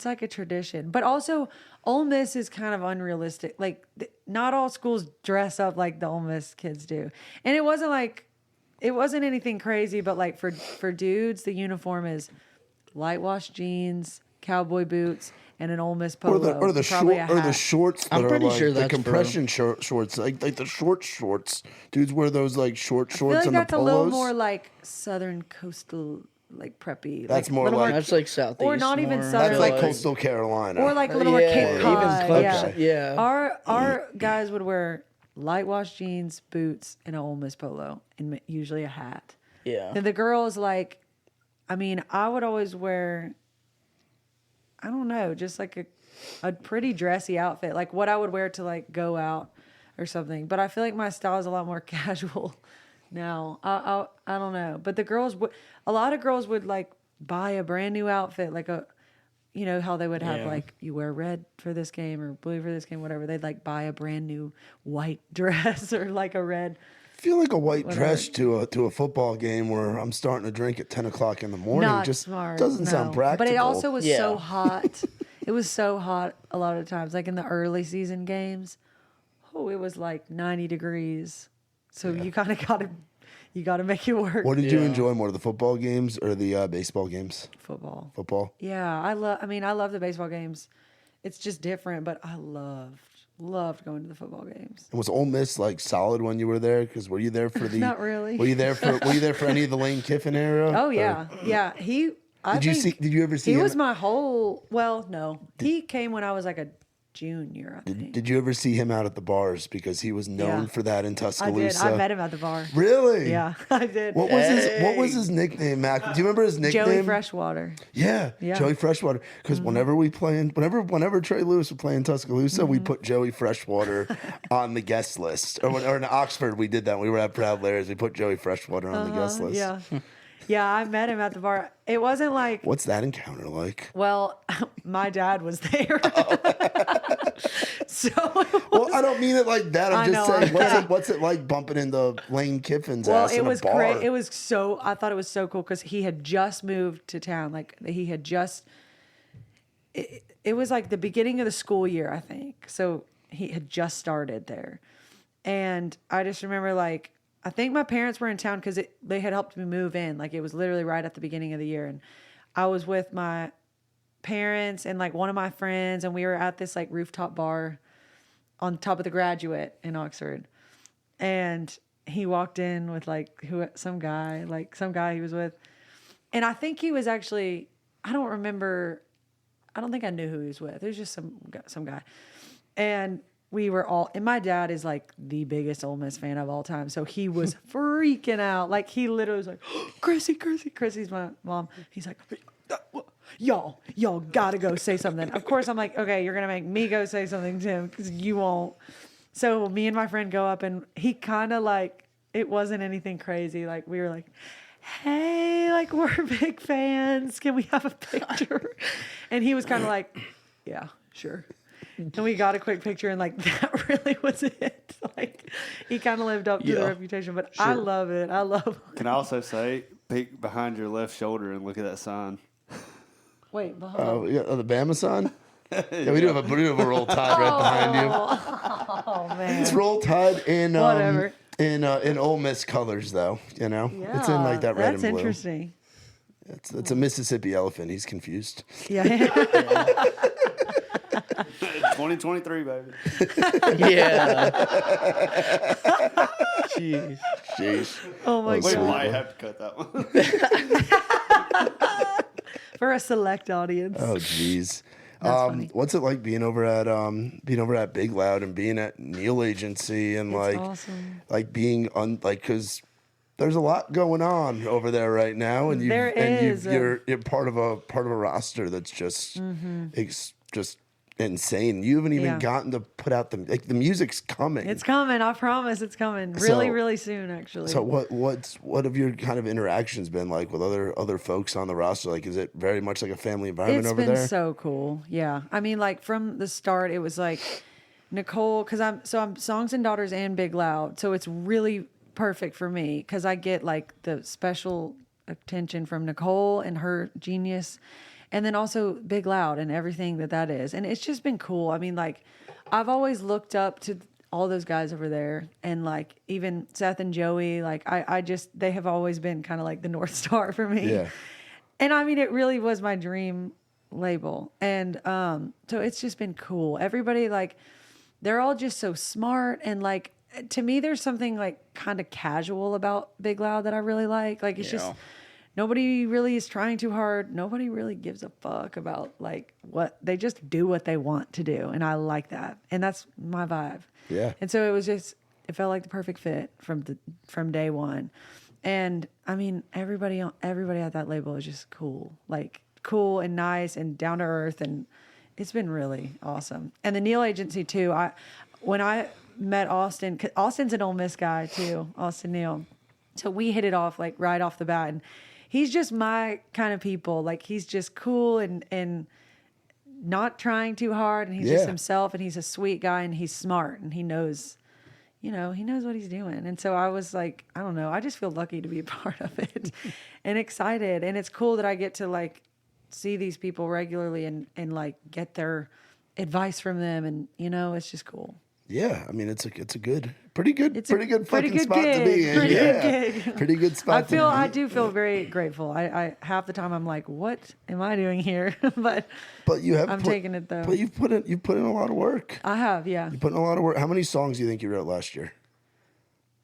like a tradition. But also, Ole Miss is kind of unrealistic. Like, not all schools dress up like the Ole Miss kids do. And it wasn't anything crazy, but like for dudes, the uniform is light wash jeans, cowboy boots, and an Ole Miss polo.
Or the shorts that
I'm
are
pretty
like
sure
the
that's
compression shorts, like the shorts. Dudes wear those like shorts
I feel like
and
that's
the
a
polos.
little more like southern coastal, like preppy.
That's more
little
like-
That's like southeast.
Or not even
more.
southern.
That's like coastal Carolina.
or like a little more Cape Cod.
even
Yeah.
close. Yeah.
Our guys would wear light wash jeans, boots, and an Ole Miss polo, and usually a hat.
Yeah.
And the girls, like, I mean, I would always wear, I don't know, just like a pretty dressy outfit, like what I would wear to like go out or something. But I feel like my style is a lot more casual now. I don't know. But a lot of girls would like buy a brand new outfit, like you know how they would have like, you wear red for this game or blue for this game, whatever. They'd like buy a brand new white dress or like a red.
I feel like a white dress to a football game where I'm starting to drink at 10 o'clock in the morning
Not
just
smart.
doesn't sound practical.
But it also was
Yeah.
so hot. It was so hot a lot of times, like in the early season games. Oh, it was like 90 degrees. So you kind of got to make it work.
What did you enjoy more, the football games or the baseball games?
Football.
Football.
Yeah, I love the baseball games. It's just different, but I loved going to the football games.
And was Ole Miss like solid when you were there? Because were you there for the?
Not really.
Were you there for any of the Lane Kiffin era?
Oh yeah, yeah. Did
you ever see
He
him?
was my whole. Well, no, he came when I was like a junior, I think.
Did you ever see him out at the bars? Because he was known
Yeah.
for that in
I
Tuscaloosa.
did. I met him at the bar.
Really?
Yeah, I did.
What was his nickname, Mac? Do you remember his nickname?
Joey Freshwater.
Yeah,
Yeah.
Joey Freshwater. Because whenever Trey Lewis would play in Tuscaloosa, we put Joey Freshwater on the guest list. Or in Oxford, we did that. We were at Proud Lares. We put Joey Freshwater on the guest list.
Yeah. Yeah, I met him at the bar. It wasn't like,
What's that encounter like?
well, my dad was there. So
Well, I don't mean it like that. I'm
I
just
know,
saying,
I'm kidding.
what's it like bumping into Lane Kiffin's
well,
ass
it
in
was
a bar?
great. It was so, I thought it was so cool because he had just moved to town. Like he had just, it was like the beginning of the school year, I think. So he had just started there. And I just remember like, I think my parents were in town because they had helped me move in. Like it was literally right at the beginning of the year. And I was with my parents and like one of my friends, and we were at this like rooftop bar on top of the Graduate in Oxford. And he walked in with like some guy he was with. And I think he was actually, I don't think I knew who he was with. It was just some guy. And we were all, and my dad is like the biggest Ole Miss fan of all time. So he was freaking out. Like he literally was like, Chrissy's my mom. He's like, y'all gotta go say something. Of course I'm like, okay, you're gonna make me go say something to him because you won't. So me and my friend go up, and he kind of like, it wasn't anything crazy. Like we were like, hey, like we're big fans. Can we have a picture? And he was kind of like, yeah, sure. And we got a quick picture, and like that really was it. Like he kind of lived up to the reputation, but sure. I love it. Can
I also say, peek behind your left shoulder and look at that sign?
Wait, behind.
The Bama sign? Yeah, we do have a Roll Tide right behind you.
Oh man,
it's Roll Tide in
whatever.
In Ole Miss colors, though. You know,
yeah,
it's in like that red and blue.
That's interesting.
It's a Mississippi elephant. He's confused.
Yeah.
2023, baby.
Yeah. Jeez.
Oh my God.
We might have to cut that one.
For a select audience.
Oh, jeez.
Funny.
What's it like being over at Big Loud and being at Neil Agency and
it's awesome.
like being on like because there's a lot going on over there right now, and you're part of a roster that's just just insane. You haven't even gotten to put out the music's coming.
It's coming. I promise it's coming. Really soon, actually.
So what have your kind of interactions been like with other folks on the roster? Like, is it very much like a family environment over there?
It's been so cool. Yeah. I mean, like from the start, it was like Nicole, because I'm Songs and Daughters and Big Loud. So it's really perfect for me because I get like the special attention from Nicole and her genius. And then also Big Loud and everything that is. And it's just been cool. I mean, like, I've always looked up to all those guys over there. And, like, even Seth and Joey, like, they have always been kind of like the North Star for me.
Yeah.
And, I mean, it really was my dream label. And so it's just been cool. Everybody, like, they're all just so smart. And, like, to me, there's something, like, kind of casual about Big Loud that I really like. Like, it's just... Nobody really is trying too hard. Nobody really gives a fuck about like what they just do what they want to do. And I like that. And that's my vibe.
Yeah.
And so it felt like the perfect fit from day one. And I mean, everybody at that label is just cool. Like cool and nice and down to earth. And it's been really awesome. And the Neil Agency too. When I met Austin, 'cause Austin's an Ole Miss guy too, Austin Neil. So we hit it off like right off the bat. And he's just my kind of people. Like he's just cool and not trying too hard, and he's just himself, and he's a sweet guy, and he's smart, and he knows what he's doing. And so I was like, I don't know, I just feel lucky to be a part of it and excited. And it's cool that I get to like see these people regularly and like get their advice from them, and it's just cool.
Yeah, I mean it's a pretty good spot
gig.
to be in.
Good gig.
Pretty good spot.
I do feel very grateful. I half the time I'm like, what am I doing here? but I'm taking it though.
But you've put in a lot of work.
I have, yeah.
You put in a lot of work. How many songs do you think you wrote last year?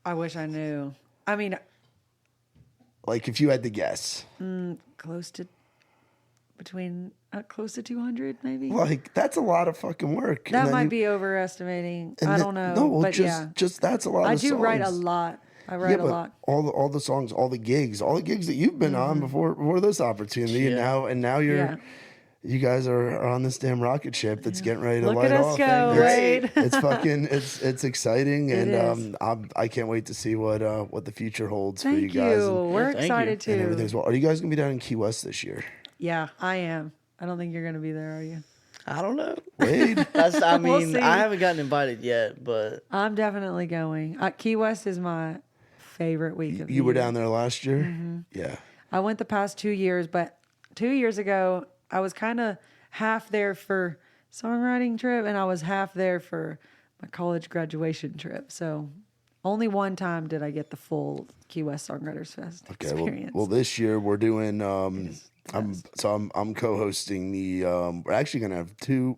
I wish I knew. I mean,
like if you had to guess,
close to 200 maybe.
Like that's a lot of fucking work.
That might be overestimating. I don't know.
No,
but
just that's a lot.
I
of
do
songs.
write a lot. I write a lot.
All the songs, all the gigs that you've been on before this opportunity, and now you guys are on this damn rocket ship that's getting ready to light off.
Look at us go, Wade.
It's fucking it's exciting, and I can't wait to see what the future holds for you guys.
We're excited too.
And everything's well. Are you guys gonna be down in Key West this year?
Yeah, I am. I don't think you're gonna be there, are you?
I don't know.
Wade?
I mean,
We'll see.
I haven't gotten invited yet, but
I'm definitely going. Key West is my favorite week of the year.
You were down there last year? Yeah.
I went the past 2 years, but 2 years ago, I was kind of half there for songwriting trip, and I was half there for my college graduation trip. So only one time did I get the full Key West Songwriters Fest experience.
Well, this year we're doing. I'm co-hosting the. We're actually gonna have two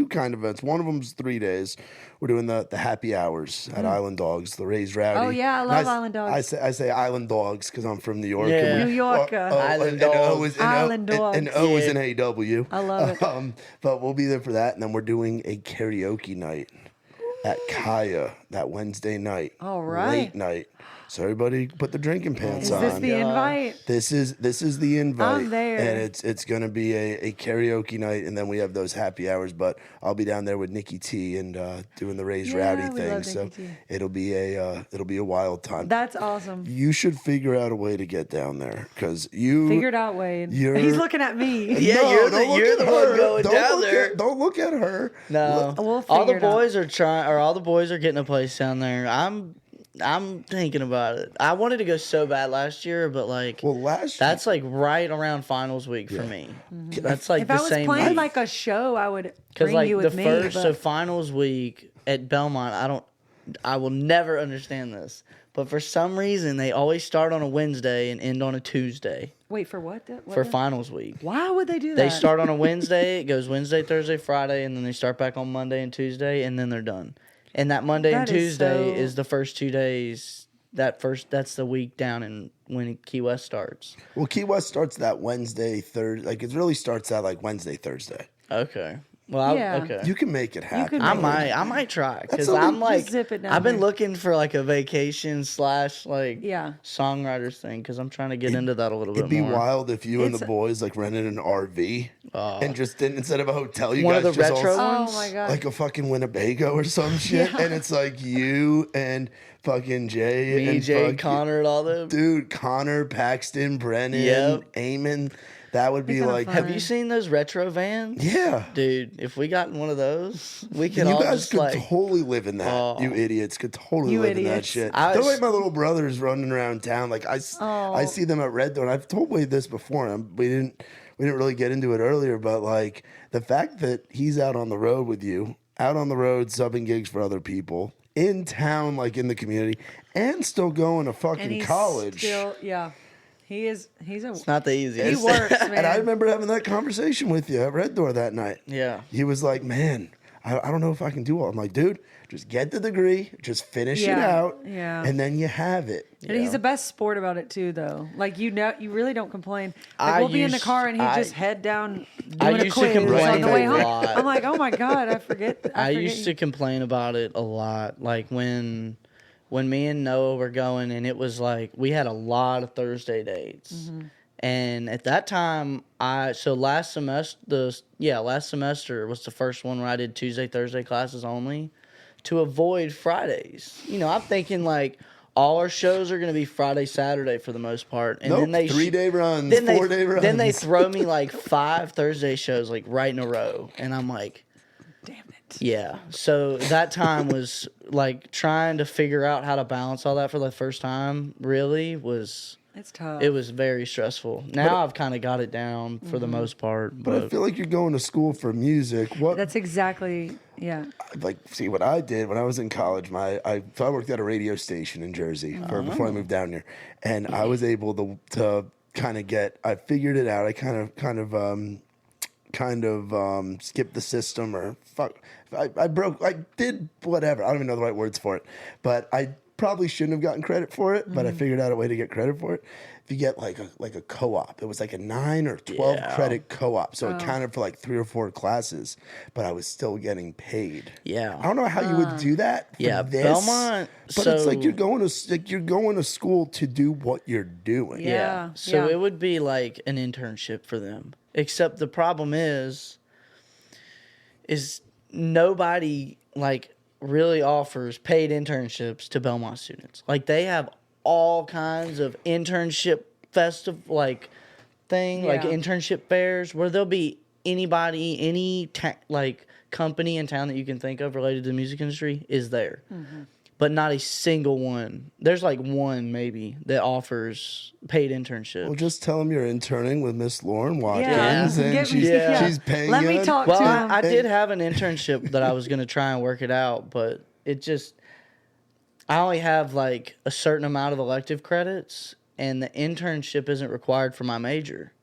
kind of events. One of them's 3 days. We're doing the happy hours at Island Dogs, the Raised Rowdy.
Oh yeah, I love Island Dogs.
I say Island Dogs because I'm from New York.
Yeah.
New York.
Island
Dogs.
Island Dogs.
And O is an AW.
I love it.
But we'll be there for that, and then we're doing a karaoke night at Kaya that Wednesday night.
All right.
Late night. So everybody put the drinking pants on.
Is this the invite?
This is the invite.
I'm there.
And it's going to be a karaoke night, and then we have those happy hours. But I'll be down there with Nikki T and doing the Raised Rowdy
we
thing.
love
So
Nikki T.
it'll be a wild time.
That's awesome.
You should figure out a way to get down there because you
Figured out, Wade.
you're-
He's looking at me.
Yeah,
No,
you're
don't look
the
at
one
her.
going
Don't
down
look
there.
Don't look at her.
No,
We'll
all the
figure it out.
boys are trying, or all the boys are getting a place down there. I'm thinking about it. I wanted to go so bad last year, but like,
Well, last
that's like right around finals week for me. That's like
If
the
I was
same
playing
week.
like a show, I would
Because
bring
like
you
the
with me.
first,
but
so finals week at Belmont, I will never understand this. But for some reason, they always start on a Wednesday and end on a Tuesday
wait for what?
for finals week.
Why would they do that?
They start on a Wednesday, it goes Wednesday, Thursday, Friday, and then they start back on Monday and Tuesday, and then they're done. And that Monday and
That is
Tuesday
so-
is the first 2 days. That's the week down in when Key West starts.
Well, Key West starts that Wednesday, Thursday. Like it really starts out like Wednesday, Thursday.
Okay. Well,
Yeah.
okay.
You can make it happen.
can
I might try because
something-
I'm like
Just zip it down
I've been
there.
looking for like a vacation / like
Yeah.
songwriters thing because I'm trying to get into that a little bit
It'd be
more.
wild if you and the
It's-
boys like rented an RV and just didn't, instead of a hotel, you
One of
guys
the
just
retro
all
ones?
Oh my god.
like a fucking Winnebago or some shit, and it's like you and fucking Jay and
BJ,
fucking-
Connor, and all them.
dude, Connor, Paxton, Brennan,
Yep.
Eamon. That would be
kinda
like,
fun.
Have you seen those retro vans?
yeah.
Dude, if we got in one of those, we could
You
all
guys
just
could
like
totally live in that.
Oh.
You idiots could totally
You
live in that
idiots.
shit.
I
They're
was-
like my little brothers running around town. Like I
Oh.
see them at Red Door, and I've told Wade this before. And we didn't really get into it earlier, but like the fact that he's out on the road with you, out on the road subbing gigs for other people, in town, like in the community, and still going to
and
fucking
he's
college.
still, yeah. He's a
it's not the easiest.
he works, man.
And I remember having that conversation with you at Red Door that night.
Yeah.
He was like, man, I don't know if I can do all. I'm like, dude, just get the degree, just finish it
Yeah,
out,
yeah.
and then you have it.
And he's the best sport about it too, though. Like you really don't complain. Like
I
we'll be in the
used-
car and he'd
I-
just head down
I
doing a
used to
quiz on
complain
the way
a
home.
lot.
I'm like, oh my god, I forget.
I
forget
used to complain about it a lot. Like when me and Noah were going, and it was like we had a lot of Thursday dates.
Mm-hmm.
And at that time, last semester was the first one where I did Tuesday, Thursday classes only to avoid Fridays. You know, I'm thinking like all our shows are going to be Friday, Saturday for the most part, and
Nope,
then they
3-day runs,
then
4-day runs.
Then they throw me like 5 Thursday shows like right in a row, and I'm like,
Damn it.
yeah. So that time was like trying to figure out how to balance all that for the first time. Really was.
It's tough.
It was very stressful. Now I've kind of got it down for the most part.
But I feel like you're going to school for music. What
That's exactly
like see what I did when I was in college. I worked at a radio station in Jersey before I moved down here, and I was able to kind of I figured it out. I kind of skipped the system or I did whatever. I don't even know the right words for it, but I probably shouldn't have gotten credit for it, but I figured out a way to get credit for it. If you get like a co-op, it was like a 9 or 12 credit co-op, so it counted for like 3 or 4 classes, but I was still getting paid.
Yeah.
I don't know how you would do that. For
Yeah,
this,
Belmont,
but it's like
so-
you're going to school to do what you're doing.
Yeah.
So
yeah.
it would be like an internship for them. Except the problem is nobody like really offers paid internships to Belmont students. Like they have all kinds of internship festival like internship fairs where there'll be anybody, any like company in town that you can think of related to the music industry is there. but not a single one. There's like one maybe that offers paid internships.
Well, just tell them you're interning with Miss Lauren Watkins,
Yeah.
and
Yeah.
she's paying
Let
you.
me talk
Well,
to him.
I did have an internship that I was going to try and work it out, but it just, I only have like a certain amount of elective credits, and the internship isn't required for my major.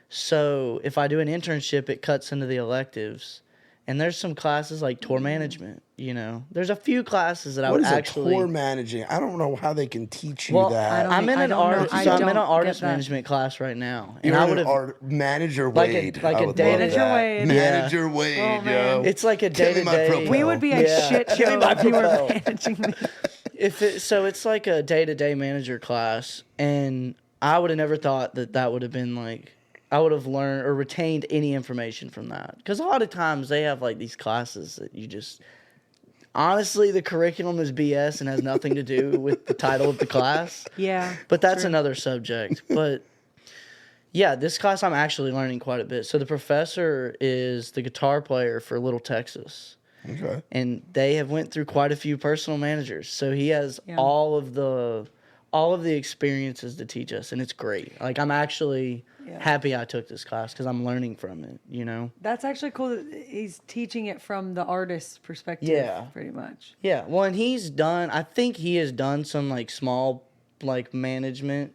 So if I do an internship, it cuts into the electives. And there's some classes like tour management, you know. There's a few classes that I
What
would
is
actually.
a tour managing? I don't know how they can teach you
Well,
that.
I'm in
I
an
don't know.
art.
I
So I'm in
don't
an artist
get that.
management class right now,
You're
and I
an
would have.
art manager
Like a-
Wade.
like
I
a
would
day-
love
Manager
that.
Wade.
Manager Wade,
Oh,
yo.
man.
It's like a
Give
day
me
to
my propel.
day.
We would be a
Yeah.
shit
Give me
show
my
if you were
propel.
managing me.
So it's like a day to day manager class, and I would have never thought that would have been like. I would have learned or retained any information from that. Because a lot of times they have like these classes that you just. Honestly, the curriculum is BS and has nothing to do with the title of the class.
Yeah.
But that's another subject. But yeah, this class I'm actually learning quite a bit. So the professor is the guitar player for Little Texas.
Okay.
And they have went through quite a few personal managers. So he has
Yeah.
all of the experiences to teach us, and it's great. Like I'm actually happy I took this class because I'm learning from it, you know?
That's actually cool that he's teaching it from the artist's perspective,
Yeah.
pretty much.
Yeah. Well, and I think he has done some like small like management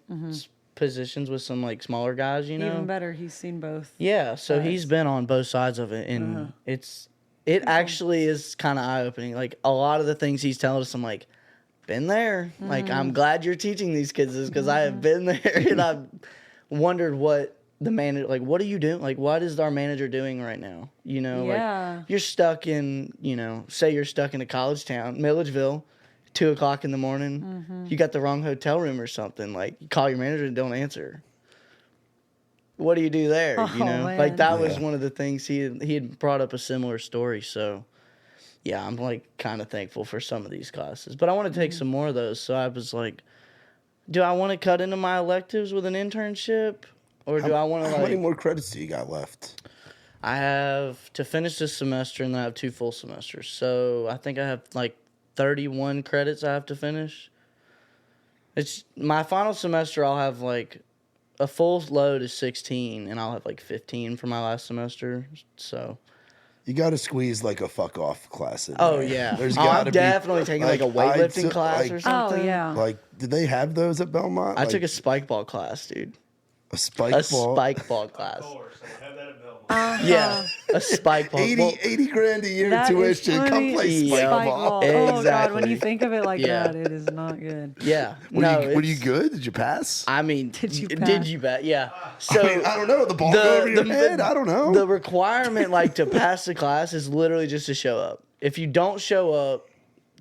positions with some like smaller guys, you know?
Even better, he's seen both.
Yeah, so
sides.
he's been on both sides of it, and it actually is kind of eye opening. Like a lot of the things he's telling us, I'm like, been there. Like I'm glad you're teaching these kids this because I have been there, and I've wondered what the manager like. What are you doing? Like, what is our manager doing right now? You know,
Yeah.
like you're stuck in, you know, say you're stuck in a college town, Milledgeville. 2:00 in the morning, you got the wrong hotel room or something. Like, you call your manager and don't answer. What do you do there? You know,
man.
like that was one of the things he had brought up a similar story. So, yeah, I'm like kind of thankful for some of these classes, but I want to take some more of those. So I was like, do I want to cut into my electives with an internship, or do I want to
How many
like?
more credits do you got left?
I have to finish this semester, and then I have 2 full semesters. So I think I have like 31 credits I have to finish. It's my final semester. I'll have like a full load is 16, and I'll have like 15 for my last semester. So,
You got to squeeze like a fuck off class in
oh
there.
yeah,
There's
I'm
got to be
definitely taking like a
I
weightlifting
took,
class
like-
or
Oh,
something.
yeah.
Like, did they have those at Belmont?
I
Like,
took a spike ball class, dude.
a spike
A
ball.
spike ball class.
Have that at Belmont.
Yeah, a spike ball.
80,
Well,
80 grand a year
That is
tuition. Come
funny.
play spike
Yeah.
ball.
Oh, God, when
Exactly.
you think of it like
Yeah.
that, it is not good.
yeah.
Were,
no,
you, were you
it's-
good? Did you pass?
I mean,
Did you
did
pass?
you bet? Yeah. So
I mean, I don't know. The ball go over your head? I don't know.
The requirement, like, to pass the class is literally just to show up. If you don't show up,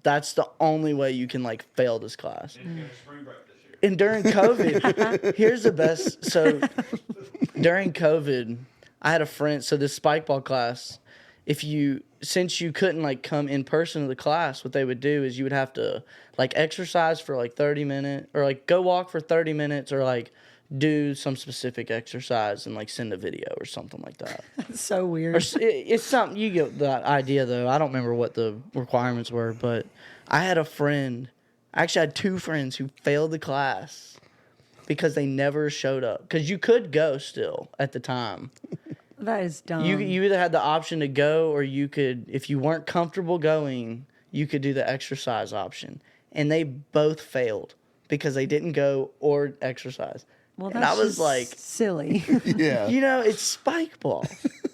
that's the only way you can, like, fail this class.
Spring break this year.
And during COVID, here's the best. So during COVID, I had a friend. So this spike ball class, since you couldn't like come in person to the class, what they would do is you would have to like exercise for like 30 minutes, or like go walk for 30 minutes, or like do some specific exercise and like send a video or something like that.
It's so
Or
weird.
it's something, you get the idea though. I don't remember what the requirements were, but I had a friend. I actually had 2 friends who failed the class because they never showed up. Because you could go still at the time.
That is dumb.
You either had the option to go, or you could, if you weren't comfortable going, you could do the exercise option. And they both failed because they didn't go or exercise.
well,
and
that's
I was
just
like,
silly.
yeah.
you know, it's spike ball.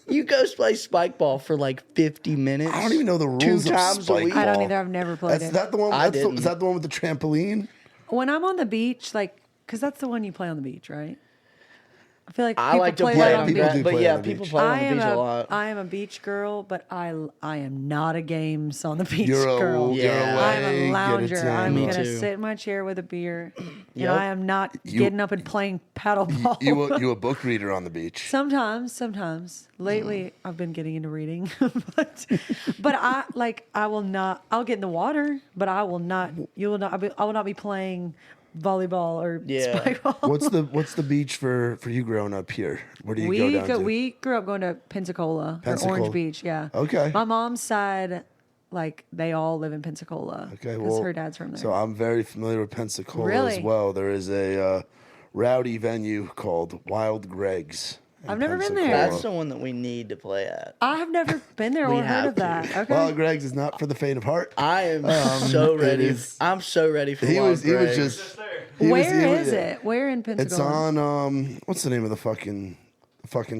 You go play spike ball for like 50 minutes.
I don't even know the
2
rules of
times a
spike
week.
ball.
I don't either. I've never played
That's
it.
that the one.
I
That's
didn't.
is that the one with the trampoline?
When I'm on the beach, like, because that's the one you play on the beach, right? I feel like
I
people
like to
play
play
that
on
on
the
the
People
beach.
do
beach, but
play
yeah,
on the
people
beach.
play on
I
the
am
beach a lot.
I am a beach girl, but I am not a games on the beach
You're
girl.
you're
Yeah.
I'm
away,
a
get
lounger.
it
I'm
in.
Me
gonna
too.
sit in my chair with a beer,
Yep.
and I am not
You-
getting up and playing paddle ball.
You a book reader on the beach?
Sometimes. Lately, I've been getting into reading, but I will not. I'll get in the water, but I will not. You will not. I will not be playing volleyball or
Yeah.
spike ball.
What's the beach for you growing up here? Where do you go down to?
We grew up going to Pensacola, or
Pensacola.
Orange Beach. Yeah.
Okay.
My mom's side, like they all live in Pensacola.
Okay,
because
well,
her dad's from there.
So I'm very familiar with Pensacola as
Really?
well. There is a rowdy venue called Wild Greg's. in
I've never been there.
Pensacola.
That's the one that we need to play at.
I have never been there
We
or heard
have
of that.
to.
Okay.
Wild Greg's is not for the faint of heart.
I am so
it
ready.
is-
I'm so ready for
He
Wild
was
Greg's.
just.
Where is it? Where in
It's
Pensacola?
on what's the name of the fucking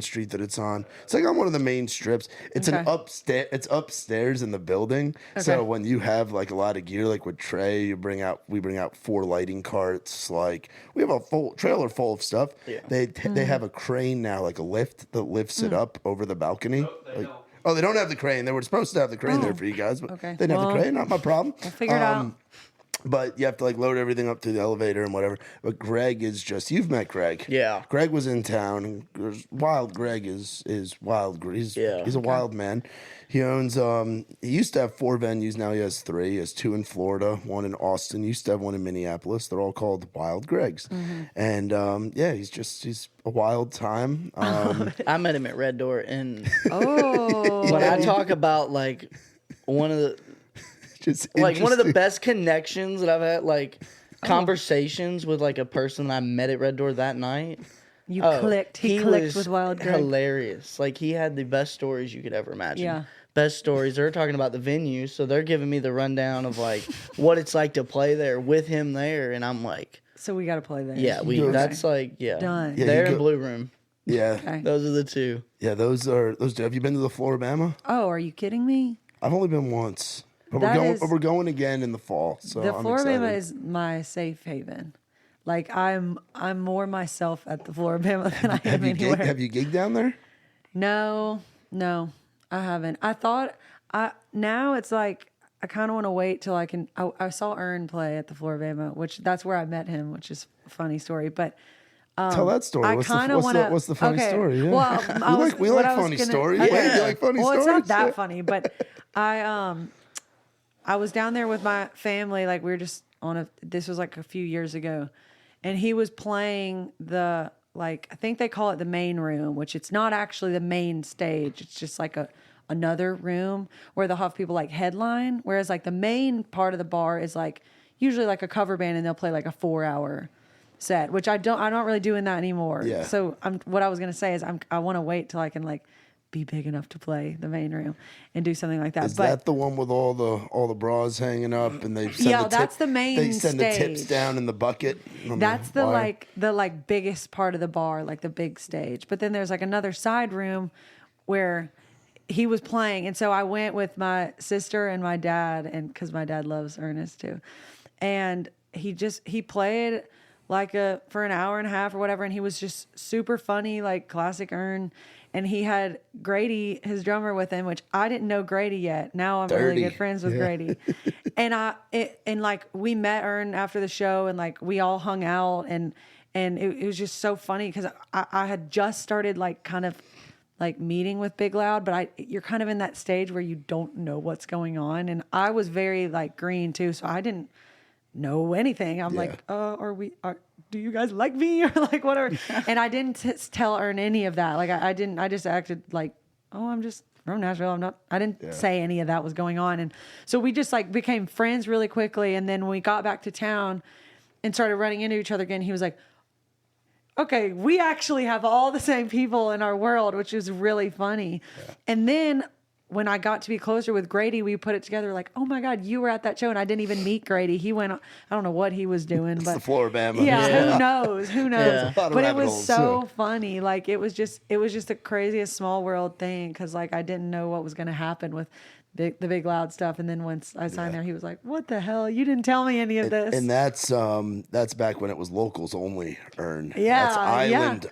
street that it's on? It's like on one of the main strips. It's an
Okay.
upstairs. It's upstairs in the building. So
Okay.
when you have like a lot of gear, like with Trey, we bring out 4 lighting carts. Like we have a full trailer full of stuff.
Yeah.
They have a crane now, like a lift that lifts it up over the balcony. They don't have the crane. They were supposed to have the crane there for you guys, but
Okay.
they didn't have the
Well,
crane. Not my problem.
We'll figure it out.
But you have to like load everything up to the elevator and whatever. But Greg is you've met Greg.
Yeah.
Greg was in town. Wild Greg is wild. He's a wild man. He owns he used to have 4 venues, now he has 3. He has 2 in Florida, 1 in Austin. He used to have 1 in Minneapolis. They're all called Wild Gregs. And he's a wild time.
I met him at Red Door, and
Oh.
when I talk about like one of the
just
one of the
interesting.
best connections that I've had, like conversations with like a person that I met at Red Door that night.
You clicked. He clicked
was
with Wild Greg.
hilarious. Like he had the best stories you could ever imagine.
Yeah.
Best stories. They're talking about the venue, so they're giving me the rundown of like what it's like to play there with him there, and I'm like,
So we got to play there.
yeah,
Okay.
that's like
Done.
Yeah,
there
you
in
go-
Blue Room.
Yeah.
Okay.
Those are the 2.
Yeah, those. Have you been to the Floribama?
Oh, are you kidding me?
I've only been once. But
That
we're going again in the fall. So
The
I'm
Floribama
excited.
is my safe haven. Like I'm more myself at the Floribama than I am
Have you
anywhere.
have you gigged down there?
No, I haven't. I thought now it's like I kind of want to wait till I can. I saw Ern play at the Floribama, which that's where I met him, which is a funny story. But
Tell that story.
I
What's
kind
the,
of
what's,
want
the, what's the funny story? Yeah.
Well,
we like funny stories. Yeah, you like funny
well,
stories?
it's not that
Yeah.
funny, but I was down there with my family. Like we were just this was like a few years ago, and he was playing I think they call it the main room, which it's not actually the main stage. It's just like another room where they'll have people like headline. Whereas like the main part of the bar is like usually like a cover band, and they'll play like a 4-hour set, which I'm not really doing that anymore.
Yeah.
So what I was gonna say is I want to wait till I can like be big enough to play the main room and do something like that.
Is that the one with all the bras hanging up and they send
Yeah,
the
that's the main
They send the tips
stage.
down in the bucket. on
That's the
wire?
like biggest part of the bar, like the big stage. But then there's like another side room where he was playing, and so I went with my sister and my dad, and because my dad loves Ernest too, and he played like for an hour and a half or whatever, and he was just super funny, like classic Ern. And he had Grady, his drummer, with him, which I didn't know Grady yet. Now I'm really
Dirty.
good friends with Grady. And like we met Ern after the show, and like we all hung out, and it was just so funny because I had just started like kind of like meeting with Big Loud, but you're kind of in that stage where you don't know what's going on, and I was very like green too, so I didn't know anything. I'm like, do you guys like me or like whatever? And I didn't tell Ern any of that. Like I didn't. I just acted like, oh, I'm just from Nashville. I didn't say any of that was going on. And so we just like became friends really quickly. And then when we got back to town and started running into each other again, he was like, okay, we actually have all the same people in our world, which is really funny. Yeah. And then when I got to be closer with Grady, we put it together like, oh my God, you were at that show, and I didn't even meet Grady. He went, I don't know what he was doing,
It's
but
the Floribama.
yeah, who knows?
Yeah.
A lot of
But it
rabbit
was
holes,
so
yeah.
funny. Like it was just the craziest small world thing, because like I didn't know what was going to happen with the Big Loud stuff. And then once I signed there, he was like, what the hell? You didn't tell me any of this.
And that's back when it was locals only Ern.
Yeah,
that's Island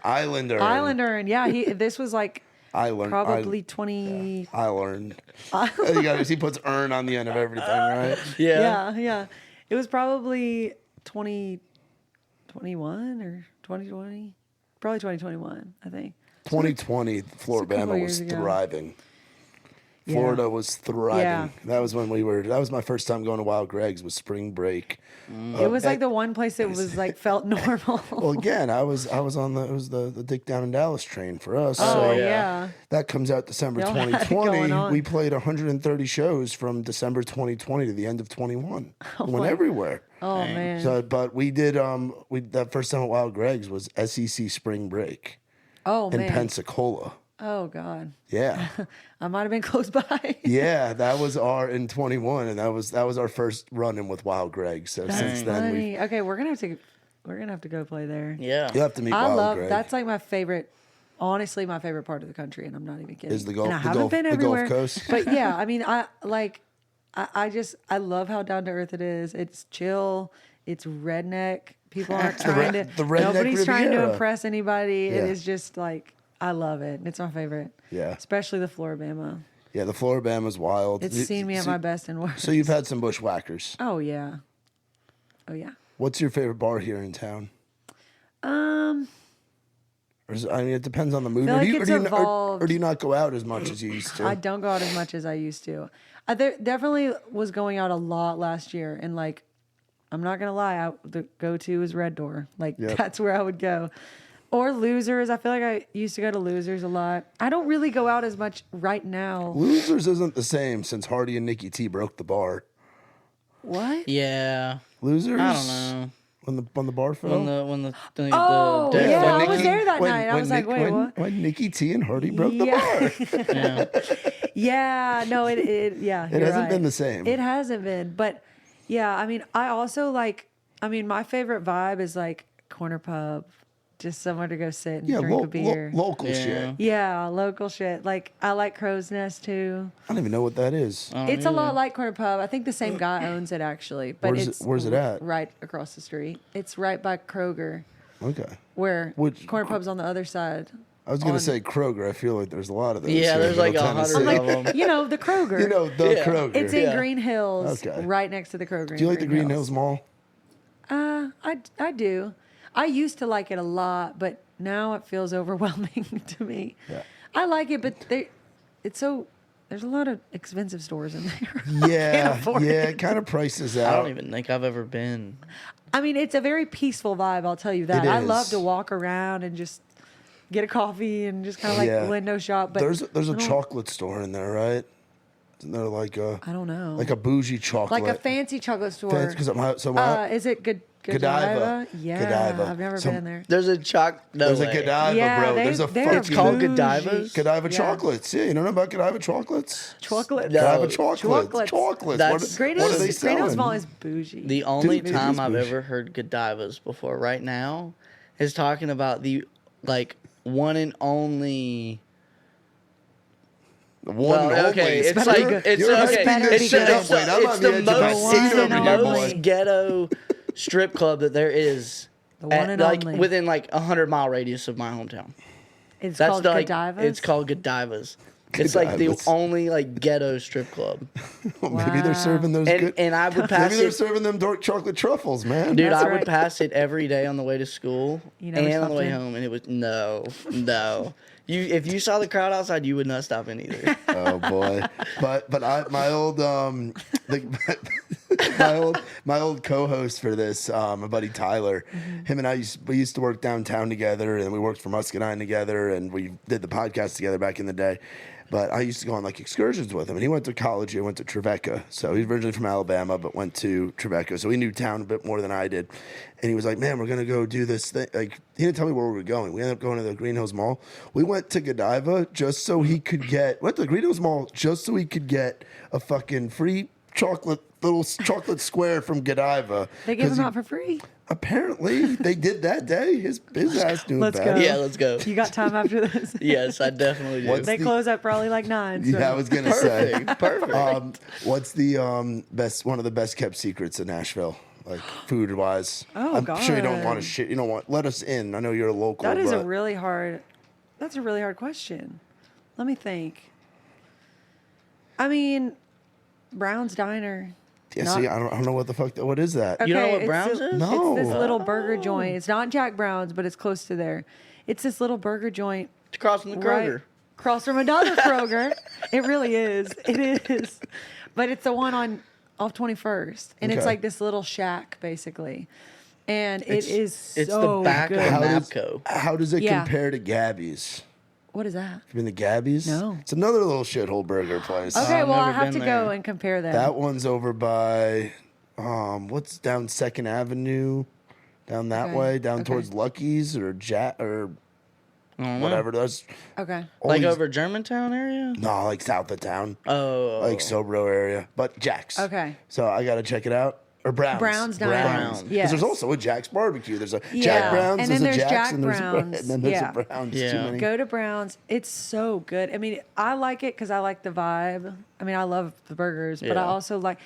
Ern.
Islander, and yeah, this was like probably 20.
I learned. He puts Ern on the end of everything, right?
Yeah. It was probably 2021 or 2020, probably 2021, I think.
2020,
couple
Floribama
years
was
ago.
thriving. Florida was thriving.
Yeah.
That was when that was my first time going to Wild Greg's was spring break.
It was like the one place that was like felt normal.
Well, again, I was on the Dick Down in Dallas train for us.
Oh,
so
yeah.
that comes out December
Y'all had it going
2020.
on.
We played 130 shows from December 2020 to the end of 21. Went
my-
everywhere.
Oh, man.
So, but we did that first time at Wild Greg's was SEC spring break
Oh,
in
man.
Pensacola.
Oh, God.
Yeah.
I might have been close by.
Yeah, that was in 21, and that was our first run-in with Wild Greg. So since then,
Funny. Okay, we're gonna have to go play there.
Yeah.
you have to meet
I
Wild
love
Greg.
that's like my favorite. Honestly, my favorite part of the country, and I'm not even kidding.
Is the Gulf-
And I
the
haven't
Gulf-
been
the Gulf
everywhere,
Coast?
but yeah, I mean, I love how down to earth it is. It's chill. It's redneck. People aren't trying to.
the redneck
Nobody's trying to
Riviera.
impress anybody.
Yeah.
It is just like I love it. It's my favorite.
Yeah.
Especially the Floribama.
Yeah, the Floribama's wild.
It's seen me at my best and worst.
So you've had some bushwhackers.
Oh yeah. Oh yeah.
What's your favorite bar here in town? I mean, it depends on the mood.
feel like it's
or
evolved.
do you not go out as much as you used to?
I don't go out as much as I used to. I definitely was going out a lot last year, and like, I'm not gonna lie, the go-to is Red Door. Like
Yep.
that's where I would go, or Losers. I feel like I used to go to Losers a lot. I don't really go out as much right now.
Losers isn't the same since Hardy and Nikki T broke the bar.
What?
Yeah.
Losers?
I don't know.
When the bar fell?
When the
Oh,
deck
yeah,
fell
I was
down.
there that night. I was like, wait, what?
When Nikki T and Hardy broke the
Yeah.
bar.
Yeah.
Yeah, no, it
hasn't been the same.
It hasn't been, but yeah, I mean, I also like. I mean, my favorite vibe is like corner pub, just somewhere to go sit and
Yeah,
drink a beer.
local
Yeah.
shit.
Yeah, local shit. Like I like Crow's Nest too.
I don't even know what that is.
It's a lot like Corner Pub. I think the same guy owns it actually, but
Where's it at?
Right across the street. It's right by Kroger,
Okay.
where
Which-
Corner Pub's on the other side.
I was going
On-
to say Kroger. I feel like there's a lot of those.
Yeah,
here
there's
in
like
Middle
100
Tennessee.
of them.
You know the Kroger.
You know, the
Yeah.
Kroger.
it's in
Yeah.
Green Hills,
Okay.
right next to the Kroger.
Do you like the Green Hills Mall?
I do. I used to like it a lot, but now it feels overwhelming to me.
Yeah.
I like it, but there's a lot of expensive stores in there.
Yeah,
afford
yeah,
it.
it kind of prices
I
out.
don't even think I've ever been.
I mean, it's a very peaceful vibe. I'll tell you that.
It
I
is.
love to walk around and just get a coffee and just kind of like
Yeah.
window shop. But
There's a
I don't-
chocolate store in there, right? Isn't there like
I don't know.
a bougie chocolate?
Like a fancy chocolate store.
Because
Is it good?
Godiva.
Yeah,
Godiva.
I've never
Some-
been in there.
There's a no
there's a
way.
Godiva,
Yeah,
bro.
they-
There's a
they're
fucking
It's called
bougie.
Godivas?
Godiva
Yeah.
chocolates. Yeah, you don't know about Godiva chocolates?
Chocolate.
No.
Godiva chocolates.
Chocolates.
Chocolates.
That's-
Green
what are
Hills,
they
Green
selling?
Hills Mall is bougie.
The only
Dude, it
time
is
I've
bougie.
ever heard Godivas before right now is talking about the like one and only.
The one and only.
okay, it's
better
like
be good.
it's
You're
okay.
better be
It's,
good.
it's,
Wait, I'm
it's
on the
the
edge of my
most,
seat
it's the
over here,
most
boy.
ghetto strip club that there is.
The one and
like
only.
within like 100-mile radius of my hometown.
It's
That's
called
like
Godivas.
it's called Godivas. It's like the
Godivas.
only like ghetto strip club.
Well, maybe they're serving those
And
good.
and I would pass
Maybe they're
it.
serving them dark chocolate truffles, man.
Dude,
That's
I would
right.
pass it every day on the way to school
You never
and on the
stopped
way
in?
home, and it was no. If you saw the crowd outside, you would not stop in either.
Oh boy, but my old my old co-host for this, my buddy Tyler, him and we used to work downtown together, and we worked for Muscadine together, and we did the podcast together back in the day. But I used to go on like excursions with him, and he went to college. He went to Trevecca, so he's originally from Alabama, but went to Trevecca, so he knew town a bit more than I did. And he was like, "Man, we're gonna go do this thing." Like he didn't tell me where we were going. We ended up going to the Green Hills Mall. We went to Godiva just so he could went to the Green Hills Mall just so he could get a fucking free little chocolate square from Godiva.
They give
'Cause
them out for free.
Apparently, they did that day. His ass knew
Let's
about
go.
it.
Yeah, let's go.
You got time after this?
Yes, I definitely do.
What's
They
the-
close at probably like 9. So.
Yeah, I was gonna say.
Perfect.
What's the one of the best kept secrets in Nashville, like food wise?
Oh,
I'm sure you don't
God.
want to shit. You don't want let us in. I know you're a local.
That is
but
that's a really hard question. Let me think. I mean, Brown's Diner.
yeah.
not-
See, I don't know what the fuck. What is that?
You don't know
Okay,
what
it's
Brown's
a-
is?
No.
It's this little burger joint. It's not Jack Brown's, but it's close to there. It's this little burger joint
It's across from the
right
Kroger.
across from another Kroger. It really is. It is. But it's the one off 21st. And it's
Okay.
like this little shack, basically. And it's so
the back
good.
of
How does,
Mapco.
how does it
Yeah.
compare to Gabby's?
What is that?
You mean the Gabby's?
No.
It's another little shithole burger place.
Okay,
I've
well, I
never
have to
been
go
there.
and compare them.
That one's over by, what's down 2nd Avenue? Down that
Okay,
way, down
okay.
towards Lucky's or or
I don't know.
whatever. That's
Okay.
Like
always-
over Germantown area?
No, like south of town.
Oh.
Like Sobro area. But Jack's.
Okay.
So I got to check it out. Or Brown's.
Brown's Diner.
Brown's.
Because
Yes.
there's also a Jack's barbecue. There's a
Yeah.
Jack Brown's,
And
there's
then
a
there's
Jack's,
Jack
and there's
Brown's.
and then there's
Yeah.
a Brown's.
Yeah.
Too many.
Go to Brown's. It's so good. I mean, I like it because I like the vibe. I mean, I love the burgers, but I
Yeah.
also like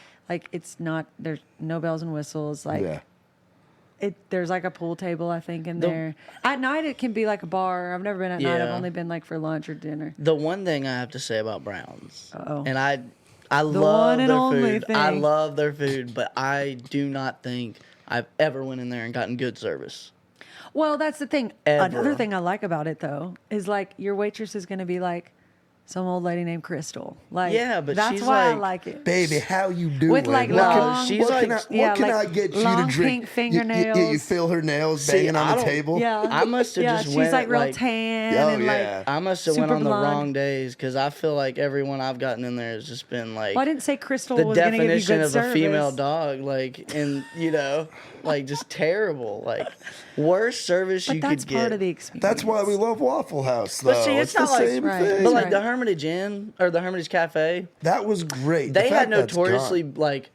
it's not, there's no bells and whistles. Like,
Yeah.
there's like a pool table, I think, in there. At night, it can be like a bar. I've never been at night. I've
Yeah.
only been like for lunch or dinner.
The one thing I have to say about Brown's,
Uh-oh.
and I love
one and
their
only
food. I
thing.
love their food, but I do not think I've ever went in there and gotten good service.
Well, that's the thing.
Ever.
Another thing I like about it, though, is like your waitress is going to be like some old lady named Crystal. Like,
Yeah, but
that's
she's
why I
like,
like it.
Baby, how you doing?
With, like,
What can-
long-
she's
what
like-
can I, what
yeah,
can
like,
I get you
long
to drink?
pink
You
fingernails.
feel her nails
See,
banging
I
on the
don't-
table?
Yeah,
I must have
yeah,
just
she's
went
like real
like-
tan
Oh,
and
yeah.
like.
I must have went
Super
on the
blonde.
wrong days because I feel like everyone I've gotten in there has just been like
Well, I didn't say Crystal
the
was going to give you
definition
good
of
service.
a female dog, like, and like just terrible, like worst service
But
you
that's
could get.
part of the experience.
That's why we love Waffle House, though.
But see, it's
the
not like-
same
Right.
thing.
But like
right.
the Hermitage Inn or the Hermitage Cafe,
That was great. The
they had
fact that's
notoriously
gone.
like,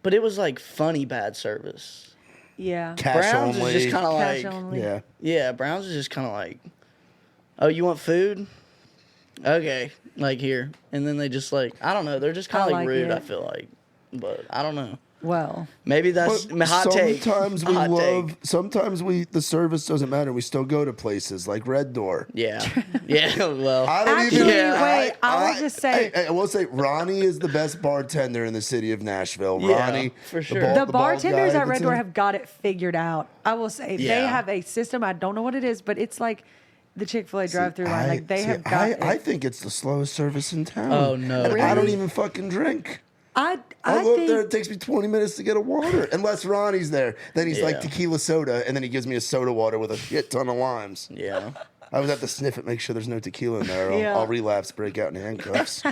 but it was like funny bad service.
Yeah.
Cash
Brown's
only.
is just kind of
Cash
like,
only.
Yeah.
yeah, Brown's is just kind of like, oh, you want food? Okay, like here, and then they just like, I don't know, they're just kind
I
of like
like
rude.
it.
I feel like, but I don't know.
Well,
Maybe that's
But
hot take.
sometimes we
Hot
love.
take.
Sometimes the service doesn't matter. We still go to places like Red Door.
Yeah, yeah. Well,
I don't
Actually,
even.
wait, I will just say-
I will say Ronnie is the best bartender in the city of Nashville.
Yeah,
Ronnie,
for sure.
the
bald
bartenders
guy
at Red
that's
Door
in-
have got it figured out. I will say they
Yeah.
have a system. I don't know what it is, but it's like the Chick-fil-A drive-through line. Like they have got it.
I think it's the slowest service in town.
Oh, no.
And I don't
Really?
even fucking drink.
I
I go up
think
there. It takes me 20 minutes to get a water, unless Ronnie's there. Then he's like
Yeah.
tequila soda, and then he gives me a soda water with a shit ton of limes.
yeah.
I always have to sniff it, make sure there's no tequila in there. Or
Yeah.
I'll relapse, break out in handcuffs.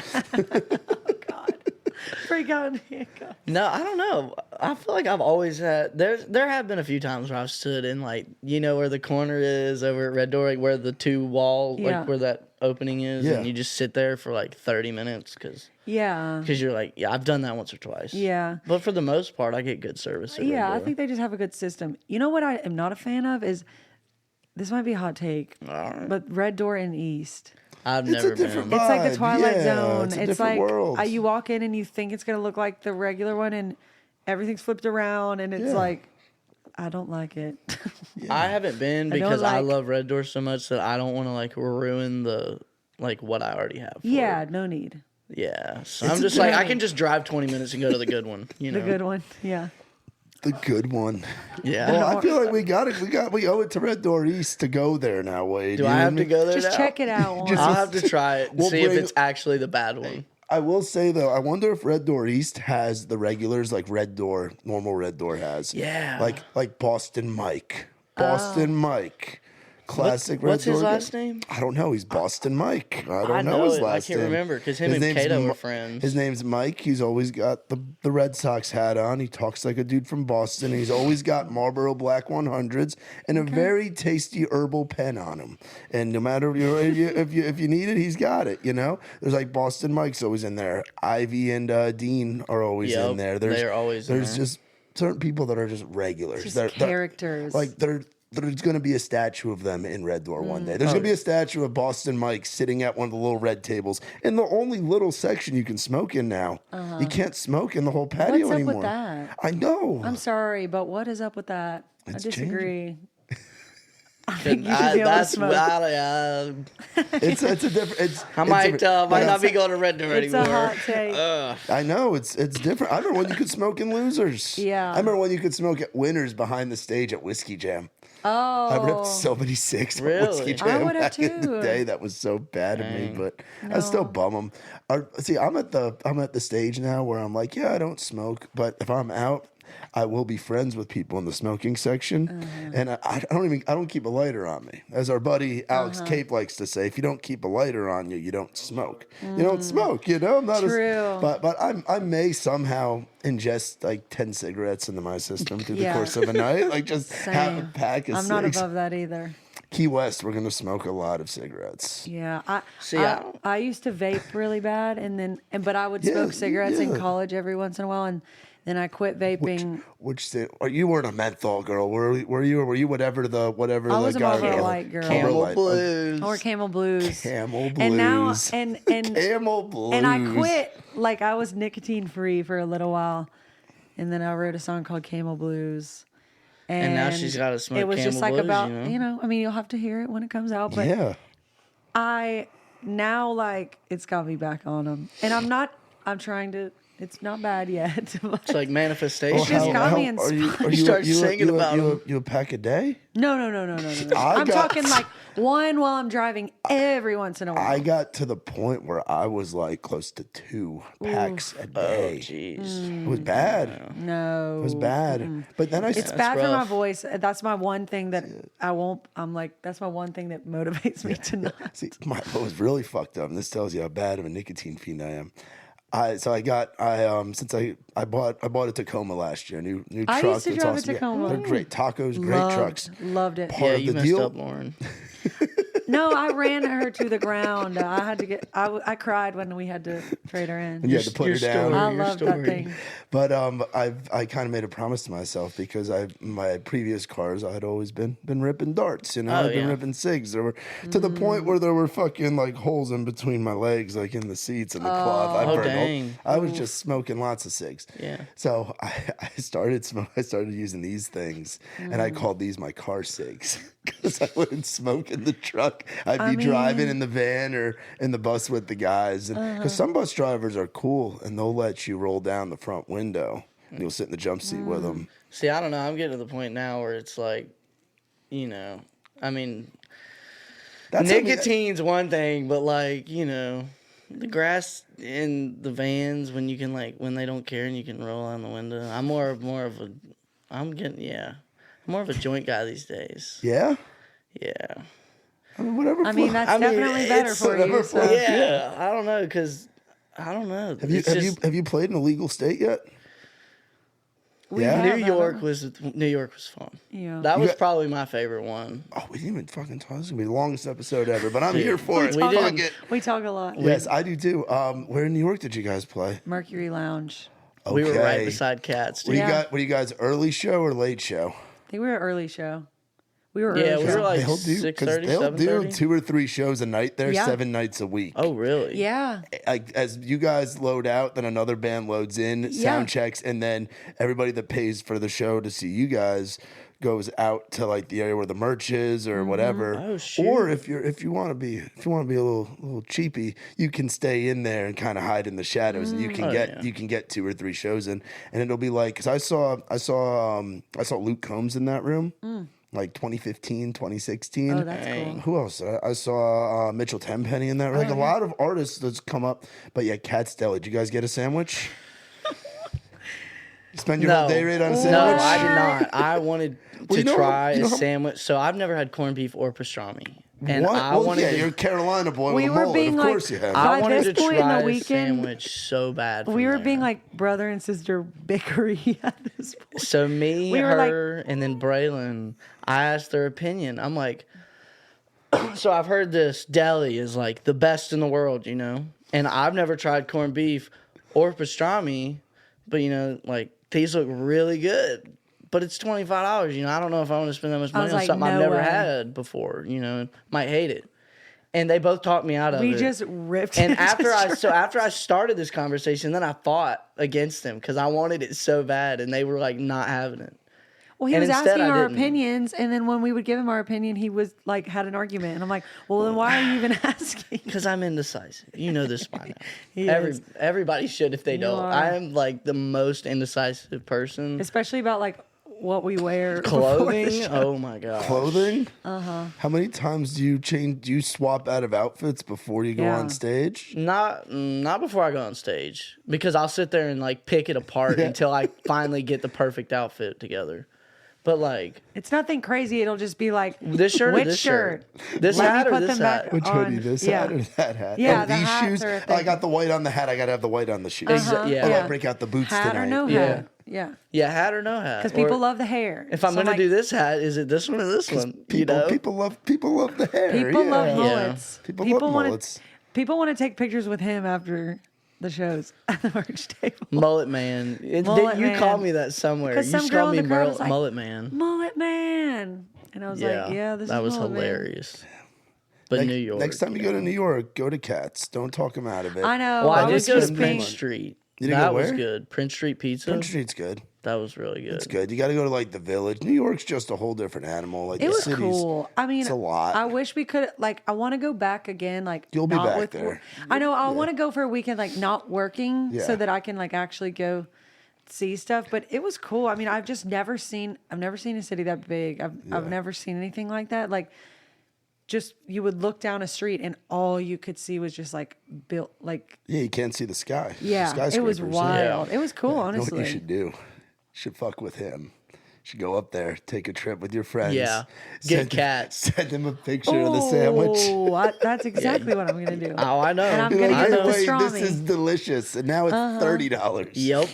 freak out and handcuff.
No, I don't know. I feel like I've always had there have been a few times where I've stood in like where the corner is over at Red Door, like where the two wall
Yeah.
like where that opening is,
Yeah.
and you just sit there for like 30 minutes because
Yeah.
you're like, yeah, I've done that once or twice.
Yeah.
But for the most part, I get good service. At Red
Yeah, I
Door.
think they just have a good system. You know what I am not a fan of is this might be a hot take, but Red Door in East.
I've
It's a
never
different
been.
vibe.
It's like the Twilight
Yeah,
Zone.
it's a
It's
different
like
world.
you walk in and you think it's gonna look like the regular one, and everything's flipped around, and it's
Yeah.
like I don't like it.
I haven't been
I don't
because I
like-
love Red Door so much that I don't want to like ruin the like what I already have. For
Yeah,
it.
no need.
Yeah. So
It's
I'm
a
just like I
journey.
can just drive 20 minutes and go to the good one. You know.
The good one. Yeah.
The good one.
Yeah.
Well, I feel like we got it. We owe it to Red Door East to go there now, Wade.
Do
You
I
know
have
what
to go there
Just
now?
check it out. once.
I'll have to try it and
We'll
see if
bring-
it's actually the bad one.
I will say though, I wonder if Red Door East has the regulars like normal Red Door has.
Yeah.
Like Boston Mike. Boston Mike. Classic Red
What's his
Door guy.
last name?
I don't know. He's Boston Mike. I don't
I
know
know
his
it. I
last
can't
name.
remember 'cause him
His
and
name's
Kato
Mi-
were friends.
His name's Mike. He's always got the Red Sox hat on. He talks like a dude from Boston. He's always got Marlboro Black 100s and a very tasty herbal pen on him. And no matter if you need it, he's got it. You know, there's like Boston Mike's always in there. Ivy and Dean are always
Yep,
in there.
they're always in
There's
there.
just certain people that are just regulars.
Just
They're-
characters.
like there's going to be a statue of them in Red Door one day. There's going to be a statue of Boston Mike sitting at one of the little red tables in the only little section you can smoke in now. You can't smoke in the whole patio
What's up
anymore.
with that?
I know.
I'm sorry, but what is up with that? I
It's
disagree. I think you should
I,
be able to
that's
smoke.
It's a different.
I might not be going to Red Door
It's a
anymore.
hot take.
I know it's different. I remember when you could smoke in Losers.
Yeah.
I remember when you could smoke at Winners behind the stage at Whiskey Jam.
Oh,
I ripped so many cigs on
Really?
Whiskey
I
Jam
would have
back in the
too.
day. That was so bad of me,
Dang.
but I still bum them. See, I'm at the stage now where I'm like, yeah, I don't smoke, but if I'm out, I will be friends with people in the smoking section, and I don't keep a lighter on me. As our buddy Alex Cape likes to say, if you don't keep a lighter on you, you don't smoke. You don't smoke. You know, I'm not
True.
but I may somehow ingest like 10 cigarettes into my system through the
Yeah.
course of a night, like just have a
Same.
pack of
I'm not
cigs.
above that either.
Key West, we're gonna smoke a lot of cigarettes.
Yeah,
See,
I used to vape really bad, but I would smoke cigarettes in
yeah.
college every once in a while, and then I quit vaping.
Or you weren't a menthol girl, were you? Or were you whatever the
I was
guy?
Marlboro Light girl.
Camel
Light.
Blues.
Or Camel Blues.
Camel Blues.
And now and
Camel Blues.
and I quit. Like I was nicotine free for a little while, and then I wrote a song called Camel Blues.
And now she's gotta smoke
It was just
Camel
like
Blues,
about
you know?
I mean, you'll have to hear it when it comes out. But
Yeah.
I now like it's got me back on them, and I'm trying to. It's not bad yet. but-
It's like manifestation.
It's just got me
are you, are
You start singing
you,
about
you,
them.
you a pack a day?
No. I'm
got-
talking like one while I'm driving every once in a while.
I got to the point where I was like close to 2 packs a day.
Jeez.
It was bad.
No.
It was bad. But then I
It's bad for my
rough.
voice. That's my one thing that I won't. I'm like, that's my one thing that motivates me to not.
See, what was really fucked up, and this tells you how bad of a nicotine fiend I am. Since I bought a Tacoma last year, new
I
truck.
used to
that's
drive a
awesome. Yeah,
Tacoma.
they're great tacos, great trucks.
Loved it.
Part
Yeah,
of
you
the
messed
deal.
up, Lauren.
No, I ran her to the ground. I had to get. I cried when we had to trade her in.
You had to put her
your
down.
story.
I
your
loved that
story.
thing.
But I kind of made a promise to myself because my previous cars I had always been ripping darts, you know,
Oh,
I'd been
yeah.
ripping cigs. There were to the point where there were fucking like holes in between my legs, like in the seats and the cloth. I
Oh,
burned all-
dang.
I was just smoking lots of cigs.
Yeah.
So I started using these things, and I called these my car cigs because I wouldn't smoke in the truck. I'd be driving in the van or in the bus with the guys, and because some bus drivers are cool and they'll let you roll down the front window and you'll sit in the jump seat with them.
See, I don't know. I'm getting to the point now where it's like, you know, I mean, nicotine's one thing, but like, you know, the grass in the vans when you can when they don't care and you can roll on the window. I'm more of I'm more of a joint guy these days.
Yeah.
Yeah.
I mean, whatever.
I mean, that's definitely better for you. So.
Yeah. I don't know, because I don't know.
Have you played in a legal state yet?
We
Yeah.
have,
New York was fun.
Yeah.
That
You
was
got-
probably my favorite one.
Oh, we didn't even fucking talk. This is gonna be the longest episode ever, but I'm here for it.
We
Fuck
did.
it.
We talk a lot.
Yes, I do too. Where in New York did you guys play?
Mercury Lounge.
Okay.
We were right beside Cats.
What
Dude.
do you
Yeah.
got? What do you guys? Early show or late show?
I think we were an early show. We were
Yeah,
early
we
show.
were like
They'll do
6:30,
they'll do
7:30?
2 or 3 shows a night there,
Yeah.
7 nights a week.
Oh, really?
Yeah.
Like as you guys load out, then another band loads in,
Yeah.
sound checks, and then everybody that pays for the show to see you guys goes out to like the area where the merch is or whatever.
Oh, shoot.
Or if you want to be a little cheapy, you can stay in there and kind of hide in the shadows, and you can get 2 or 3 shows in, and it'll be like because I saw Luke Combs in that room. Like 2015, 2016.
Oh, that's cool.
Who else? I saw Mitchell Tenpenny in that. Like a lot of artists that's come up. But yeah, Cat's Deli. Did you guys get a sandwich? You spend your whole day rate on a sandwich?
No, I did not. I wanted to
you know-
try
you know
a
how-
sandwich. So I've never had corned beef or pastrami. And
What?
I
Well,
wanted
yeah,
to,
you're a Carolina boy
We
with a
were
mullet.
being
Of
like-
course you have.
By
I wanted
this
to
point in the
try a
weekend,
sandwich so bad.
We
from
were
there.
being like brother and sister bickery at this point.
So me,
We were like-
her, and then Braylon, I asked their opinion. I'm like, so I've heard this deli is like the best in the world, you know? And I've never tried corned beef or pastrami, but, you know, like, these look really good. But it's $25, you know? I don't know if I want to spend that much money
was
on
like,
something I've
no
never
way.
had before, you know? Might hate it. And they both talked me out of
We
it.
just ripped
And
it.
after I started this conversation, then I fought against them because I wanted it so bad, and they were like not having it.
Well, he
and
was
instead
asking
I
our
didn't.
opinions, and then when we would give him our opinion, he was like had an argument, and I'm like, well, then why are you even asking?
Because I'm indecisive. You know this by now.
He is.
Everybody should if they don't.
are.
I am like the most indecisive person.
Especially about like what we wear.
Clothing? Oh my god.
Clothing? How many times do you change? Do you swap out of outfits before you go
Yeah.
on stage?
Not before I go on stage, because I'll sit there and like pick it apart until I finally get the perfect outfit together. But like
It's nothing crazy. It'll just be like
this shirt,
which
or this
shirt?
this
Let me
hat, or
put
this
them back
hat.
Which
on.
hoodie? This
Yeah.
hat or that hat?
Yeah,
Oh,
the
these
hats
shoes.
are a
Oh, I
thing.
got the white on the hat. I gotta have the white on the shoes.
Yeah.
Oh, I break out the boots
Hat
tonight.
or no
Yeah.
hat. Yeah.
Yeah, hat or no hat.
Because people
Or
love the hair.
If I'm
So
gonna do this hat, is it this one or this one?
People,
you know?
people love the hair.
People
yeah.
love mullets.
People love
wanna-
mullets.
People want to take pictures with him after the shows at the merch table.
Mullet man.
Mullet
you
man.
called me that somewhere. You
'Cause some
just
girl
called
in
me
the crowd was like,
mullet man.
Mullet man. And I was like, yeah, this
that
is
was
Mullet Man.
hilarious. But New York.
Next time you go to New York, go to Cats. Don't talk them out of it.
I know.
Well, I
was
did go to
just
Prince
being,
Street.
You didn't
That
go
was
where?
good. Prince Street Pizza.
Prince Street's good.
That was really good.
It's good. You got to go to like the Village. New York's just a whole different animal. Like
it
the
was
city's,
cool. I mean,
it's a lot.
I wish we could, like, I want to go back again. Like,
You'll be
not
back
with,
there.
I know. I want to go for a weekend, like, not working
Yeah.
so that I can, like, actually go see stuff. But it was cool. I mean, I've never seen a city that big. I've never seen anything like that. Like, just you would look down a street and all you could see was just like built, like,
Yeah, you can't see the sky.
yeah,
The
it was
skyscrapers,
wild.
yeah.
It was cool,
You know what
honestly.
you should do? You should fuck with him. You should go up there, take a trip with your friends.
Yeah. Get
Send-
Cats.
Send him a picture of the sandwich.
Oh, that's exactly what I'm gonna do.
Oh, I know.
And I'm
You're
gonna
like,
get the
"Wait,
pastrami.
this is delicious. And now it's $30.
Yep.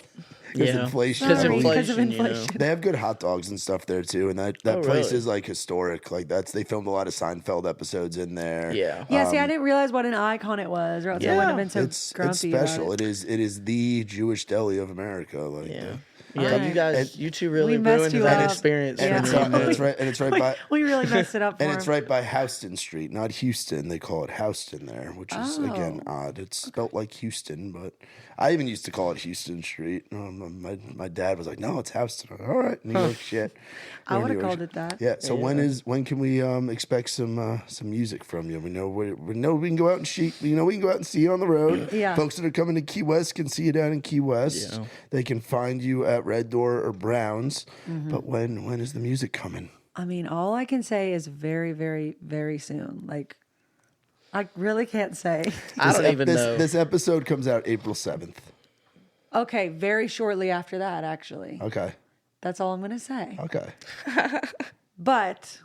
Because
Yeah.
inflation.
Because
Sorry, because of
inflation, you know.
inflation.
They have good hot dogs and stuff there too, and that
Oh,
place
really?
is like historic. Like they filmed a lot of Seinfeld episodes in there.
Yeah.
Yeah, see, I didn't realize what an icon it was, or else I wouldn't have been so
it's
grumpy
special.
about it.
It is the Jewish deli of America. Like
Yeah.
the-
Yeah,
Alright.
you guys, you two really
We messed
ruined
you
that
up.
experience
and
for
Yeah.
me.
it's right by
We really messed it up for
and it's
him.
right by Houston Street, not Houston. They call it Houston there, which is again odd. It's spelt like Houston, but I even used to call it Houston Street. My dad was like, "No, it's Houston." I'm like, all right, New York shit.
I
New
would have
York
called
shit.
it that.
Yeah. So when can we expect some music from you? We know we can go out and shoot. We can go out and see you on the road.
Yeah.
Folks that are coming to Key West can see you down in Key West.
Yeah.
They can find you at Red Door or Browns.
Mm-hmm.
But when is the music coming?
I mean, all I can say is very, very, very soon. Like, I really can't say.
I don't even know.
This episode comes out April 7th.
Okay, very shortly after that, actually.
Okay.
That's all I'm gonna say.
Okay.
But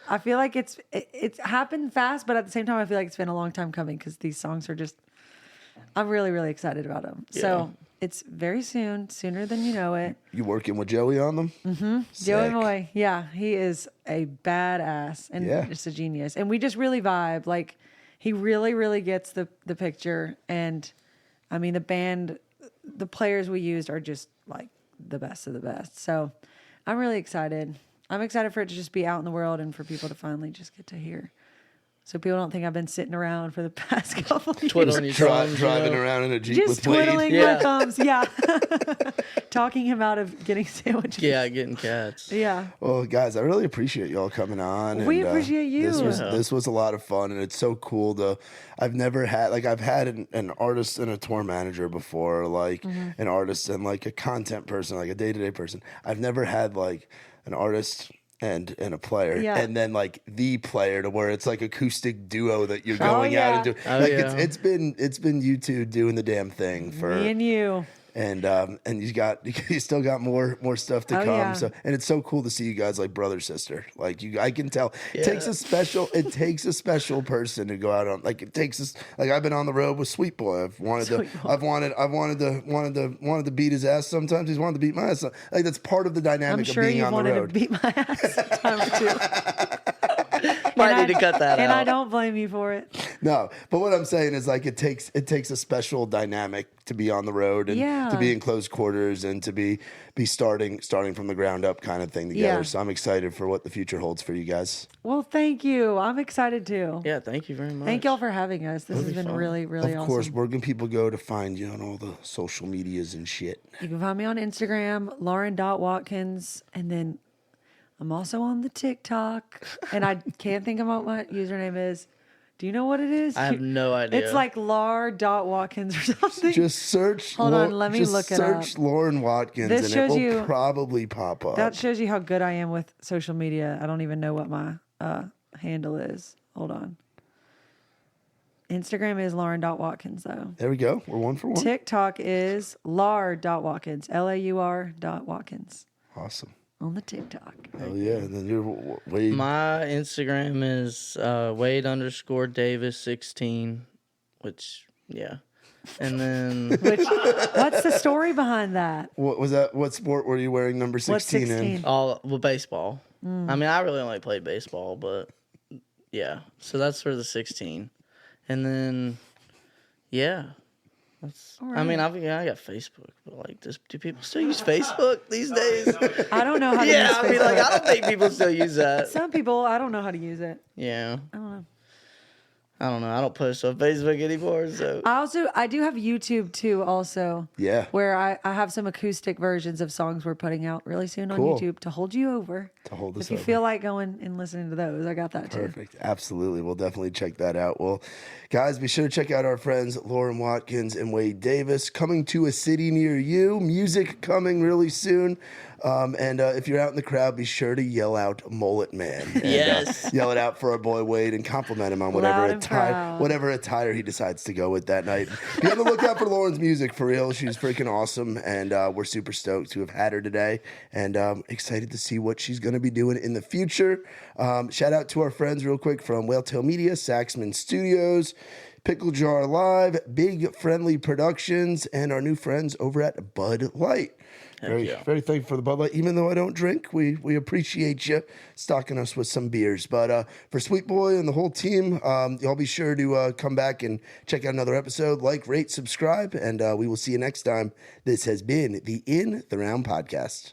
I feel like it's happened fast, but at the same time, I feel like it's been a long time coming because these songs are just. I'm really, really excited about them. So it's very soon, sooner than you know it.
You working with Joey on them? Mm-hmm.
Joey Moy, yeah, he is a badass and
Yeah.
just a genius. And we just really vibe. Like, he really, really gets the picture. And I mean, the band, the players we used are just like the best of the best. So I'm really excited. I'm excited for it to just be out in the world and for people to finally just get to hear. So people don't think I've been sitting around for the past couple of years.
Twiddling your thumbs,
Driving
you know?
around in a Jeep
Just
with Wade.
twiddling
Yeah.
my thumbs. Yeah. Talking him out of getting sandwiches.
Yeah, getting Cats.
Yeah.
Well, guys, I really appreciate y'all coming on.
We
and,
appreciate you.
This was a lot of fun, and it's so cool to. I've had an artist and a tour manager before, like
Mm-hmm.
an artist and like a content person, like a day-to-day person. I've never had like an artist and a player,
Yeah.
and then like the player to where it's like acoustic duo that you're
Oh,
going out and
yeah.
doing.
Oh,
like
yeah.
it's been you two doing the damn thing for.
Me and you.
And you still got more stuff to
Oh,
come.
yeah.
So and it's so cool to see you guys like brother sister. Like I can tell it takes a special person to go out on. Like it takes us. Like I've been on the road with Sweet Boy. I've wanted to beat his ass. Sometimes he's wanted to beat my ass. Like that's part of the
I'm
dynamic of
sure
being
you
on the
wanted to
road.
beat my ass a time or two.
Might need to cut that
and
out.
I don't blame you for it.
No, but what I'm saying is like it takes a special dynamic to be on the road and
Yeah.
to be in close quarters and to be starting from the ground up kind of thing together.
Yeah.
So I'm excited for what the future holds for you guys.
Well, thank you. I'm excited too.
Yeah, thank you very much.
Thank y'all for having us. This has been really, really
Of
awesome.
course, where can people go to find you on all the social medias and shit?
You can find me on Instagram, Lauren.Watkins, and then I'm also on the TikTok, and I can't think of what my username is Do you know what it is?
I have no idea.
It's like Lar.Watkins or something.
Just search.
Hold on, let me look it up.
Search Lauren Watkins,
This
and
shows
it will
you-
probably pop up.
That shows you how good I am with social media. I don't even know what my handle is. Hold on. Instagram is Lauren.Watkins, though.
There we go. We're 1 for 1.
TikTok is Lar.Watkins. Laur.Watkins.
Awesome.
On the TikTok.
Oh yeah, and then you're Wade.
My Instagram is Wade_Davis16, which yeah, and then
What's the story behind that?
What was that? What sport were you wearing number 16
What's 16?
in?
baseball. I mean, I really only played baseball, but yeah, so that's for the 16, and then yeah. I mean, I got Facebook, but like, do people still use Facebook these days?
I don't know how to use
Yeah, I mean,
Facebook.
like, I don't think people still use that.
Some people, I don't know how to use it.
Yeah,
I don't know.
I don't know. I don't post on Facebook anymore, so
I do have YouTube too, also.
Yeah.
Where I have some acoustic versions of songs we're putting out really soon on
Cool.
YouTube to hold you over.
To hold us
If you
over.
feel like going and listening to those, I got that too.
Perfect. Absolutely. We'll definitely check that out. Well, guys, be sure to check out our friends Lauren Watkins and Wade Davis coming to a city near you. Music coming really soon. And if you're out in the crowd, be sure to yell out Mullet Man. And,
Yes.
yell it out for our boy Wade and compliment him on
Loud and proud.
whatever attire he decides to go with that night. Be on the lookout for Lauren's music, for real. She's freaking awesome. And we're super stoked to have had her today. And excited to see what she's going to be doing in the future. Shout out to our friends real quick from Whaletail Media, Saxman Studios, Pickle Jar Live, Big Friendly Productions, and our new friends over at Bud Light. Very thankful for the Bud Light. Even though I don't drink, we appreciate you stocking us with some beers. But for Sweet Boy and the whole team, y'all be sure to come back and check out another episode. Like, rate, subscribe, and we will see you next time. This has been the In the Round Podcast.